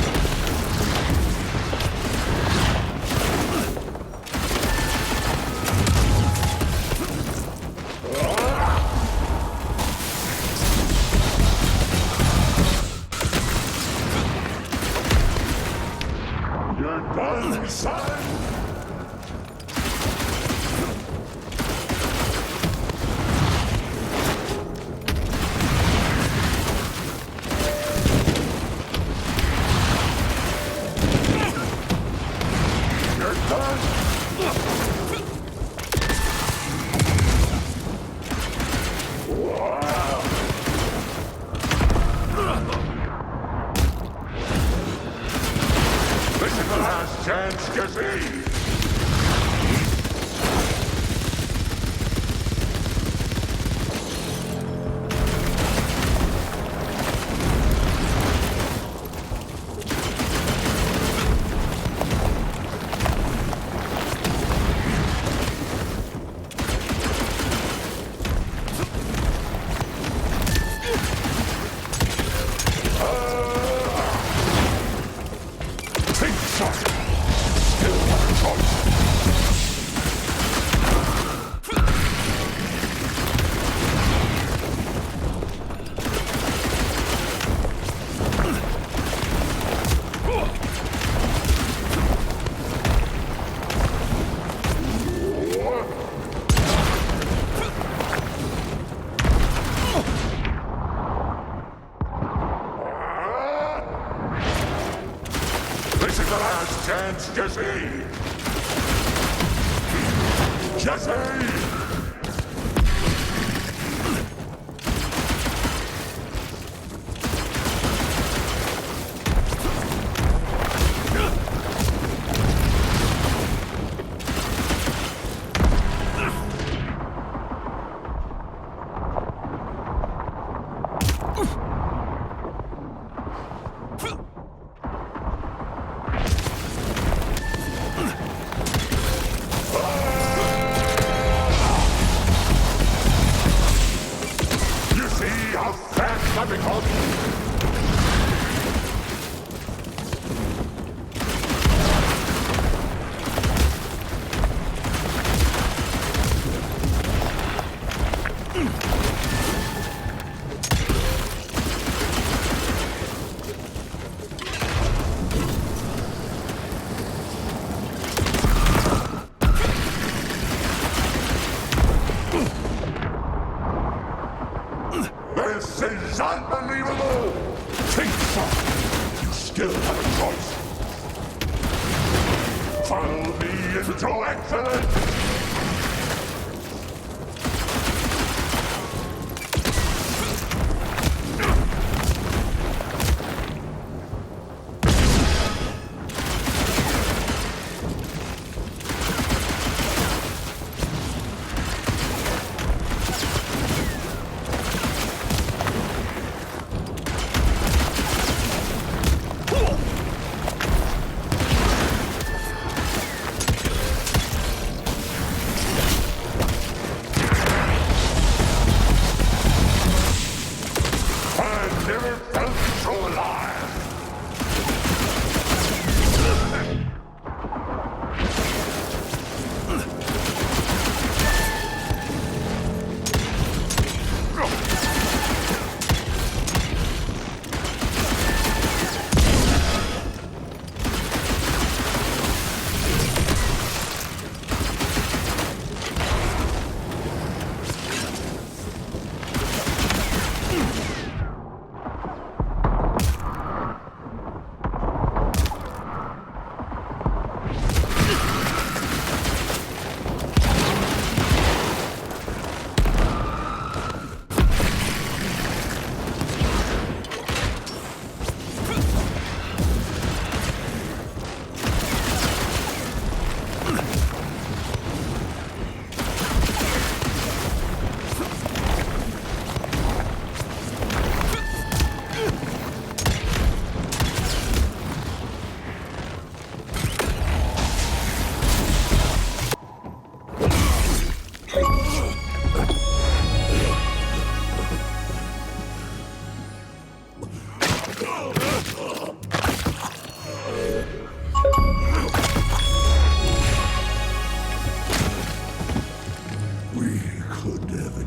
You're done, son! You're done! This is the last chance you see! Think so! Still one choice! This is the last chance, Jesse! Jesse!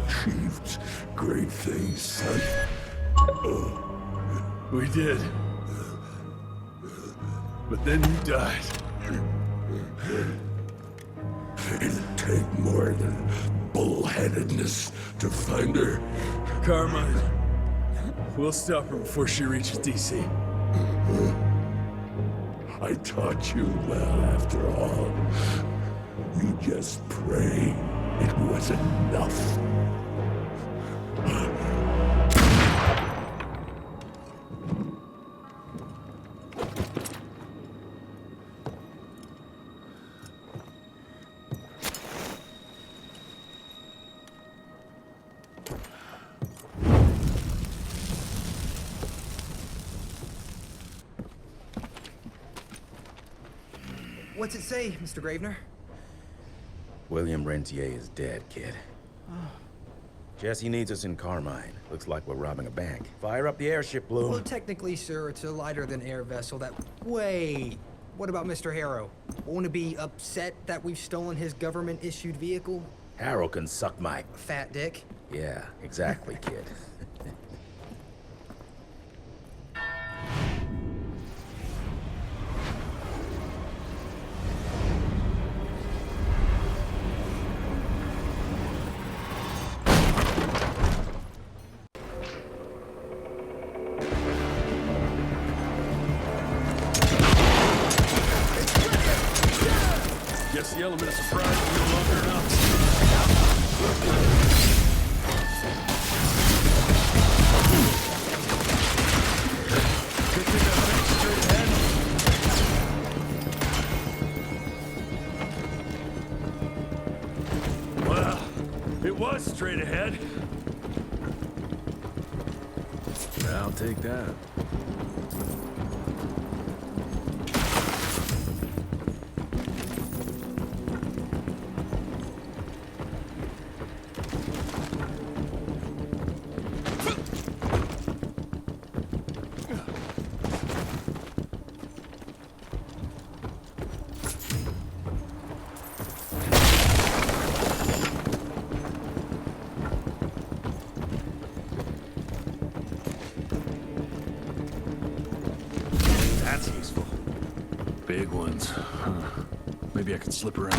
achieved great things, son. We did. But then you died. It'd take more than bullheadedness to find her. Carmine, we'll stop her before she reaches DC. I taught you well after all. You just pray it was enough. What's it say, Mr. Gravener? William Rentier is dead, kid. Jesse needs us in Carmine. Looks like we're robbing a bank. Fire up the airship, Bloom. Well, technically, sir, it's a lighter-than-air vessel that... Wait, what about Mr. Harrow? Won't he be upset that we've stolen his government-issued vehicle? Harrow can suck my... Fat dick? Yeah, exactly, kid. Guess the element of surprise is no longer enough. Good thing that thing's straight ahead. Well, it was straight ahead. I'll take that. That's useful. Big ones. Huh. Maybe I could slip around.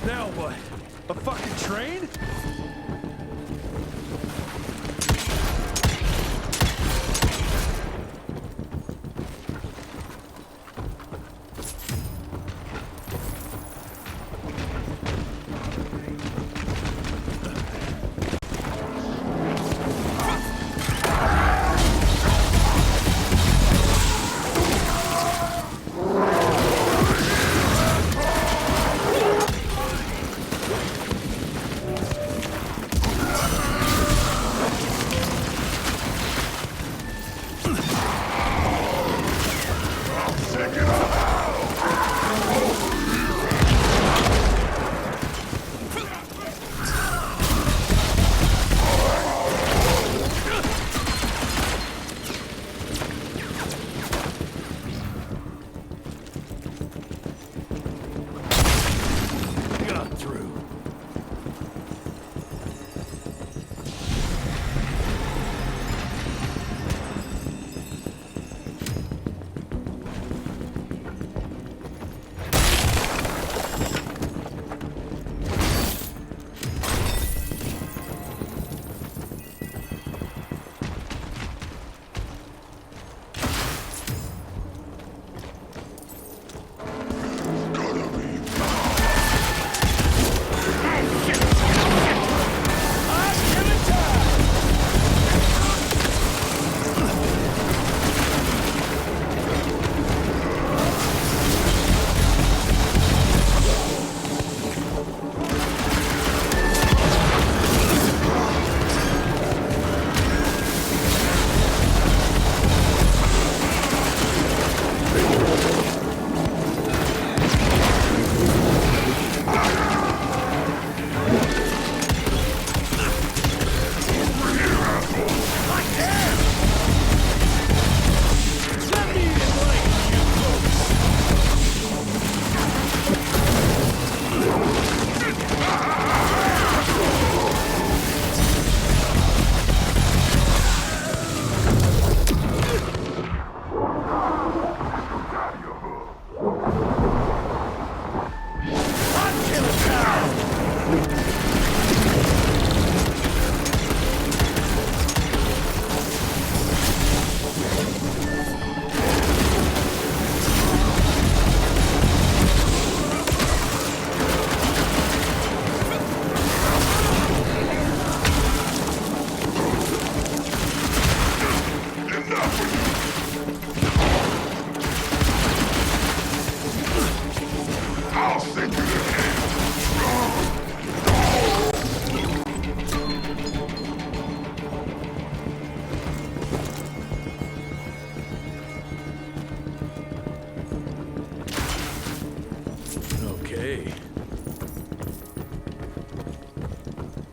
Now what? A fucking train?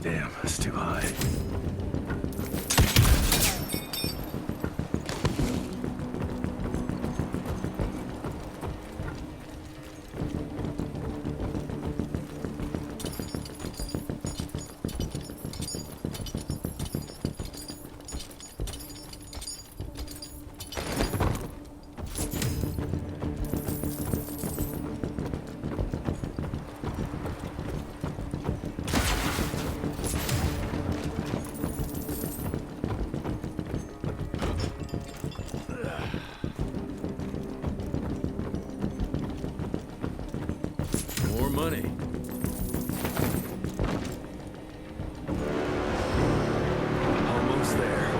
Damn, that's too high. More money. Almost there.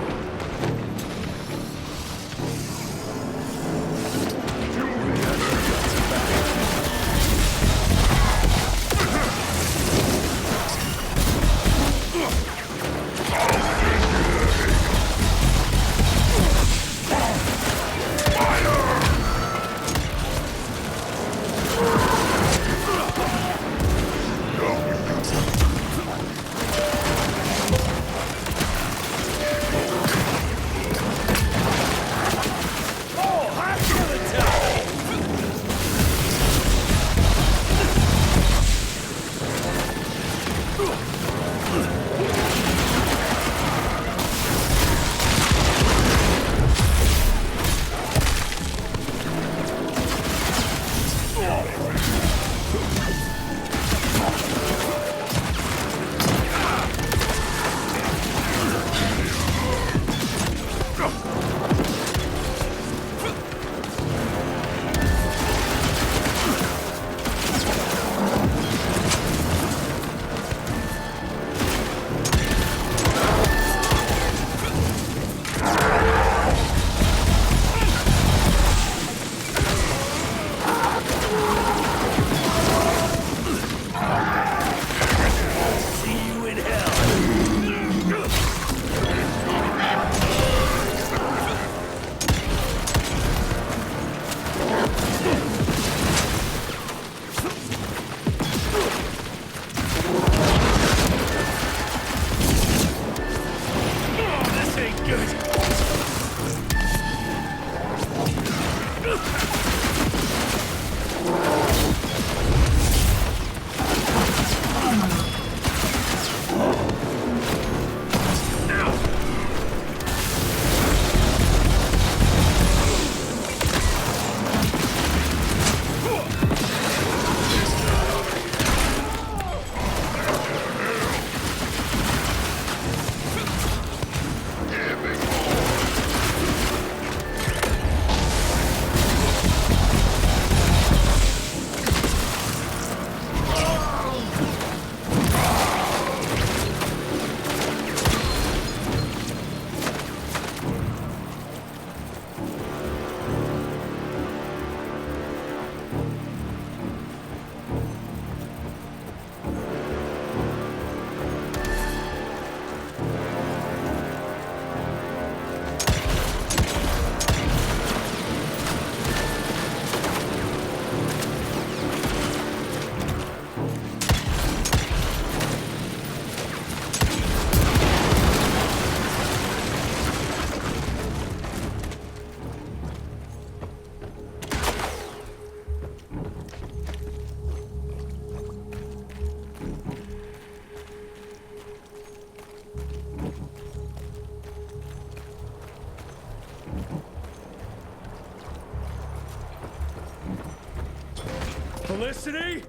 Felicity?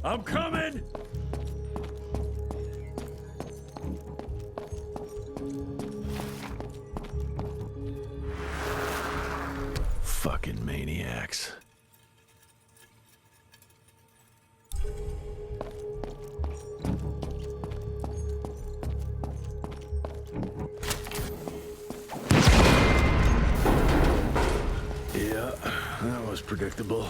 I'm coming! Fucking maniacs. Yeah, that was predictable.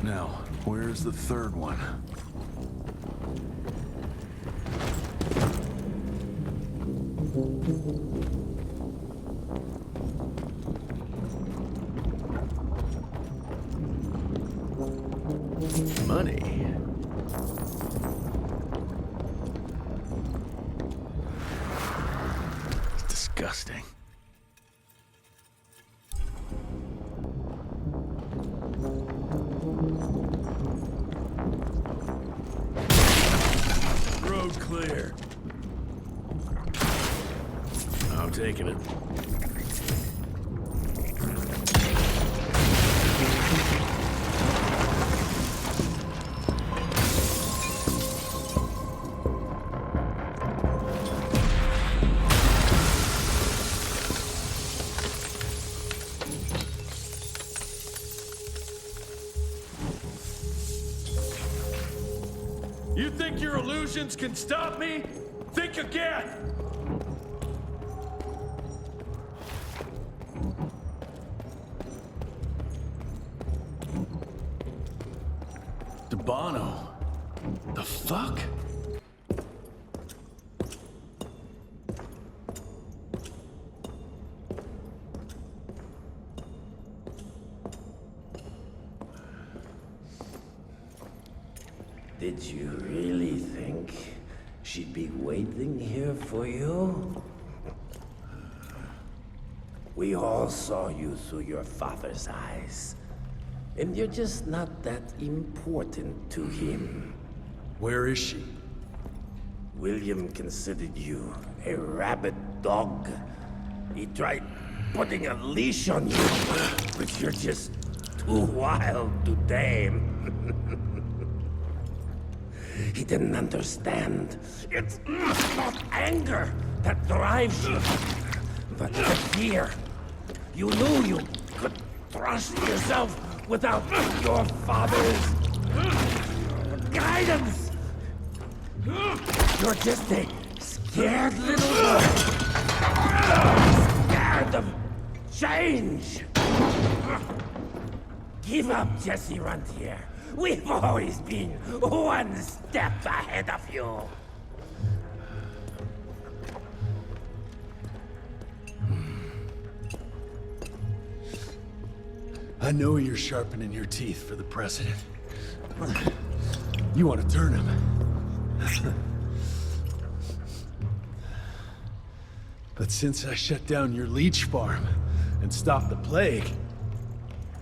Now, where's the third one? Money. It's disgusting. Road clear. I'm taking it. You think your illusions can stop me? Think again! Debano. The fuck? Did you really think she'd be waiting here for you? We all saw you through your father's eyes. And you're just not that important to him. Where is she? William considered you a rabid dog. He tried putting a leash on you, but you're just too wild to tame. He didn't understand. It's not anger that drives you, but the fear. You knew you could trust yourself without your father's guidance. You're just a scared little boy. Scared of change. Give up, Jesse Runtier. We've always been one step ahead of you. I know you're sharpening your teeth for the president. You want to turn him. But since I shut down your leech farm and stopped the plague,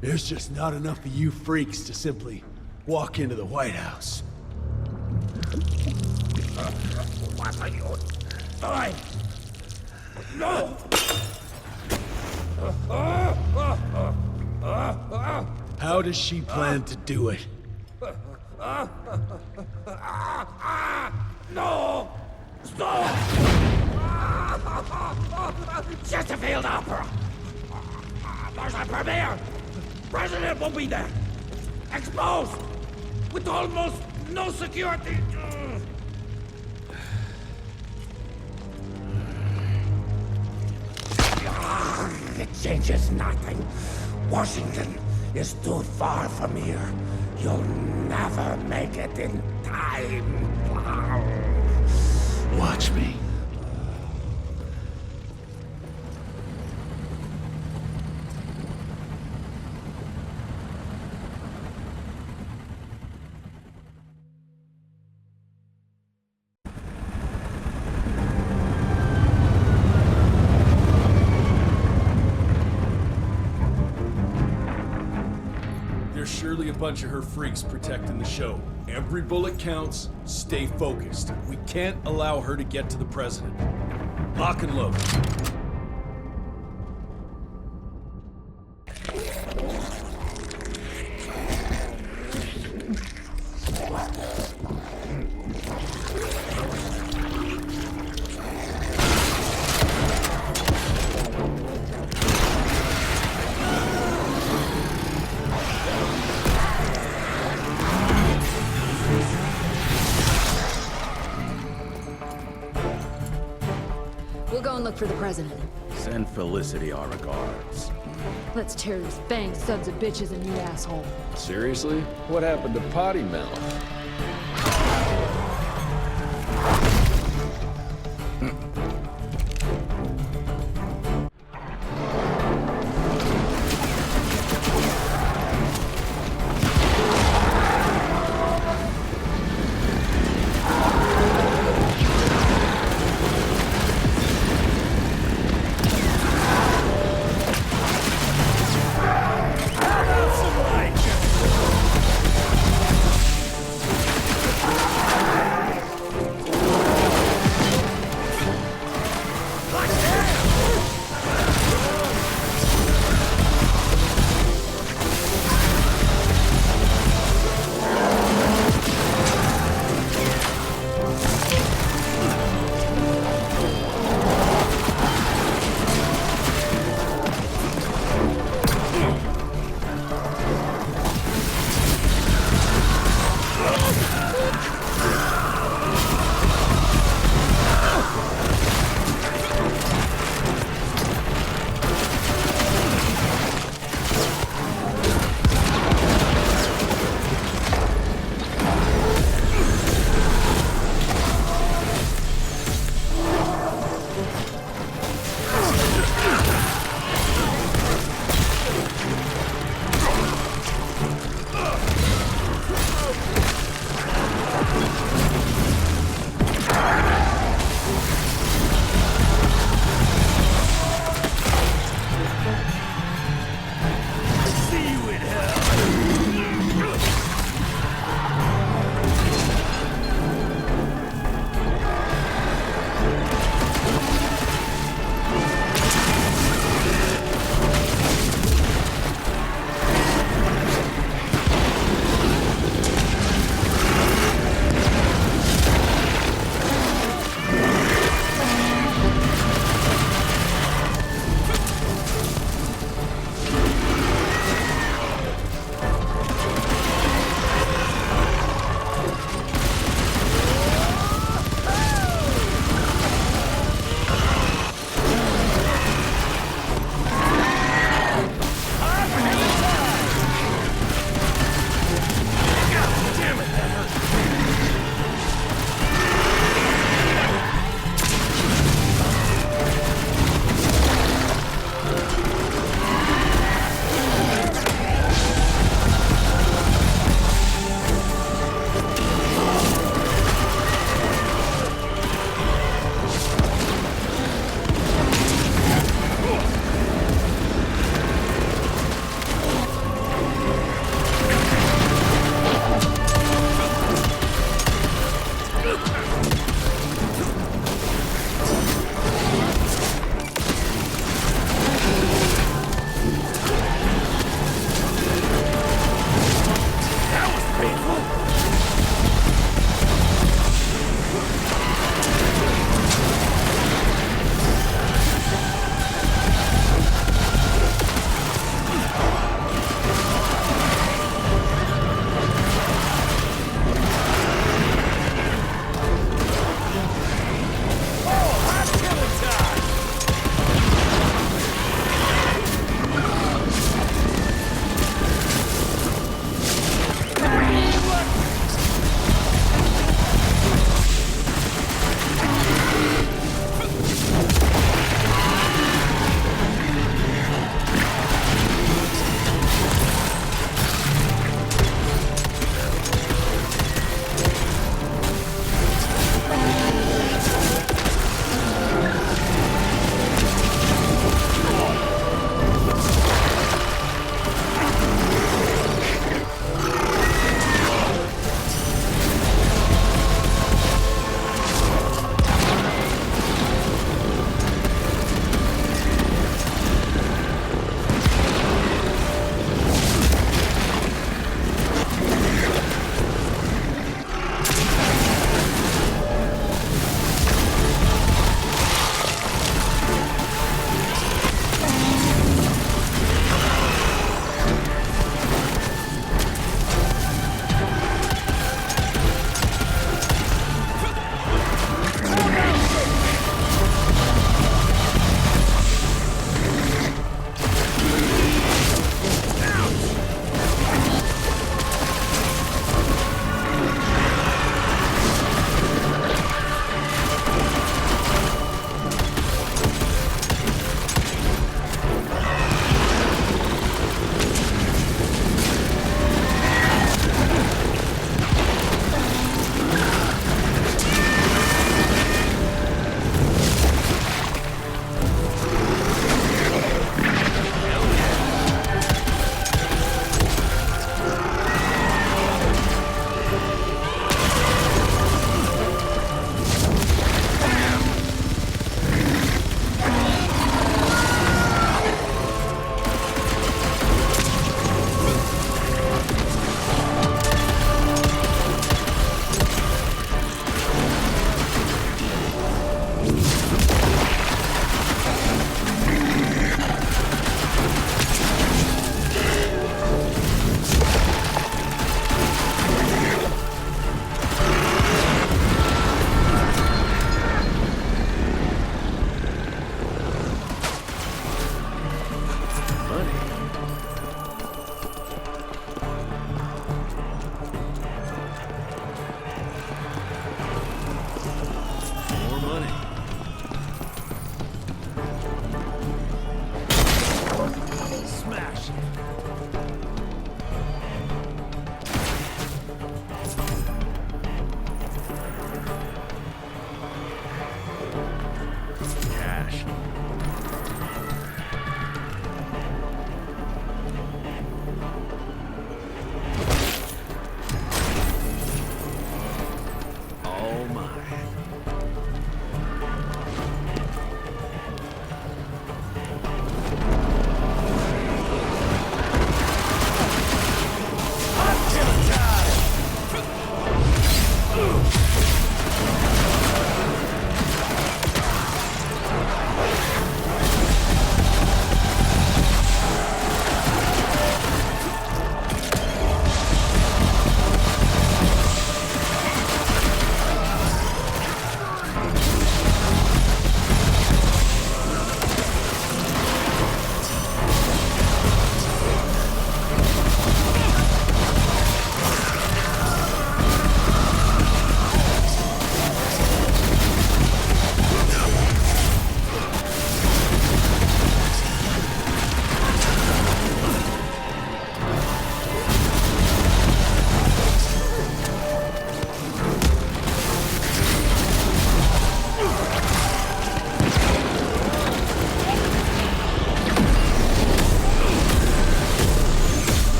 there's just not enough of you freaks to simply walk into the White House. What are you doing? No! How does she plan to do it? No! Stop! Just a failed opera. There's a premiere. President will be there. Exposed. With almost no security. It changes nothing. Washington is too far from here. You'll never make it in time. Watch me. Surely a bunch of her freaks protecting the show. Every bullet counts. Stay focused. We can't allow her to get to the president. Lock and load. We'll go and look for the president. Send Felicity our regards. Let's tear this bang sons of bitches a new asshole. Seriously? What happened to Potty Mouth?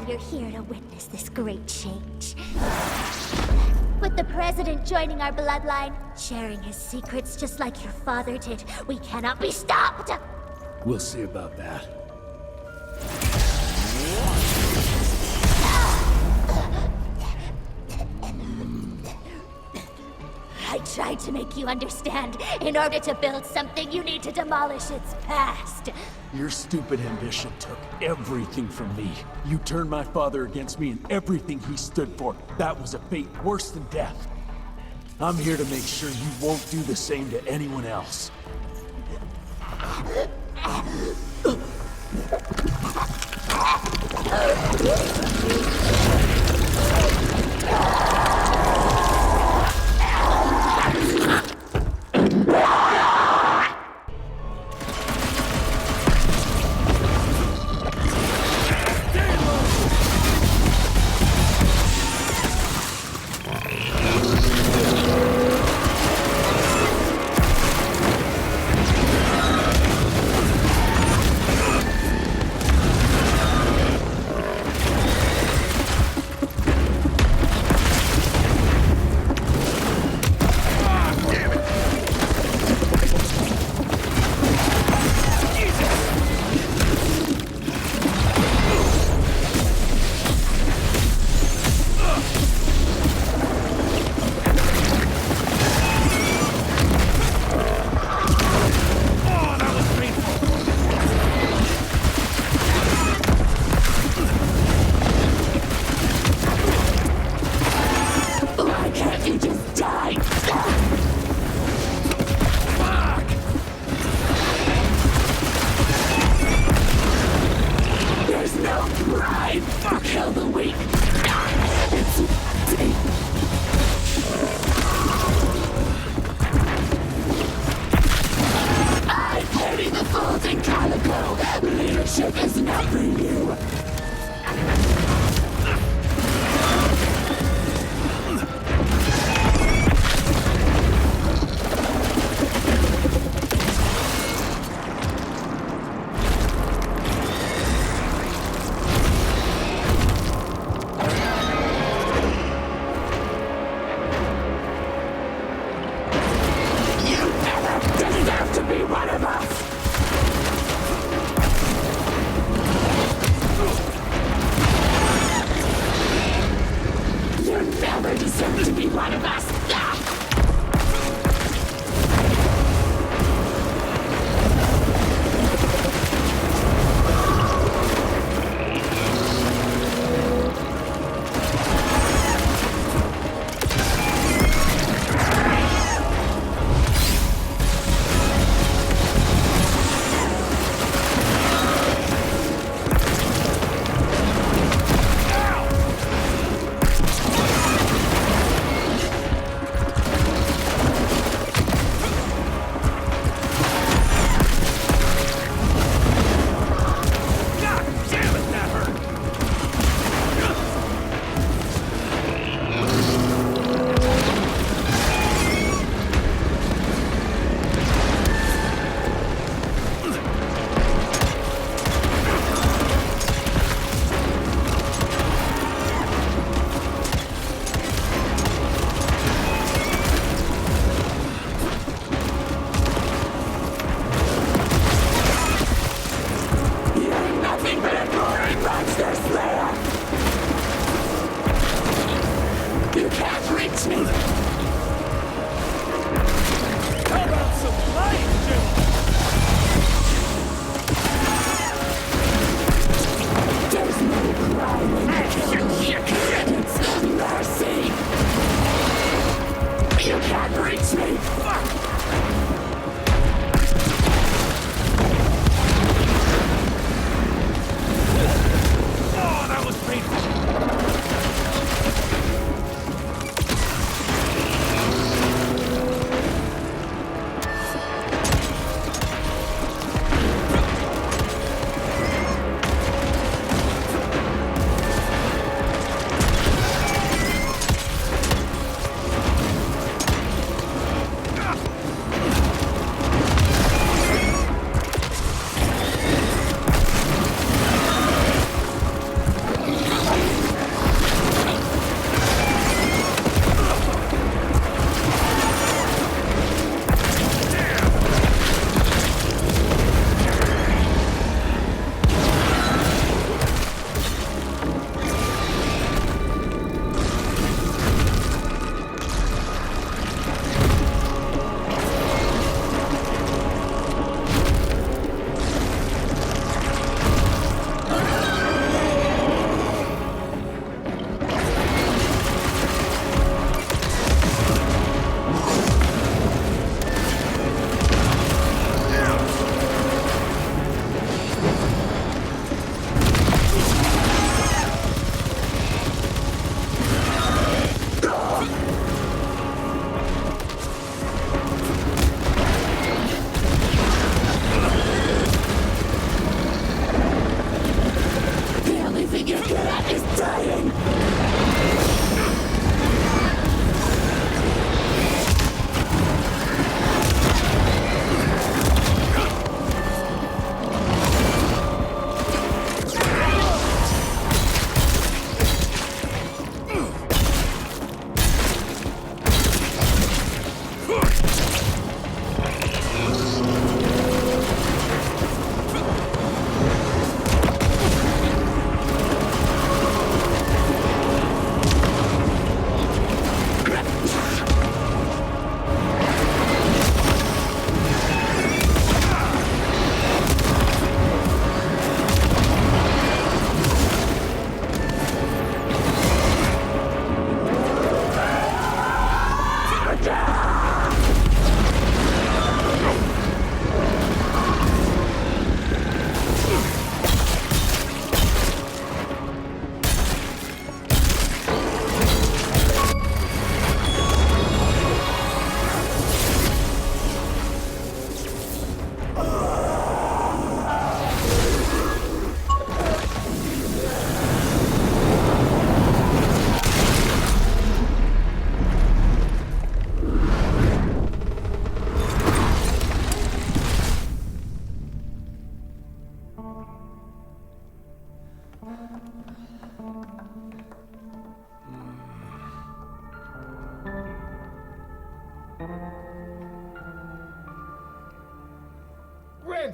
glad you're here to witness this great change. With the President joining our bloodline, sharing his secrets just like your father did, we cannot be stopped! We'll see about that. I tried to make you understand. In order to build something, you need to demolish its past. Your stupid ambition took everything from me. You turned my father against me and everything he stood for. That was a fate worse than death. I'm here to make sure you won't do the same to anyone else.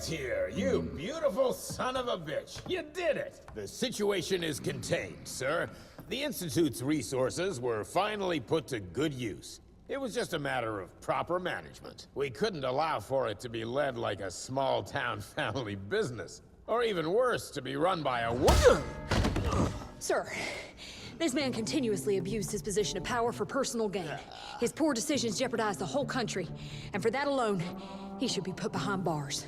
Rentier, you beautiful son of a bitch. You did it. The situation is contained, sir. The Institute's resources were finally put to good use. It was just a matter of proper management. We couldn't allow for it to be led like a small-town family business. Or even worse, to be run by a woman. Sir, this man continuously abused his position of power for personal gain. His poor decisions jeopardized the whole country. And for that alone, he should be put behind bars.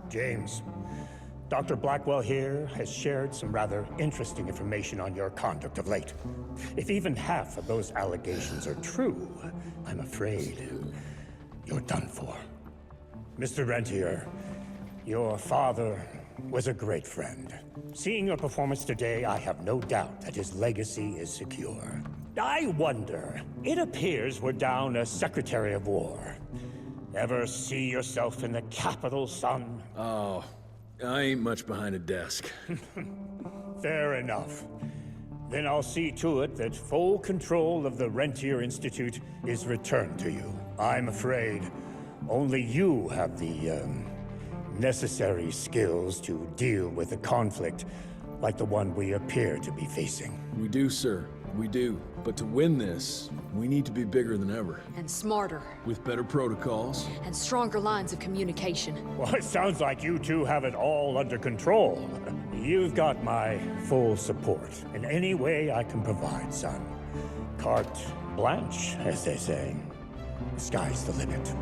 James, Dr. Blackwell here has shared some rather interesting information on your conduct of late. If even half of those allegations are true, I'm afraid you're done for. Mr. Rentier, your father was a great friend. Seeing your performance today, I have no doubt that his legacy is secure. I wonder, it appears we're down a Secretary of War. Ever see yourself in the capital, son? Oh, I ain't much behind a desk. Fair enough. Then I'll see to it that full control of the Rentier Institute is returned to you. I'm afraid only you have the, necessary skills to deal with a conflict like the one we appear to be facing. We do, sir. We do. But to win this, we need to be bigger than ever. And smarter. With better protocols. And stronger lines of communication. Well, it sounds like you two have it all under control. You've got my full support in any way I can provide, son. Carte blanche, as they say. The sky's the limit.